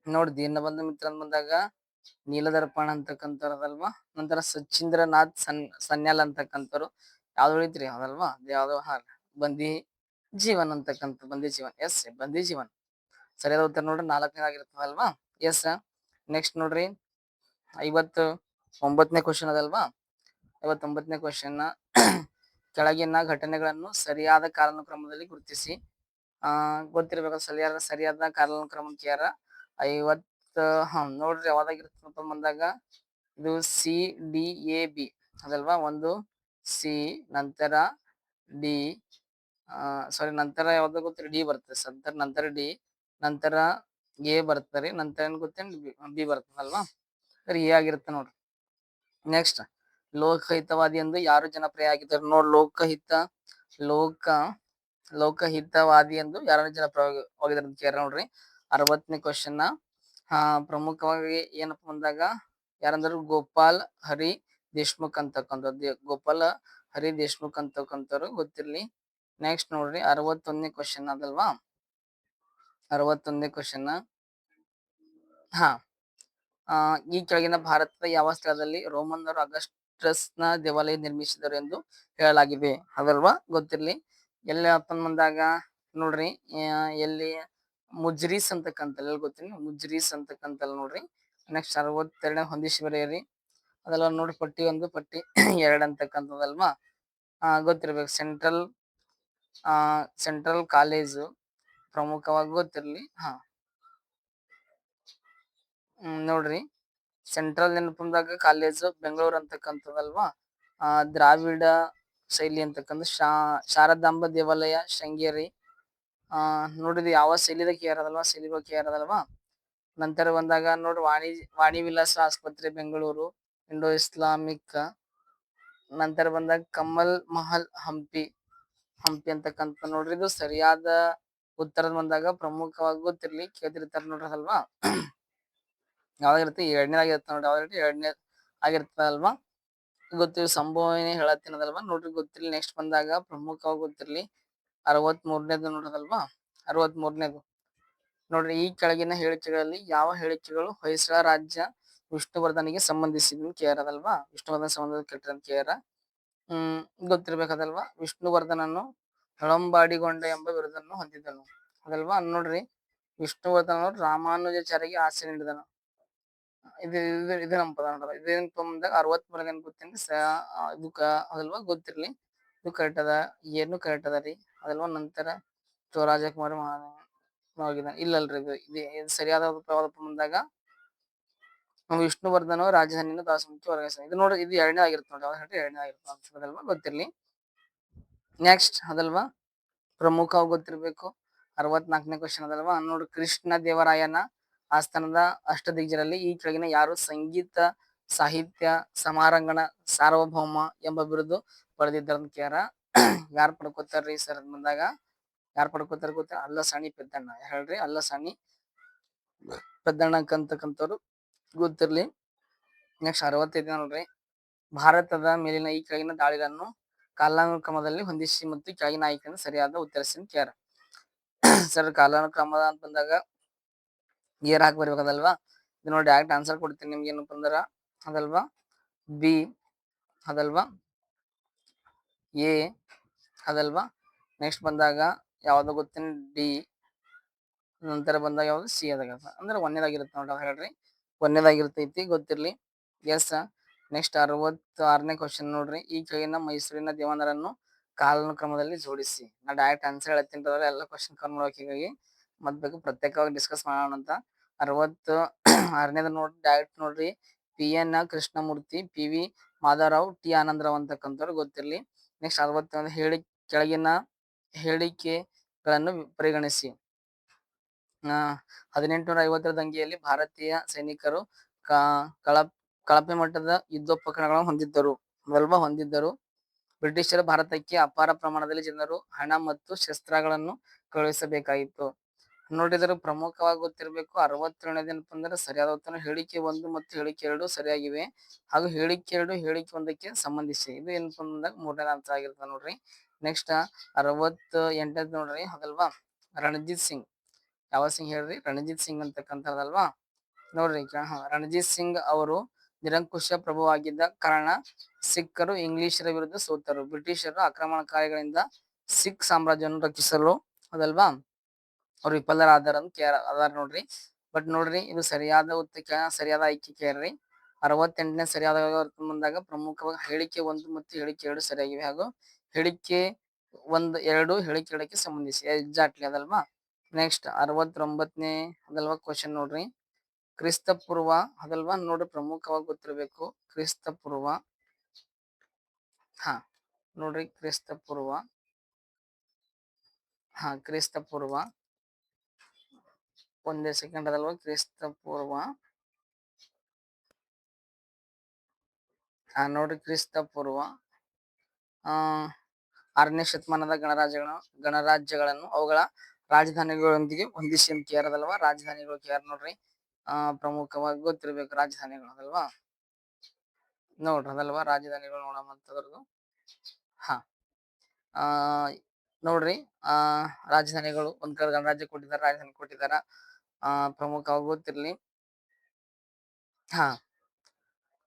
Speaker 1: ನೋಡಿ, ದೀನಬಂಧು ಮಿತ್ರ ಅಂತ ಬಂದಾಗ ನೀಲದರ್ಪಣ ಅಂತಕ್ಕಂಥವ್ರದಲ್ವಾ. ನಂತರ ಸಚೀಂದ್ರನಾಥ್ ಸನ್ಯಾಲ್ ಅಂತಕ್ಕಂಥವ್ರು ಯಾವ್ದು ಉಳಿತ್ರಿ ಅದಲ್ವಾ. ಯಾವ್ದು ಬಂದಿ ಜೀವನ್ ಅಂತಕ್ಕಂಥ ಬಂದಿ ಜೀವನ್. ಎಸ್, ಬಂದಿ ಜೀವನ್ ಸರಿಯಾದ ಉತ್ತರ ನೋಡ್ರಿ. 4ನೇದಾಗಿರ್ತದಲ್ವಾ. ಎಸ್. ನೆಕ್ಸ್ಟ್ ನೋಡ್ರಿ, 59ನೇ ಕ್ವಶನ್ ಅದಲ್ವಾ. 59ನೇ ಕ್ವಶನ್ ಕೆಳಗಿನ ಘಟನೆಗಳನ್ನು ಸರಿಯಾದ ಕಾಲಾನುಕ್ರಮದಲ್ಲಿ ಗುರುತಿಸಿ. ಗೊತ್ತಿರ್ಬೇಕು ಸರಿಯಾದ ಕಾಲಾನುಕ್ರಮ ಕೇರ 50. ನೋಡ್ರಿ, ಯಾವ್ದಾಗಿರ್ತಪ್ಪ ಬಂದಾಗ ಇದು CDAB ಅದಲ್ವಾ. ಒಂದು ಸಿ, ನಂತರ ಡಿ, ನಂತರ ಯಾವ್ದು ಗೊತ್ತಿರಿ ಡಿ ಬರ್ತದೆ. ನಂತರ ಡಿ, ನಂತರ ಎ ಬರ್ತದೆ. ನಂತರ ಏನ್ ಗೊತ್ತೇನ್? ಬಿ ಬರ್ತದಲ್ವಾ. ಸರಿ, ಎ ಆಗಿರುತ್ತೆ ನೋಡ್ರಿ. ನೆಕ್ಸ್ಟ್, ಲೋಕಹಿತವಾದಿ ಎಂದು ಯಾರು ಜನಪ್ರಿಯ ಆಗಿದ್ದಾರೆ? ನೋಡಿ, ಲೋಕಹಿತವಾದಿ ಎಂದು ಯಾರು ಜನಪ್ರಿಯವಾಗಿದ್ದಾರೆ ಅಂತ ಕೇಳ ನೋಡ್ರಿ. 60ನೇ ಕ್ವಶನ್ ಪ್ರಮುಖವಾಗಿ ಏನಪ್ಪ ಬಂದಾಗ ಯಾರಂದ್ರೆ ಗೋಪಾಲ್ ಹರಿ ದೇಶ್ಮುಖ್ ಅಂತಕ್ಕಂಥದ್ದು. ಗೋಪಾಲ್ ಹರಿ ದೇಶ್ಮುಖ್ ಅಂತಕ್ಕಂಥವ್ರು ಗೊತ್ತಿರ್ಲಿ. ನೆಕ್ಸ್ಟ್ ನೋಡ್ರಿ, 61ನೇ ಕ್ವಶನ್ ಅದಲ್ವಾ. 61ನೇ ಕ್ವಶನ್ ಈ ಕೆಳಗಿನ ಭಾರತದ ಯಾವ ಸ್ಥಳದಲ್ಲಿ ರೋಮನ್ನರು ಅಗಸ್ಟಸ್ನ ದೇವಾಲಯ ನಿರ್ಮಿಸಿದರು ಎಂದು ಹೇಳಲಾಗಿದೆ ಅದಲ್ವಾ. ಗೊತ್ತಿರ್ಲಿ. ಎಲ್ಲಿ ಅಪ್ಪನ್ ಬಂದಾಗ ನೋಡ್ರಿ, ಎಲ್ಲಿ ಮುಜ್ರೀಸ್ ಅಂತಕ್ಕಂತಲ್ಲ ಗೊತ್ತಿಲ್ಲ. ಮುಜ್ರೀಸ್ ಅಂತಕ್ಕಂತಲ್ಲ ನೋಡ್ರಿ. ನೆಕ್ಸ್ಟ್ 62ನೇ ಹೊಂದಿಸಿ ಬರೆಯಿರಿ ಅದೆಲ್ಲ ನೋಡಿ. ಪಟ್ಟಿ 1 ಪಟ್ಟಿ 2 ಅಂತಕ್ಕಂಥದ್ದಲ್ವಾ. ಗೊತ್ತಿರ್ಬೇಕು. ಸೆಂಟ್ರಲ್ ಕಾಲೇಜು ಪ್ರಮುಖವಾಗಿ ಗೊತ್ತಿರ್ಲಿ. ನೋಡ್ರಿ, ಸೆಂಟ್ರಲ್ ನೆನಪಂದಾಗ ಕಾಲೇಜು ಬೆಂಗಳೂರು ಅಂತಕ್ಕಂಥದ್ದಲ್ವಾ. ದ್ರಾವಿಡ ಶೈಲಿ ಅಂತಕ್ಕಂಥ ಶಾರದಾಂಬ ದೇವಾಲಯ ಶೃಂಗೇರಿ. ನೋಡಿದ್ವಿ ಯಾವ ಶೈಲಿದ ಕೇರದಲ್ವಾ, ಶೈಲಿಗಳು ಕೇರದಲ್ವಾ. ನಂತರ ಬಂದಾಗ ನೋಡ್ರಿ, ವಾಣಿ ವಿಲಾಸ ಆಸ್ಪತ್ರೆ ಬೆಂಗಳೂರು ಇಂಡೋ ಇಸ್ಲಾಮಿಕ್. ನಂತರ ಬಂದಾಗ ಕಮಲ್ ಮಹಲ್ ಹಂಪಿ ಅಂತಕ್ಕಂಥ ನೋಡ್ರಿ. ಇದು ಸರಿಯಾದ ಉತ್ತರದ ಬಂದಾಗ ಪ್ರಮುಖವಾಗಿ ಗೊತ್ತಿರ್ಲಿ ಕೇಳ್ತಿರ್ತಾರ ನೋಡ್ರಿ ಅದಲ್ವಾ. ಯಾವ್ದಾಗಿರುತ್ತೆ? 2ನೇದಾಗಿರುತ್ತೆ ನೋಡಿ. ಯಾವ್ದಾಗಿರುತ್ತೆ? 2ನೇ ಆಗಿರ್ತದಲ್ವಾ. ಗೊತ್ತಿಲ್ಲ. ಸಂಭಾವನೆ ಹೇಳತ್ತಿನದಲ್ವಾ ನೋಡ್ರಿ. ಗೊತ್ತಿರ್ಲಿ. ನೆಕ್ಸ್ಟ್ ಬಂದಾಗ ಪ್ರಮುಖವಾಗಿ ಗೊತ್ತಿರ್ಲಿ 63ನೇದು ನೋಡೋದಲ್ವಾ. 63ನೇದು ನೋಡ್ರಿ, ಈ ಕೆಳಗಿನ ಹೇಳಿಕೆಗಳಲ್ಲಿ ಯಾವ ಹೇಳಿಕೆಗಳು ಹೊಯ್ಸಳ ರಾಜ್ಯ ವಿಷ್ಣುವರ್ಧನಿಗೆ ಸಂಬಂಧಿಸಿದ ಕೇರದಲ್ವಾ. ವಿಷ್ಣುವರ್ಧನ ಸಂಬಂಧ ಕೆಟ್ಟ ಕೇರ. ಗೊತ್ತಿರ್ಬೇಕದಲ್ವಾ. ವಿಷ್ಣುವರ್ಧನನ್ನು ಹೆಳಂಬಾಡಿಗೊಂಡ ಎಂಬ ಬಿರುದನ್ನು ಹೊಂದಿದ್ದನು ಅದಲ್ವಾ. ನೋಡ್ರಿ, ವಿಷ್ಣುವರ್ಧನ ರಾಮಾನುಜಾಚಾರ್ಯಗೆ ಆಸೆ ನೀಡಿದನು. ಇದು ನಮ್ಮ ಪದ ನೋಡ್ರಿ. ಇದೇನಪ್ಪ ಬಂದಾಗ 63ನೇ ಗೊತ್ತೇನ್ರಿ. ಇದಕ್ಕ ಅದಲ್ವಾ. ಗೊತ್ತಿರ್ಲಿ. ಇದು ಕರೆಕ್ಟ್ ಅದ, ಏನು ಕರೆಕ್ಟ್ ಅದ ರೀ ಅದಲ್ವಾ. ನಂತರ ಶಿವರಾಜಕುಮಾರ ಇಲ್ಲಲ್ರಿ. ಇದು ಸರಿಯಾದ ಯಾವ್ದಪ್ಪ ಬಂದಾಗ ವಿಷ್ಣುವರ್ಧನ ರಾಜಧಾನಿಯನ್ನು ದಾಸಮುಖಿ ವರ್ಗಾಯಿಸಿದ. ಇದು ನೋಡಿ, ಇದು ಎರಡನೇ ಆಗಿರುತ್ತೆ ನೋಡಿ. ಯಾವ್ದು ಹೇಳ್ರಿ? ಎರಡನೇ ಆಗಿರುತ್ತೆ ಅದಲ್ವಾ, ಗೊತ್ತಿರ್ಲಿ. ನೆಕ್ಸ್ಟ್ ಅದಲ್ವಾ, ಪ್ರಮುಖವಾಗಿ ಗೊತ್ತಿರ್ಬೇಕು. 64ನೇ ಕ್ವಶನ್ ಅದಲ್ವಾ ನೋಡಿ. ಕೃಷ್ಣ ದೇವರಾಯನ ಆಸ್ಥಾನದ ಅಷ್ಟದಿಗ್ಗಜರಲ್ಲಿ ಈ ಕೆಳಗಿನ ಯಾರು ಸಂಗೀತ ಸಾಹಿತ್ಯ ಸಮಾರಂಗಣ ಸಾರ್ವಭೌಮ ಎಂಬ ಬಿರುದು ಪಡೆದಿದ್ದಾರೆ ಅಂತ ಕೇಳ್ಯಾರ. ಯಾರು ಪಡ್ಕೋತಾರ್ರಿ ಸರ್ ಅಂತ ಬಂದಾಗ, ಯಾರು ಪಡ್ಕೋತಾರ ಗೊತ್ತಾ? ಅಲ್ಲಸಾನಿ ಪೆದ್ದಣ್ಣ. ಹೇಳ್ರಿ, ಅಲ್ಲಸಾನಿ ಪೆದ್ದಣ್ಣ ಅಂತಕ್ಕಂಥವ್ರು ಗೊತ್ತಿರ್ಲಿ. ನೆಕ್ಸ್ಟ್ 65 ನೋಡ್ರಿ. ಭಾರತದ ಮೇಲಿನ ಈ ಕೆಳಗಿನ ದಾಳಿಗಳನ್ನು ಕಾಲಾನುಕ್ರಮದಲ್ಲಿ ಹೊಂದಿಸಿ ಮತ್ತು ಕೆಳಗಿನ ಆಯ್ಕೆಯನ್ನು ಸರಿಯಾದ ಉತ್ತರಿಸಿ ಅಂತ ಕೇಳ್ಯಾರ. ಸರ್, ಕಾಲಾನುಕ್ರಮ ಅಂತ ಬಂದಾಗ ಏರ್ ಹಾಕಿ ಬರ್ಬೇಕದಲ್ವಾ. ಇದು ನೋಡಿ, ಡೈರೆಕ್ಟ್ ಆನ್ಸರ್ ಕೊಡ್ತೀನಿ ನಿಮ್ಗೆ. ಏನಪ್ಪ ಅಂದ್ರ ಅದಲ್ವಾ, ಬಿ ಅದಲ್ವಾ, ಎ ಅದಲ್ವಾ, ನೆಕ್ಸ್ಟ್ ಬಂದಾಗ ಯಾವ್ದು ಗೊತ್ತೇನು? ಡಿ. ನಂತರ ಬಂದಾಗ ಯಾವ್ದು? ಸಿ ಅದಾಗ. ಅಂದ್ರೆ ಒಂದೇದಾಗಿರುತ್ತೆ ನೋಡ್ರಿ. ಹೇಳ್ರಿ, ಒಂದೇದಾಗಿರ್ತೈತಿ, ಗೊತ್ತಿರ್ಲಿ. ಎಸ್. ನೆಕ್ಸ್ಟ್ 66ನೇ ಕ್ವಶನ್ ನೋಡ್ರಿ. ಈ ಕೆಳಗಿನ ಮೈಸೂರಿನ ದೇವಾನರನ್ನು ಕಾಲಾನುಕ್ರಮದಲ್ಲಿ ಜೋಡಿಸಿ. ನಾ ಡೈರೆಕ್ಟ್ ಆನ್ಸರ್ ಹೇಳ್ತೀನಿ, ಎಲ್ಲ ಕ್ವಶನ್ ಕವರ್ ಮಾಡೋಕೆ ಹೀಗಾಗಿ ಮತ್ ಬೇಕು ಪ್ರತ್ಯೇಕವಾಗಿ ಡಿಸ್ಕಸ್ ಮಾಡೋಣ ಅಂತ. 66ನೇದು ನೋಡ್ರಿ, ಡೈರೆಕ್ಟ್ ನೋಡ್ರಿ. PN Krishnamurthy, PV Madhavarao, T Anandarao ಅಂತಕ್ಕಂಥವ್ರು ಗೊತ್ತಿರ್ಲಿ. ನೆಕ್ಸ್ಟ್ 61 ಕೆಳಗಿನ ಹೇಳಿಕೆಗಳನ್ನು ಪರಿಗಣಿಸಿ. 1850ರ ದಂಗೆಯಲ್ಲಿ ಭಾರತೀಯ ಸೈನಿಕರು ಕಳಪೆ ಮಟ್ಟದ ಯುದ್ಧೋಪಕರಣಗಳನ್ನು ಹೊಂದಿದ್ದರು. ಬ್ರಿಟಿಷರು ಭಾರತಕ್ಕೆ ಅಪಾರ ಪ್ರಮಾಣದಲ್ಲಿ ಜನರು, ಹಣ ಮತ್ತು ಶಸ್ತ್ರಗಳನ್ನು ಕಳುಹಿಸಬೇಕಾಯಿತು. ನೋಡಿದರೆ ಪ್ರಮುಖವಾಗಿ ಗೊತ್ತಿರಬೇಕು. 67ನೇದು ಏನಪ್ಪ ಅಂದ್ರೆ ಸರಿಯಾದ ಉತ್ತರ. ಹೇಳಿಕೆ 1 ಮತ್ತು ಹೇಳಿಕೆ 2 ಸರಿಯಾಗಿವೆ. ಹಾಗೂ ಹೇಳಿಕೆ 2 ಹೇಳಿಕೆ 1ಕ್ಕೆ ಸಂಬಂಧಿಸಿ. ಇದು ಏನಪ್ಪ ಅಂದಾಗ ಮೂರನೇ ಆನ್ಸರ್ ಆಗಿರ್ತದೆ ನೋಡ್ರಿ. ನೆಕ್ಸ್ಟ್ 68ನೇದು ನೋಡ್ರಿ ಅದಲ್ವಾ, ರಣಜಿತ್ ಸಿಂಗ್. ಯಾವ ಸಿಂಗ್ ಹೇಳ್ರಿ? ರಣಜಿತ್ ಸಿಂಗ್ ಅಂತಕ್ಕಂಥದ್ದಲ್ವಾ ನೋಡ್ರಿ. ರಣಜಿತ್ ಸಿಂಗ್ ಅವರು ನಿರಂಕುಶ ಪ್ರಭುವಾಗಿದ್ದ ಕಾರಣ ಸಿಖ್ಖರು ಇಂಗ್ಲಿಷರ ವಿರುದ್ಧ ಸೋತರು. ಬ್ರಿಟಿಷರ ಆಕ್ರಮಣಕಾರಿಗಳಿಂದ ಸಿಖ್ ಸಾಮ್ರಾಜ್ಯವನ್ನು ರಕ್ಷಿಸಲು ಅದಲ್ವಾ ಅವ್ರು ವಿಫಲರಾದಾರ ಅಂತ ಅದಾರ ನೋಡ್ರಿ. ಬಟ್ ನೋಡ್ರಿ, ಇದು ಸರಿಯಾದ ಆಯ್ಕೆ ಕೇಳ್ರಿ. 68ನೇ ಸರಿಯಾದ ಬಂದಾಗ ಪ್ರಮುಖವಾಗಿ ಹೇಳಿಕೆ 1 ಮತ್ತು ಹೇಳಿಕೆ 2 ಸರಿಯಾಗಿವೆ. ಹಾಗೂ ಹೇಳಿಕೆ 1, 2 ಹೇಳಿಕೆ 2ಕ್ಕೆ ಸಂಬಂಧಿಸಿ ಎಕ್ಸಾಕ್ಟ್ಲಿ ಅದಲ್ವಾ. ನೆಕ್ಸ್ಟ್ 69ನೇ ಅದಲ್ವಾ ಕ್ವಶನ್ ನೋಡ್ರಿ. ಕ್ರಿಸ್ತ ಪೂರ್ವ ಅದಲ್ವಾ ನೋಡ್ರಿ, ಪ್ರಮುಖವಾಗಿ ಗೊತ್ತಿರಬೇಕು. ಕ್ರಿಸ್ತ ಪೂರ್ವ ನೋಡ್ರಿ, ಕ್ರಿಸ್ತ ಪೂರ್ವ ಒಂದೇ ಸೆಕೆಂಡ್ ಅದಲ್ವಾ. ಕ್ರಿಸ್ತ ಪೂರ್ವ ನೋಡ್ರಿ, ಕ್ರಿಸ್ತ ಪೂರ್ವ 6ನೇ ಶತಮಾನದ ಗಣರಾಜ್ಯಗಳನ್ನು ಅವುಗಳ ರಾಜಧಾನಿಗಳೊಂದಿಗೆ ಹೊಂದಿಸಿ ಅಂತ ಕೇರದಲ್ವಾ. ರಾಜಧಾನಿಗಳು ಕೇರ್ ನೋಡ್ರಿ, ಪ್ರಮುಖವಾಗಿ ಗೊತ್ತಿರ್ಬೇಕು ರಾಜಧಾನಿಗಳು ಅದಲ್ವಾ. ನೋಡ್ರಿ ಅದಲ್ವಾ, ರಾಜಧಾನಿಗಳು ನೋಡೋದು. ನೋಡ್ರಿ, ರಾಜಧಾನಿಗಳು ಒಂದ್ ಕಡೆ ಗಣರಾಜ್ಯ ಕೊಟ್ಟಿದ್ದಾರೆ, ರಾಜಧಾನಿ ಕೊಟ್ಟಿದಾರ. ಪ್ರಮುಖವಾಗಿ ಗೊತ್ತಿರ್ಲಿ.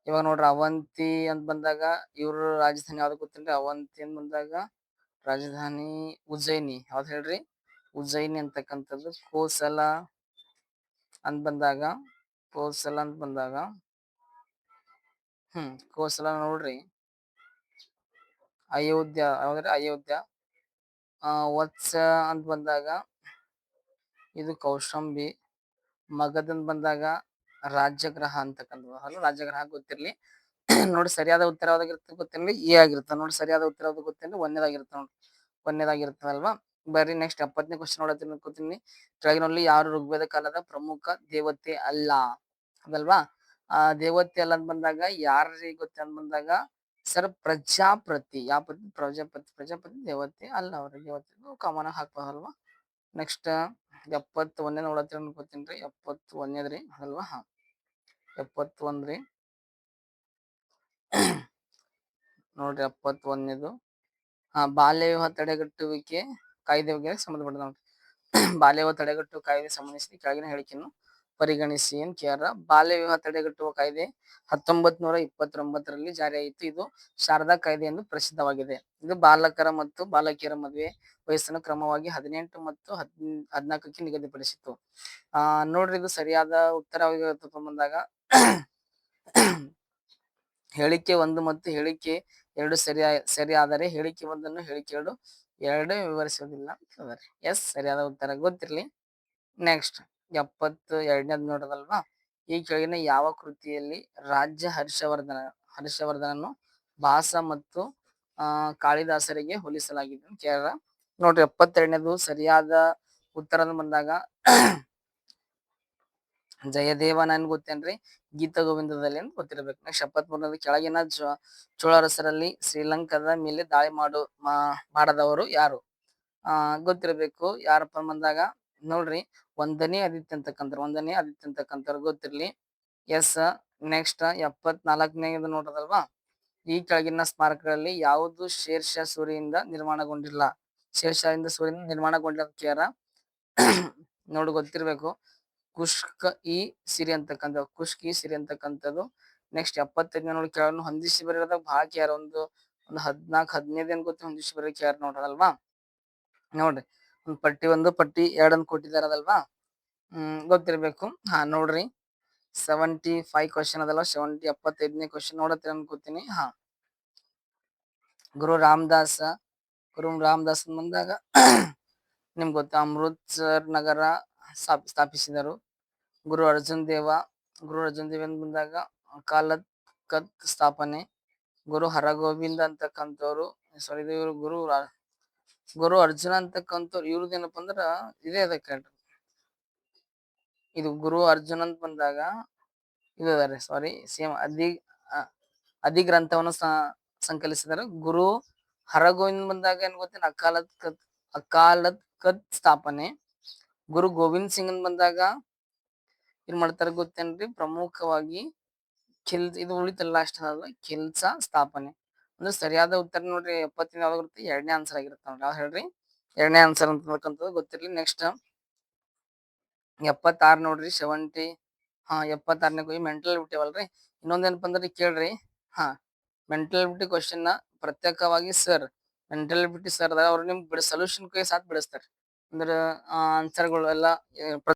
Speaker 1: ಇವಾಗ ನೋಡ್ರಿ, ಅವಂತಿ ಅಂತ ಬಂದಾಗ ಇವ್ರ ರಾಜಧಾನಿ ಯಾವ್ದು ಗೊತ್ತೇನ್ರಿ? ಅವಂತಿ ಅಂತ ಬಂದಾಗ ರಾಜಧಾನಿ ಉಜ್ಜಯಿನಿ. ಯಾವ್ದು ಹೇಳ್ರಿ? ಉಜ್ಜಯಿನಿ ಅಂತಕ್ಕಂಥದ್ದು. ಕೋಸಲ ಅಂತ ಬಂದಾಗ ಕೋಸಲ ನೋಡ್ರಿ. ಅಯೋಧ್ಯ ಯಾವ್ದ್ರಿ? ಅಯೋಧ್ಯ. ವತ್ಸ ಅಂತ ಬಂದಾಗ ಇದು ಕೌಶಂಬಿ. ಮಗಧ ಅಂತ ಬಂದಾಗ ರಾಜ್ಯಗ್ರಹ ಅಂತಕ್ಕಂಥದ್ದು. ರಾಜ್ಯಗ್ರಹ ಗೊತ್ತಿರ್ಲಿ. ನೋಡಿ, ಸರಿಯಾದ ಉತ್ತರ ಯಾವ್ದಾಗಿರುತ್ತೆ ಗೊತ್ತಿರ್ಲಿ? ಎ ಆಗಿರುತ್ತೆ ನೋಡಿ. ಸರಿಯಾದ ಉತ್ತರ ಯಾವ್ದು ಗೊತ್ತಿರ್ಲಿ? ಒಂದೇದಾಗಿರುತ್ತೆ ನೋಡಿ. ಒಂದೇದಾಗಿರುತ್ತಲ್ವಾ. ಬರ್ರಿ ನೆಕ್ಸ್ಟ್ 70ನೇ ಕ್ವಶನ್ ನೋಡತ್ತೀನಿ ಅನ್ಕೋತೀನಿ. ಕೆಳಗಿನಲ್ಲಿ ಯಾರು ಋಗ್ವೇದ ಕಾಲದ ಪ್ರಮುಖ ದೇವತೆ ಅಲ್ಲ ಅದಲ್ವಾ. ದೇವತೆ ಅಲ್ಲ ಅಂತ ಬಂದಾಗ ಯಾರಿಗೆ ಗೊತ್ತ ಅಂತ ಬಂದಾಗ ಸರ್, ಪ್ರಜಾಪತಿ. ಯಾವ ಪ್ರಜಾಪತಿ ದೇವತೆ ಅಲ್ಲ. ಅವ್ರ ದೇವತೆ ಕಾಮನ್ ಆಗಿ ಹಾಕ್ಬೋದಲ್ವಾ. ನೆಕ್ಸ್ಟ್ 71 ನೋಡತ್ತೀನಿ ಅನ್ಕೋತೀನಿ. 71ದ್ರಿ ಅಲ್ವಾ. 71 ನೋಡ್ರಿ. 71ನೇದು ಬಾಲ್ಯ ವಿವಾಹ ತಡೆಗಟ್ಟುವಿಕೆ ಕಾಯ್ದೆ ಬಗ್ಗೆ ಸಂಬಂಧಪಟ್ಟ ನೋಡ್ರಿ. ಬಾಲ್ಯ ವಿವಾಹ ತಡೆಗಟ್ಟುವ ಕಾಯ್ದೆ ಸಂಬಂಧಿಸಿ ಕೆಳಗಿನ ಹೇಳಿಕೆಯನ್ನು ಪರಿಗಣಿಸಿ ಅಂತ ಕೇಳ್ಯಾರ. ಬಾಲ್ಯ ವಿವಾಹ ತಡೆಗಟ್ಟುವ ಕಾಯ್ದೆ 1929ರಲ್ಲಿ ಜಾರಿಯಾಯಿತು. ಇದು ಶಾರದಾ ಕಾಯ್ದೆ ಎಂದು ಪ್ರಸಿದ್ಧವಾಗಿದೆ. ಇದು ಬಾಲಕರ ಮತ್ತು ಬಾಲಕಿಯರ ಮದುವೆ ವಯಸ್ಸನ್ನು ಕ್ರಮವಾಗಿ 18 ಮತ್ತು 14ಕ್ಕೆ ನಿಗದಿಪಡಿಸಿತು. ನೋಡ್ರಿ, ಇದು ಸರಿಯಾದ ಉತ್ತರ ಬಂದಾಗ ಹೇಳಿಕೆ 1 ಮತ್ತು ಹೇಳಿಕೆ 2 ಸರಿಯಾದರೆ ಹೇಳಿಕೆ 1 ಹೇಳಿಕೆ 2 ವಿವರಿಸುವುದಿಲ್ಲ. ಎಸ್, ಸರಿಯಾದ ಉತ್ತರ ಗೊತ್ತಿರ್ಲಿ. ನೆಕ್ಸ್ಟ್ 72ನೇದು ನೋಡೋದಲ್ವಾ. ಈ ಕೆಳಗಿನ ಯಾವ ಕೃತಿಯಲ್ಲಿ ರಾಜ್ಯ ಹರ್ಷವರ್ಧನನು ಭಾಸ ಮತ್ತು ಕಾಳಿದಾಸರಿಗೆ ಹೋಲಿಸಲಾಗಿದೆ ಅಂತ ಕೇಳ್ಯಾರ. ನೋಡ್ರಿ 72ನೇದು ಸರಿಯಾದ ಉತ್ತರ ಅಂತ ಬಂದಾಗ ಜಯದೇವ ನನ್ ಗೊತ್ತೇನ್ರಿ ಗೀತ ಗೋವಿಂದದಲ್ಲಿ ಅಂತ ಗೊತ್ತಿರ್ಬೇಕು. ನೆಕ್ಸ್ಟ್ 73ನೇದು ಕೆಳಗಿನ ಚೋಳರಸರಲ್ಲಿ ಶ್ರೀಲಂಕಾದ ಮೇಲೆ ದಾಳಿ ಮಾಡದವರು ಯಾರು? ಗೊತ್ತಿರಬೇಕು ಯಾರಪ್ಪ ಬಂದಾಗ ನೋಡ್ರಿ ಒಂದನೇ ಆದಿತ್ಯ ಅಂತಕ್ಕಂಥವ್ರು ಗೊತ್ತಿರ್ಲಿ. ಎಸ್. ನೆಕ್ಸ್ಟ್ 74ನೇದು ನೋಡ್ರದಲ್ವಾ, ಈ ಕೆಳಗಿನ ಸ್ಮಾರಕಗಳಲ್ಲಿ ಯಾವುದು ಶೇರ್ಷಾ ಸೂರಿಯಿಂದ ನಿರ್ಮಾಣಗೊಂಡಿಲ್ಲ? ಶೇರ್ಷಾದಿಂದ ಸೂರ್ಯದಿಂದ ನಿರ್ಮಾಣಗೊಂಡಿಲ್ಲ ಅಂತ ಕೇಳ್ಯಾರ. ನೋಡಿ ಗೊತ್ತಿರ್ಬೇಕು ಕುಷ್ಕ ಇ ಸಿರಿ ಅಂತಕ್ಕಂಥದ್ದು. ನೆಕ್ಸ್ಟ್ 75ನೇ ನೋಡಿ ಕೆಳಗನ್ನು ಹೊಂದಿಸಿ ಬರೆಯೋದಾಗ ಭಾಳ ಕೇಳ್ಯಾರ. ಒಂದು 14-15 ಏನ್ ಗೊತ್ತಿ ಹೊಂದಿಸಿ ಬರೆಯೋಕೆ ಕೇಳ್ಯಾರ ನೋಡ್ರದಲ್ವಾ. ನೋಡ್ರಿ ಒಂದು ಪಟ್ಟಿ 1 ಪಟ್ಟಿ 2 ಅಂತ ಕೊಟ್ಟಿದಾರದಲ್ವಾ. ಗೊತ್ತಿರ್ಬೇಕು. ನೋಡ್ರಿ 75 ಕ್ವಶನ್ ಅದಲ್ಲ, 75ನೇ ಕ್ವಶನ್ ನೋಡತ್ತೀರ ಅನ್ಕೋತೀನಿ. ಗುರು ರಾಮದಾಸ್ ಬಂದಾಗ ನಿಮ್ಗೆ ಗೊತ್ತಾ ಅಮೃತ್ಸರ್ ನಗರ ಸ್ಥಾಪಿಸಿದರು. ಗುರು ಅರ್ಜುನ್ ದೇವ ಬಂದಾಗ ಅಕಾಲತ್ ಕತ್ ಸ್ಥಾಪನೆ. ಗುರು ಹರಗೋವಿಂದ ಅಂತಕ್ಕಂಥವ್ರು ಇವರು ಗುರು ಅರ್ಜುನ ಅಂತಕ್ಕಂಥವ್ರು ಇವ್ರದ್ದು ಏನಪ್ಪಾ ಅಂದ್ರ ಇದೇ ಅದಕ್ಕೆ ಇದು ಗುರು ಅರ್ಜುನ್ ಅಂತ ಬಂದಾಗ ಇದು ಸೇಮ್ ಅದಿ ಗ್ರಂಥವನ್ನು ಸಂಕಲಿಸಿದರು. ಗುರು ಹರಗೋವಿಂದ್ ಬಂದಾಗ ಏನ್ ಗೊತ್ತೇನ ಅಕಾಲತ್ ಕತ್ ಸ್ಥಾಪನೆ. ಗುರು ಗೋವಿಂದ್ ಸಿಂಗ್ ಬಂದಾಗ ಏನ್ ಮಾಡ್ತಾರ ಗೊತ್ತೇನ್ರಿ, ಪ್ರಮುಖವಾಗಿ ಇದು ಉಳಿತಲ್ಲ ಲಾಸ್ಟ್ ಖಿಲ್ಸಾ ಸ್ಥಾಪನೆ. ಅಂದ್ರೆ ಸರಿಯಾದ ಉತ್ತರ ನೋಡ್ರಿ 70 ಯಾವ್ದಾಗಿರುತ್ತೆ, 2ನೇ ಆನ್ಸರ್ ಆಗಿರುತ್ತೆ ನೋಡ್ರಿ. ಯಾವ್ದು ಹೇಳ್ರಿ, 2ನೇ ಆನ್ಸರ್ ಅಂತಕ್ಕಂಥದ್ದು ಗೊತ್ತಿರ್ಲಿ. ನೆಕ್ಸ್ಟ್ 76 ನೋಡ್ರಿ 76ನೇ ಮೆಂಟಲ್ ಬಿಟ್ಟಿ ಅವಲ್ರಿ. ಇನ್ನೊಂದೇನಪ್ಪ ಅಂದ್ರೆ ಕೇಳ್ರಿ, ಮೆಂಟಲ್ ಕ್ವಶನ್ ನ ಪ್ರತ್ಯೇಕವಾಗಿ ಮೆಂಟಲ್ ಸರ್ ಅವ್ರು ನಿಮ್ಗೆ ಸೊಲ್ಯೂಷನ್ ಸಾಥ್ ಬಿಡಿಸ್ತಾರೆ. ಅಂದ್ರೆ ಆನ್ಸರ್ಗಳು ಎಲ್ಲ